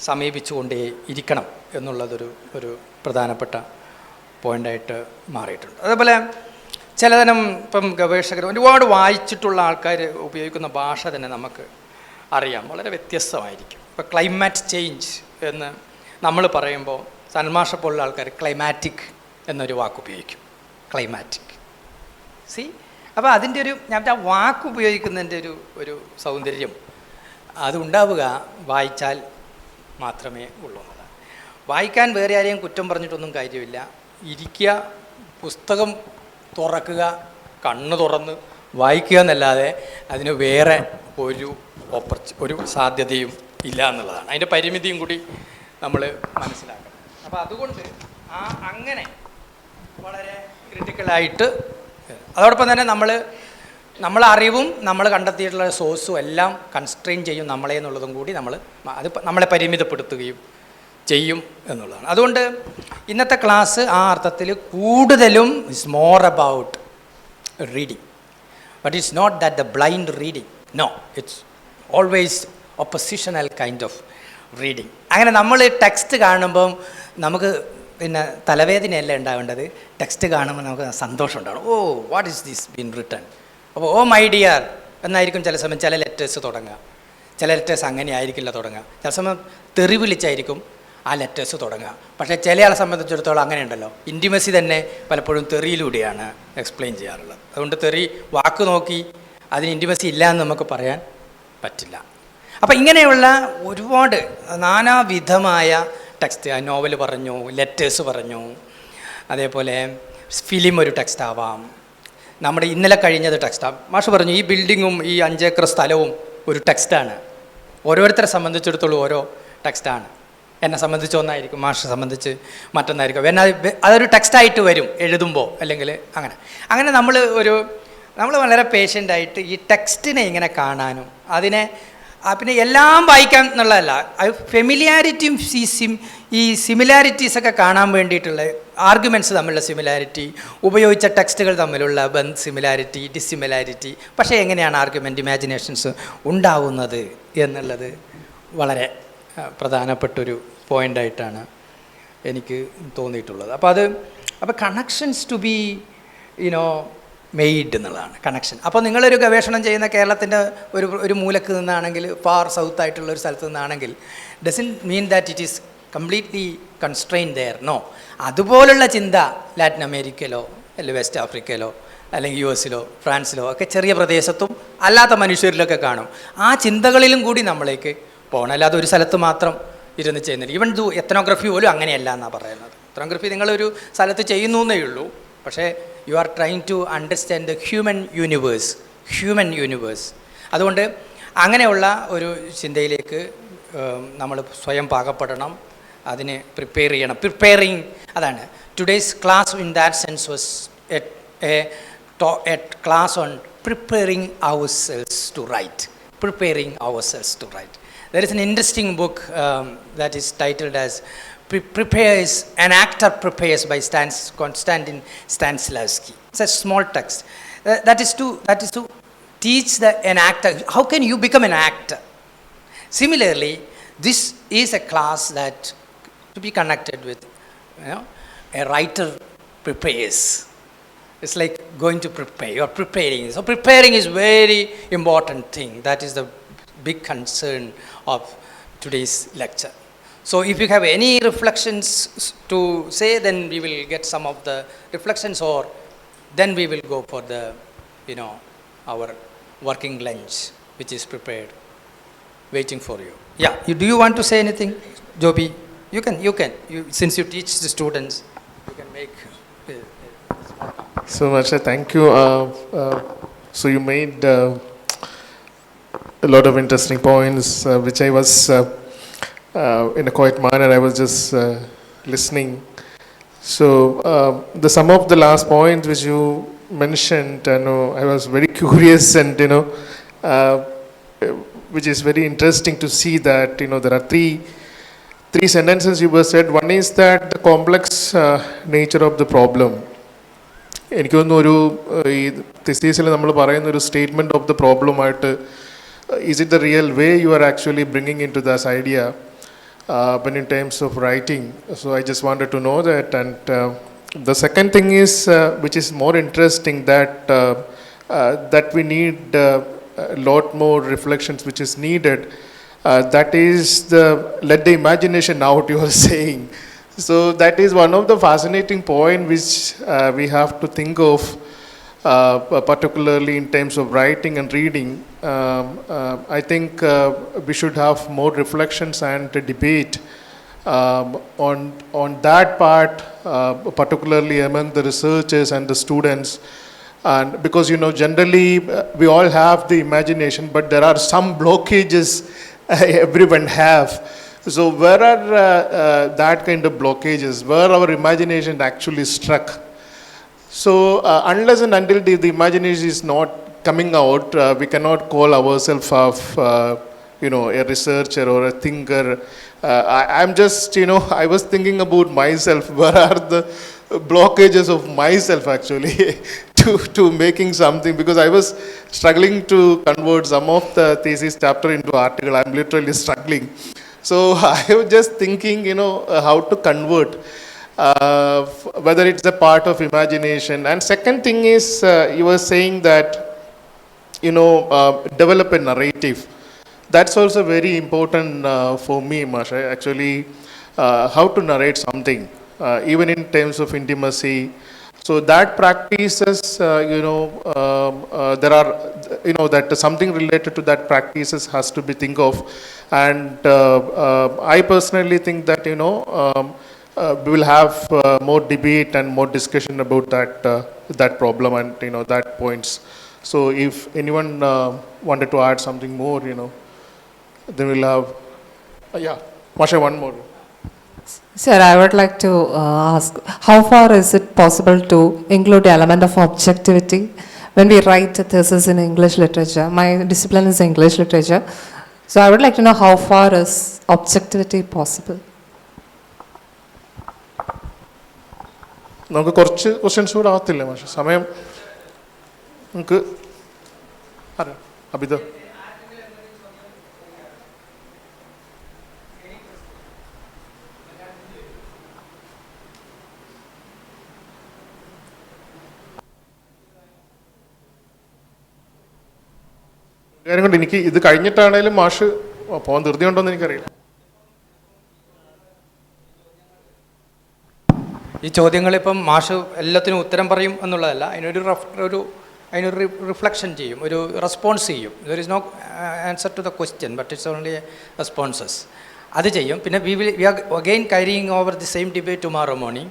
സമീപിച്ചുകൊണ്ടേ ഇരിക്കണം എന്നുള്ളതൊരു പ്രധാനപ്പെട്ട പോയിൻ്റായിട്ട് മാറിയിട്ടുണ്ട്. അതേപോലെ ചിലതരം ഇപ്പം ഗവേഷകർ ഒരുപാട് വായിച്ചിട്ടുള്ള ആൾക്കാർ ഉപയോഗിക്കുന്ന ഭാഷ തന്നെ നമുക്ക് അറിയാം, വളരെ വ്യത്യസ്തമായിരിക്കും. ഇപ്പോൾ ക്ലൈമാറ്റ് ചേഞ്ച് എന്ന് നമ്മൾ പറയുമ്പോൾ സൽമാഷ പോലുള്ള ആൾക്കാർ ക്ലൈമാറ്റിക് എന്നൊരു വാക്ക് ഉപയോഗിക്കും. ക്ലൈമാറ്റിക് അപ്പോൾ അതിൻ്റെ ഞാൻ ആ വാക്ക് ഉപയോഗിക്കുന്നതിൻ്റെ ഒരു സൗന്ദര്യം അതുണ്ടാവുക വായിച്ചാൽ മാത്രമേ ഉള്ളൂ എന്നതാണ്. വായിക്കാൻ വേറെ ആരെയും കുറ്റം പറഞ്ഞിട്ടൊന്നും കാര്യമില്ല. ഇരിക്കുക, പുസ്തകം തുറക്കുക, കണ്ണ് തുറന്ന് വായിക്കുക എന്നല്ലാതെ അതിന് വേറെ ഒരു സാധ്യതയും ഇല്ല എന്നുള്ളതാണ്. അതിൻ്റെ പരിമിതിയും കൂടി നമ്മൾ മനസ്സിലാക്കണം. അപ്പോൾ അതുകൊണ്ട് അങ്ങനെ വളരെ ക്രിട്ടിക്കലായിട്ട് അതോടൊപ്പം തന്നെ നമ്മളെ അറിവും നമ്മൾ കണ്ടെത്തിയിട്ടുള്ള സോഴ്സും എല്ലാം കൺസ്ട്രെയിൻ ചെയ്യും നമ്മളെ എന്നുള്ളതും കൂടി അത് നമ്മളെ പരിമിതപ്പെടുത്തുകയും ചെയ്യും എന്നുള്ളതാണ്. അതുകൊണ്ട് ഇന്നത്തെ ക്ലാസ് ആ അർത്ഥത്തിൽ കൂടുതലും is more about reading. But it's not that the blind reading, no, it's always oppositional kind of reading. അങ്ങനെ നമ്മൾ ടെക്സ്റ്റ് കാണുമ്പം നമുക്ക് പിന്നെ തലവേദനയല്ല ഉണ്ടാവേണ്ടത്, ടെക്സ്റ്റ് കാണുമ്പോൾ നമുക്ക് സന്തോഷം ഉണ്ടാവണം. Oh, what is this been written. അപ്പോൾ ഓ മൈ ഡിയർ എന്നായിരിക്കും ചില സമയം ചില ലെറ്റേഴ്സ് തുടങ്ങുക, ചില ലെറ്റേഴ്സ് അങ്ങനെ ആയിരിക്കില്ല തുടങ്ങുക, ചില സമയം തെറി വിളിച്ചായിരിക്കും ആ ലെറ്റേഴ്സ് തുടങ്ങുക. പക്ഷേ ചില ആളെ സംബന്ധിച്ചിടത്തോളം അങ്ങനെയുണ്ടല്ലോ, ഇൻറ്റിമസി തന്നെ പലപ്പോഴും തെറിയിലൂടെയാണ് എക്സ്പ്ലെയിൻ ചെയ്യാറുള്ളത്. അതുകൊണ്ട് തെറി വാക്ക് നോക്കി അതിന് ഇൻറ്റിമസി ഇല്ല എന്ന് നമുക്ക് പറയാൻ പറ്റില്ല. അപ്പം ഇങ്ങനെയുള്ള ഒരുപാട് നാനാവിധമായ ടെക്സ്റ്റ്, നോവൽ പറഞ്ഞു, ലെറ്റേഴ്സ് പറഞ്ഞു, അതേപോലെ ഫിലിം ഒരു ടെക്സ്റ്റ് ആവാം, നമ്മുടെ ഇന്നലെ കഴിഞ്ഞത് ടെക്സ്റ്റാണ്. മാഷ് പറഞ്ഞു ഈ ബിൽഡിങ്ങും ഈ 5 ഏക്കർ സ്ഥലവും ഒരു ടെക്സ്റ്റാണ്. ഓരോരുത്തരെ സംബന്ധിച്ചിടത്തോളം ഓരോ ടെക്സ്റ്റാണ്. എന്നെ സംബന്ധിച്ച് ഒന്നായിരിക്കും, മാഷെ സംബന്ധിച്ച് മറ്റൊന്നായിരിക്കും. അതൊരു ടെക്സ്റ്റായിട്ട് വരും എഴുതുമ്പോൾ, അല്ലെങ്കിൽ അങ്ങനെ നമ്മൾ വളരെ പേഷ്യൻ്റായിട്ട് ഈ ടെക്സ്റ്റിനെ ഇങ്ങനെ കാണാനും അതിനെ പിന്നെ എല്ലാം വായിക്കാൻ എന്നുള്ളതല്ല, ഫെമിലിയാരിറ്റിയും ഈ സിമിലാരിറ്റീസൊക്കെ കാണാൻ വേണ്ടിയിട്ടുള്ള ആർഗ്യുമെൻറ്റ്സ് തമ്മിലുള്ള സിമിലാരിറ്റി, ഉപയോഗിച്ച ടെക്സ്റ്റുകൾ തമ്മിലുള്ള സിമിലാരിറ്റി, ഡിസിമിലാരിറ്റി, പക്ഷേ എങ്ങനെയാണ് ആർഗ്യുമെൻ്റ് ഇമാജിനേഷൻസ് ഉണ്ടാവുന്നത് എന്നുള്ളത് വളരെ പ്രധാനപ്പെട്ടൊരു പോയിൻ്റായിട്ടാണ് എനിക്ക് തോന്നിയിട്ടുള്ളത്. അപ്പോൾ കണക്ഷൻസ് ടു ബി മെയ്ഡ് എന്നുള്ളതാണ് കണക്ഷൻ. അപ്പോൾ നിങ്ങളൊരു ഗവേഷണം ചെയ്യുന്ന കേരളത്തിൻ്റെ ഒരു മൂലക്ക് നിന്നാണെങ്കിൽ, ഫാർ സൗത്ത് ആയിട്ടുള്ള ഒരു സ്ഥലത്ത് നിന്നാണെങ്കിൽ, doesn't mean that it is completely constrain there, no. അതുപോലുള്ള ചിന്ത ലാറ്റിൻ അമേരിക്കയിലോ അല്ലെങ്കിൽ വെസ്റ്റ് ആഫ്രിക്കയിലോ അല്ലെങ്കിൽ US-ലോ ഫ്രാൻസിലോ ഒക്കെ ചെറിയ പ്രദേശത്തും അല്ലാത്ത മനുഷ്യരിലൊക്കെ കാണും. ആ ചിന്തകളിലും കൂടി നമ്മളേക്ക് പോകണം. അല്ലാതെ ഒരു സ്ഥലത്ത് മാത്രം ഇരുന്ന് ചെയ്യുന്നില്ല. ഈവൻ എത്നോഗ്രഫി പോലും അങ്ങനെയല്ല എന്നാണ് പറയുന്നത്. എത്നോഗ്രഫി നിങ്ങളൊരു സ്ഥലത്ത് ചെയ്യുന്നു എന്നേ ഉള്ളൂ, പക്ഷേ you are trying to understand the human universe. അതുകൊണ്ട് അങ്ങനെയുള്ള ഒരു ചിന്തയിലേക്ക് നമ്മൾ സ്വയം പാകപ്പെടണം, അതിന് പ്രിപ്പയർ ചെയ്യണം. അതാണ് today's class in that sense was A class on preparing ourselves to write. There is an interesting book that is titled as An Actor Prepares by Konstantin Stanislavski. It's a small text. That is to teach an actor, how can you become an actor? Similarly, this is a class that to be connected with, a writer prepares. It's like going to prepare, you're preparing. So preparing is very important thing. That is the big concern of today's lecture. So if you have any reflections to say, then we will get some of the reflections, or then we will go for the, our working lunch, which is prepared, waiting for you. Yeah, do you want to say anything, Joby? You can. Since you teach the students, you can make. So much, thank you. So you made a lot of interesting points, which I was in a quiet manner. I was just listening. So the some of the last points which you mentioned, I was very curious, and which is very interesting to see that there are three sentences you were said. One is that the complex nature of the problem. എനിക്ക് തോന്നുന്നു ഒരു ഈ തിസീസിൽ നമ്മൾ പറയുന്ന ഒരു statement of the പ്രോബ്ലമായിട്ട്, is it the real way you are actually bringing into this idea when in terms of writing? So I just wanted to know that. And the second thing is, which is more interesting, that we need a lot more reflections which is needed. That is let the imagination out, you are saying. So that is one of the fascinating point which we have to think of, particularly in terms of writing and reading. I think we should have more reflections and debate on that part, particularly among the researchers and the students. And because generally we all have the imagination, but there are some blockages everyone have. So where are that kind of blockages, where our imagination actually struck? So unless and until the imagination is not coming out, we cannot call ourselves of, a researcher or a thinker. I'm just, I was thinking about myself. Where are the blockages of myself actually to making something? Because I was struggling to convert some of the thesis chapter into article. I'm literally struggling. So I was just thinking, how to convert. Whether it's a part of imagination. And second thing is, you were saying that, develop a narrative. That's also very important for me, Masha. Actually, how to narrate something, even in terms of intimacy. So that practices, there are, that something related to that practices has to be think of. And I personally think that, we will have more debate and more discussion about that problem and that points. So if anyone wanted to add something more, then we'll have. Yeah, Masha, one more. Sir, I would like to ask, how far is it possible to include the element of objectivity when we write a thesis in English literature? My discipline is English literature, so I would like to know how far is objectivity possible? നമുക്ക് കുറച്ച് questions കൂടെ ആകത്തില്ലേ മാഷെ? സമയം നമുക്ക് അറിയാം. അബിത, കാര്യം കൊണ്ട് എനിക്ക് ഇത് കഴിഞ്ഞിട്ടാണേലും മാഷ് പോകാൻ ധൃതിയുണ്ടോയെന്ന് എനിക്കറിയില്ല. ഈ ചോദ്യങ്ങളിപ്പം മാഷ് എല്ലാത്തിനും ഉത്തരം പറയും എന്നുള്ളതല്ല, അതിനൊരു റിഫ്ലക്ഷൻ ചെയ്യും, ഒരു റെസ്പോൺസ് ചെയ്യും. There is no answer to the question but it's only responses. അത് ചെയ്യും. പിന്നെ we are again carrying over the same debate tomorrow morning,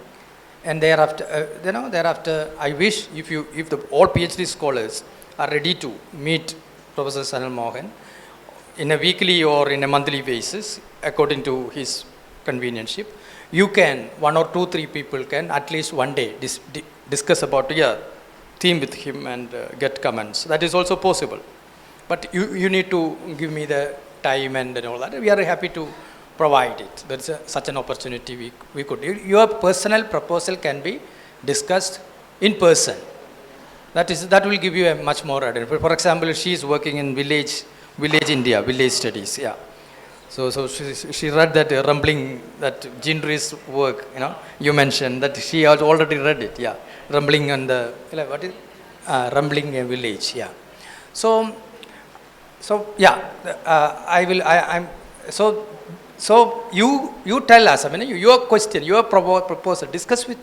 and thereafter I wish if all PhD scholars are ready to meet Professor Sanal Mohan in a weekly or in a monthly basis according to his convenience. You can, 1 or 2, 3 people can at least one day discuss about your theme with him and get comments. That is also possible. But you need to give me the time and all that. We are happy to provide it. There is such an opportunity we could. Your personal proposal can be discussed in person. That will give you a much more identity. For example, she is working in village India, village studies. Yeah. So she read that rumbling, that Jindri's work, you mentioned that she has already read it, yeah. Rumbling on the, what is, rumbling a village, yeah. So yeah, so you tell us, your question, your proposal, discuss with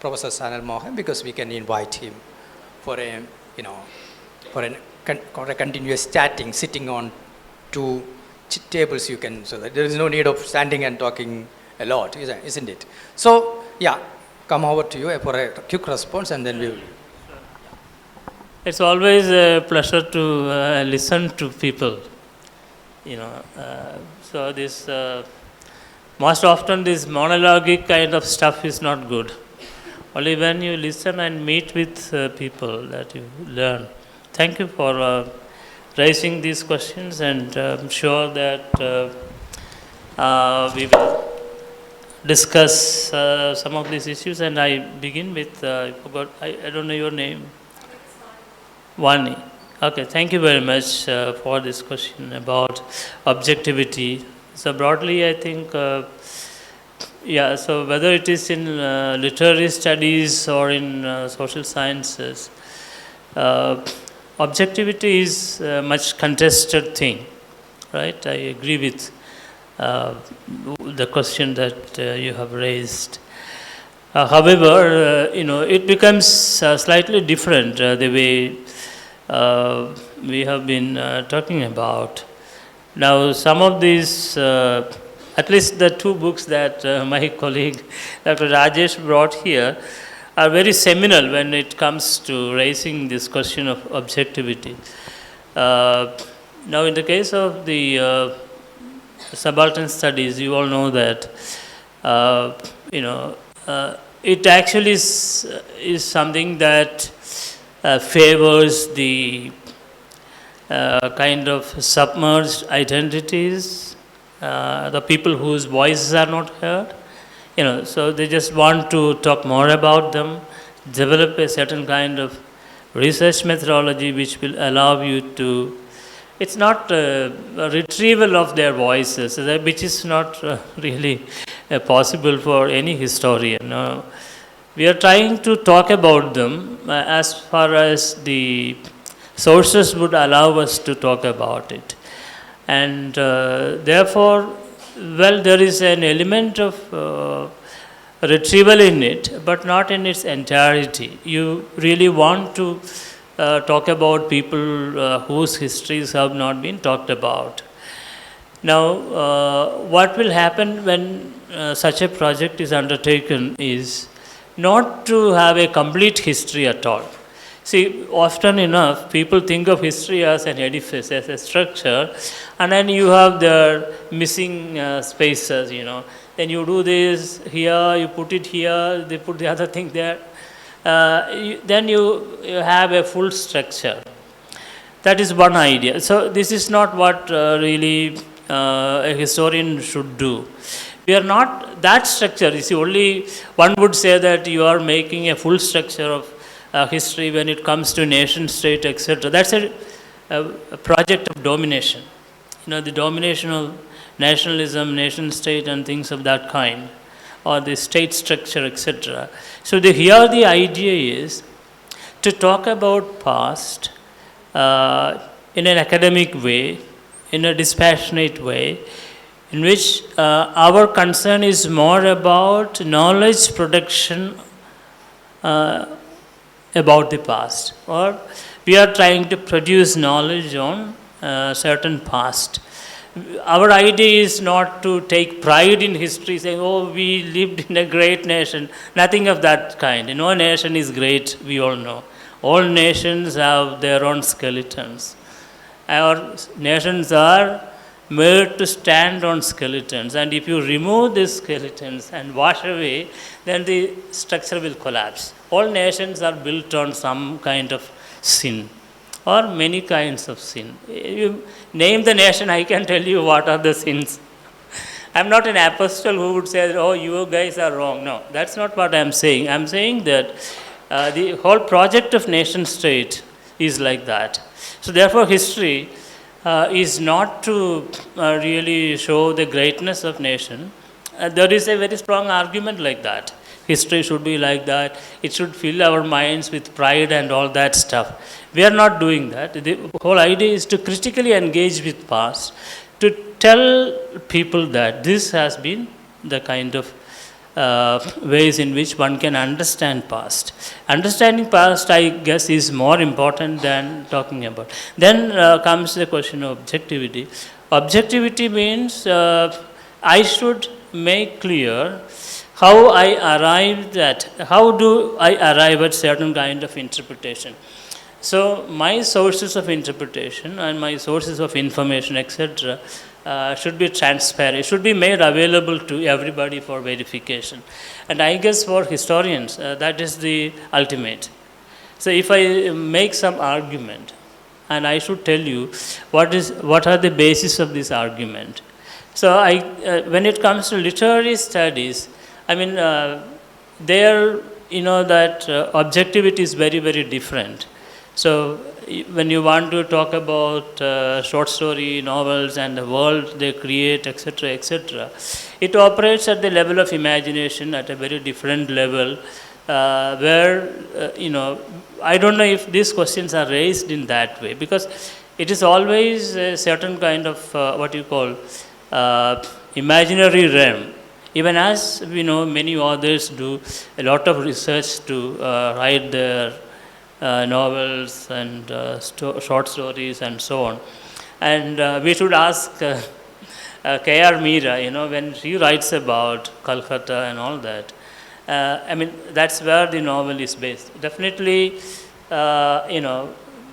Professor Sanal Mohan, because we can invite him for a continuous chatting, sitting on 2 tables you can, so that there is no need of standing and talking a lot, isn't it? So yeah, come over to you for a quick response and then we will. It's always a pleasure to listen to people, so this most often this monologic kind of stuff is not good. Only when you listen and meet with people that you learn. Thank you for raising these questions, and I'm sure that we will discuss some of these issues. And I begin with, I don't know your name. Vani. Okay, thank you very much for this question about objectivity. So broadly, I think, so whether it is in literary studies or in social sciences, objectivity is a much contested thing, right? I agree with the question that you have raised. However, it becomes slightly different the way we have been talking about. Now, some of these, at least the 2 books that my colleague Dr. Rajesh brought here, are very seminal when it comes to raising this question of objectivity. Now, in the case of the subaltern studies, you all know that it actually is something that favors the kind of submerged identities, the people whose voices are not heard. So they just want to talk more about them, develop a certain kind of research methodology which will allow you to. It's not a retrieval of their voices, which is not really possible for any historian. We are trying to talk about them as far as the sources would allow us to talk about it. And therefore, well, there is an element of retrieval in it, but not in its entirety. You really want to talk about people whose histories have not been talked about. Now, what will happen when such a project is undertaken is not to have a complete history at all. See, often enough, people think of history as an edifice, as a structure, and then you have the missing spaces, Then you do this here, you put it here, they put the other thing there. Then you have a full structure. That is one idea. So this is not what really a historian should do. We are not that structure. You see, only one would say that you are making a full structure of history when it comes to nation state, etc. That's a project of domination. The domination of nationalism, nation state, and things of that kind, or the state structure, etc. So here the idea is to talk about past in an academic way, in a dispassionate way, in which our concern is more about knowledge production about the past, or we are trying to produce knowledge on certain past. Our idea is not to take pride in history, saying, oh, we lived in a great nation. Nothing of that kind. No nation is great, we all know. All nations have their own skeletons. Our nations are made to stand on skeletons, and if you remove these skeletons and wash away, then the structure will collapse. All nations are built on some kind of sin, or many kinds of sin. You name the nation, I can tell you what are the sins. I'm not an apostle who would say, oh, you guys are wrong. No, that's not what I'm saying. I'm saying that the whole project of nation state is like that. So therefore, history is not to really show the greatness of nation. There is a very strong argument like that. History should be like that. It should fill our minds with pride and all that stuff. We are not doing that. The whole idea is to critically engage with past, to tell people that this has been the kind of ways in which one can understand past. Understanding past, I guess, is more important than talking about. Then comes the question of objectivity. Objectivity means I should make clear how do I arrive at certain kind of interpretation. So my sources of interpretation and my sources of information, etc., should be transparent, should be made available to everybody for verification. And I guess for historians, that is the ultimate. So if I make some argument, and I should tell you what are the basis of this argument. So when it comes to literary studies, I mean, there, that objectivity is very, very different. So when you want to talk about short story, novels, and the world they create, etc., etc., it operates at the level of imagination at a very different level, where, I don't know if these questions are raised in that way, because it is always a certain kind of what you call imaginary realm. Even as we know, many authors do a lot of research to write their novels and short stories and so on. And we should ask K.R. Meera, when she writes about Calcutta and all that, I mean, that's where the novel is based. Definitely,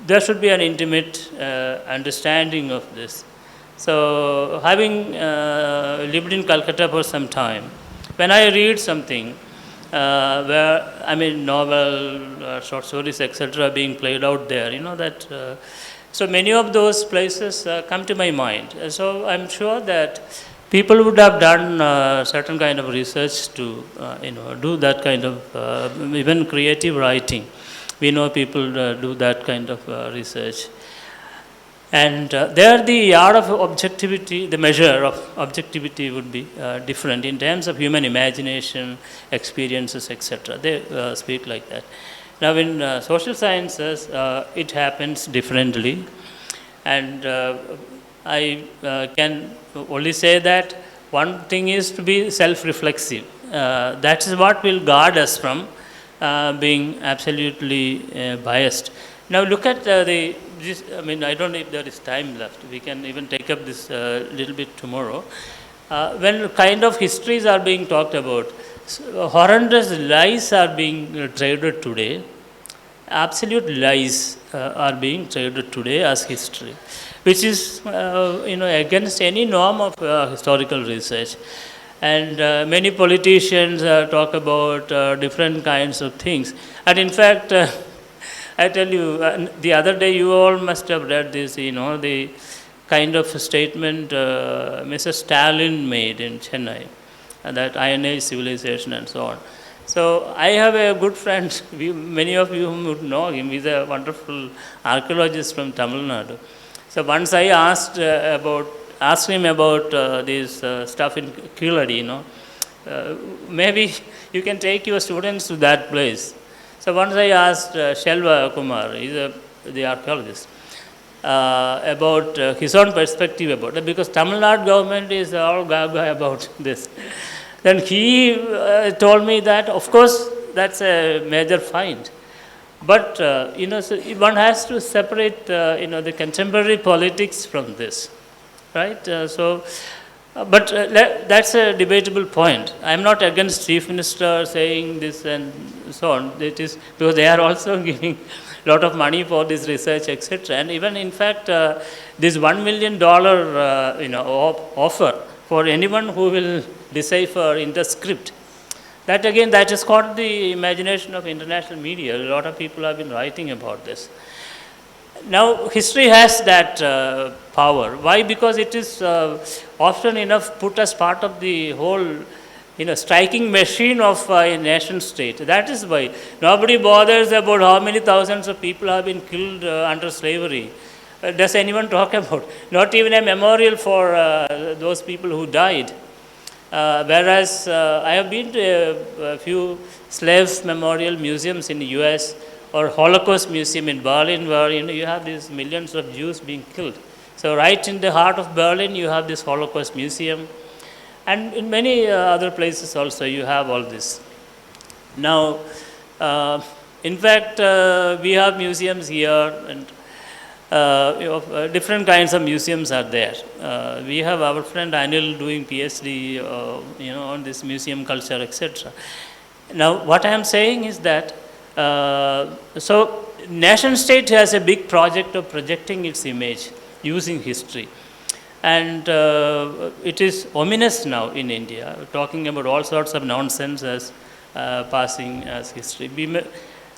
there should be an intimate understanding of this. So, having lived in Calcutta for some time, when I read something where, I mean, novel, short stories, etc., being played out there, you know, that, so many of those places come to my mind. So, I'm sure that people would have done certain kind of research to, you know, do that kind of, even creative writing. We know people do that kind of research. And there the yard of objectivity, the measure of objectivity would be different in terms of human imagination, experiences, etc. They speak like that. Now in social sciences, it happens differently. And I can only say that one thing is to be self-reflexive. That is what will guard us from being absolutely biased. Now look at this, I mean, I don't know if there is time left. We can even take up this little bit tomorrow. When kind of histories are being talked about, horrendous lies are being traded today. Absolute lies are being traded today as history, which is you know, against any norm of historical research. And many politicians talk about different kinds of things. And in fact, I tell you, the other day you all must have read this, you know, the kind of statement Mr. Stalin made in Chennai, that Iron Age civilization and so on. So I have a good friend, many of you would know him, he's a wonderful archaeologist from Tamil Nadu. So once I asked him about this stuff in Kiladi, you know, maybe you can take your students to that place. So once I asked Shelva Kumar, he's the archaeologist, about his own perspective about it, because Tamil Nadu government is all gaga about this. Then he told me that, of course, that's a major find. But, you know, so one has to separate, you know, the contemporary politics from this, right? But that's a debatable point. I'm not against Chief Minister saying this and so on. It is because they are also giving a lot of money for this research, etc. And even in fact, this $1 million you know, offer for anyone who will decipher in the script. That again, that has caught the imagination of international media. A lot of people have been writing about this. Now, history has that power. Why? Because it is often enough put as part of the whole, you know, striking machine of a nation state. That is why nobody bothers about how many thousands of people have been killed under slavery. Does anyone talk about? Not even a memorial for those people who died. Whereas I have been to a few slave memorial museums in the US, or Holocaust Museum in Berlin, where, you know, you have these millions of Jews being killed. So right in the heart of Berlin, you have this Holocaust Museum. And in many other places also, you have all this. Now, in fact, we have museums here, and you know, different kinds of museums are there. We have our friend Anil doing PhD, you know, on this museum culture, etc. Now, what I am saying is that so nation state has a big project of projecting its image using history, and it is ominous now in India, talking about all sorts of nonsense as passing as history.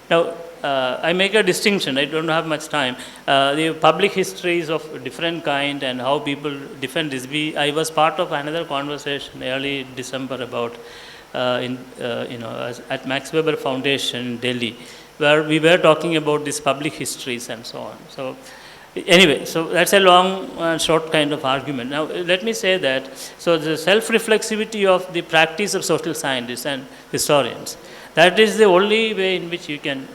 Now I make a distinction, I don't have much time. The public histories of different kind and how people defend this. I was part of another conversation early December about you know, at Max Weber Foundation in Delhi, where we were talking about these public histories and so on. So anyway, so that's a long and short kind of argument. Now let me say that, so the self-reflexivity of the practice of social scientists and historians, that is the only way in which you can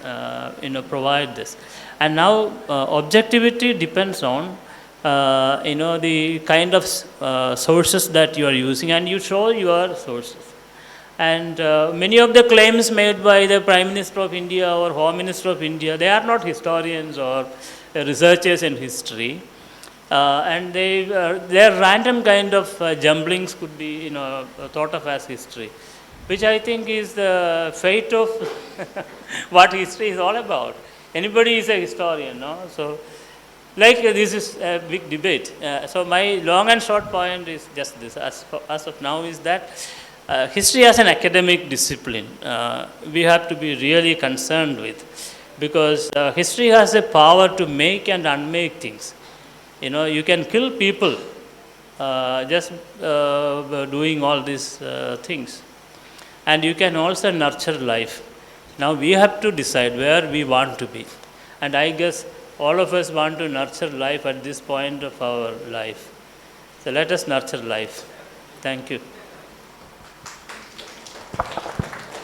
you know, provide this. And now objectivity depends on you know, the kind of sources that you are using, and you show your sources. And many of the claims made by the Prime Minister of India or Home Minister of India, they are not historians or researchers in history. And their random kind of jumblings could be, you know, thought of as history, which I think is the fate of what history is all about. Anybody is a historian, no? So, like this is a big debate. So my long and short point is just this, as of now, is that history as an academic discipline, we have to be really concerned with, because history has a power to make and unmake things. You can kill people just doing all these things. And you can also nurture life. Now we have to decide where we want to be. And I guess all of us want to nurture life at this point of our life. So let us nurture life. Thank you.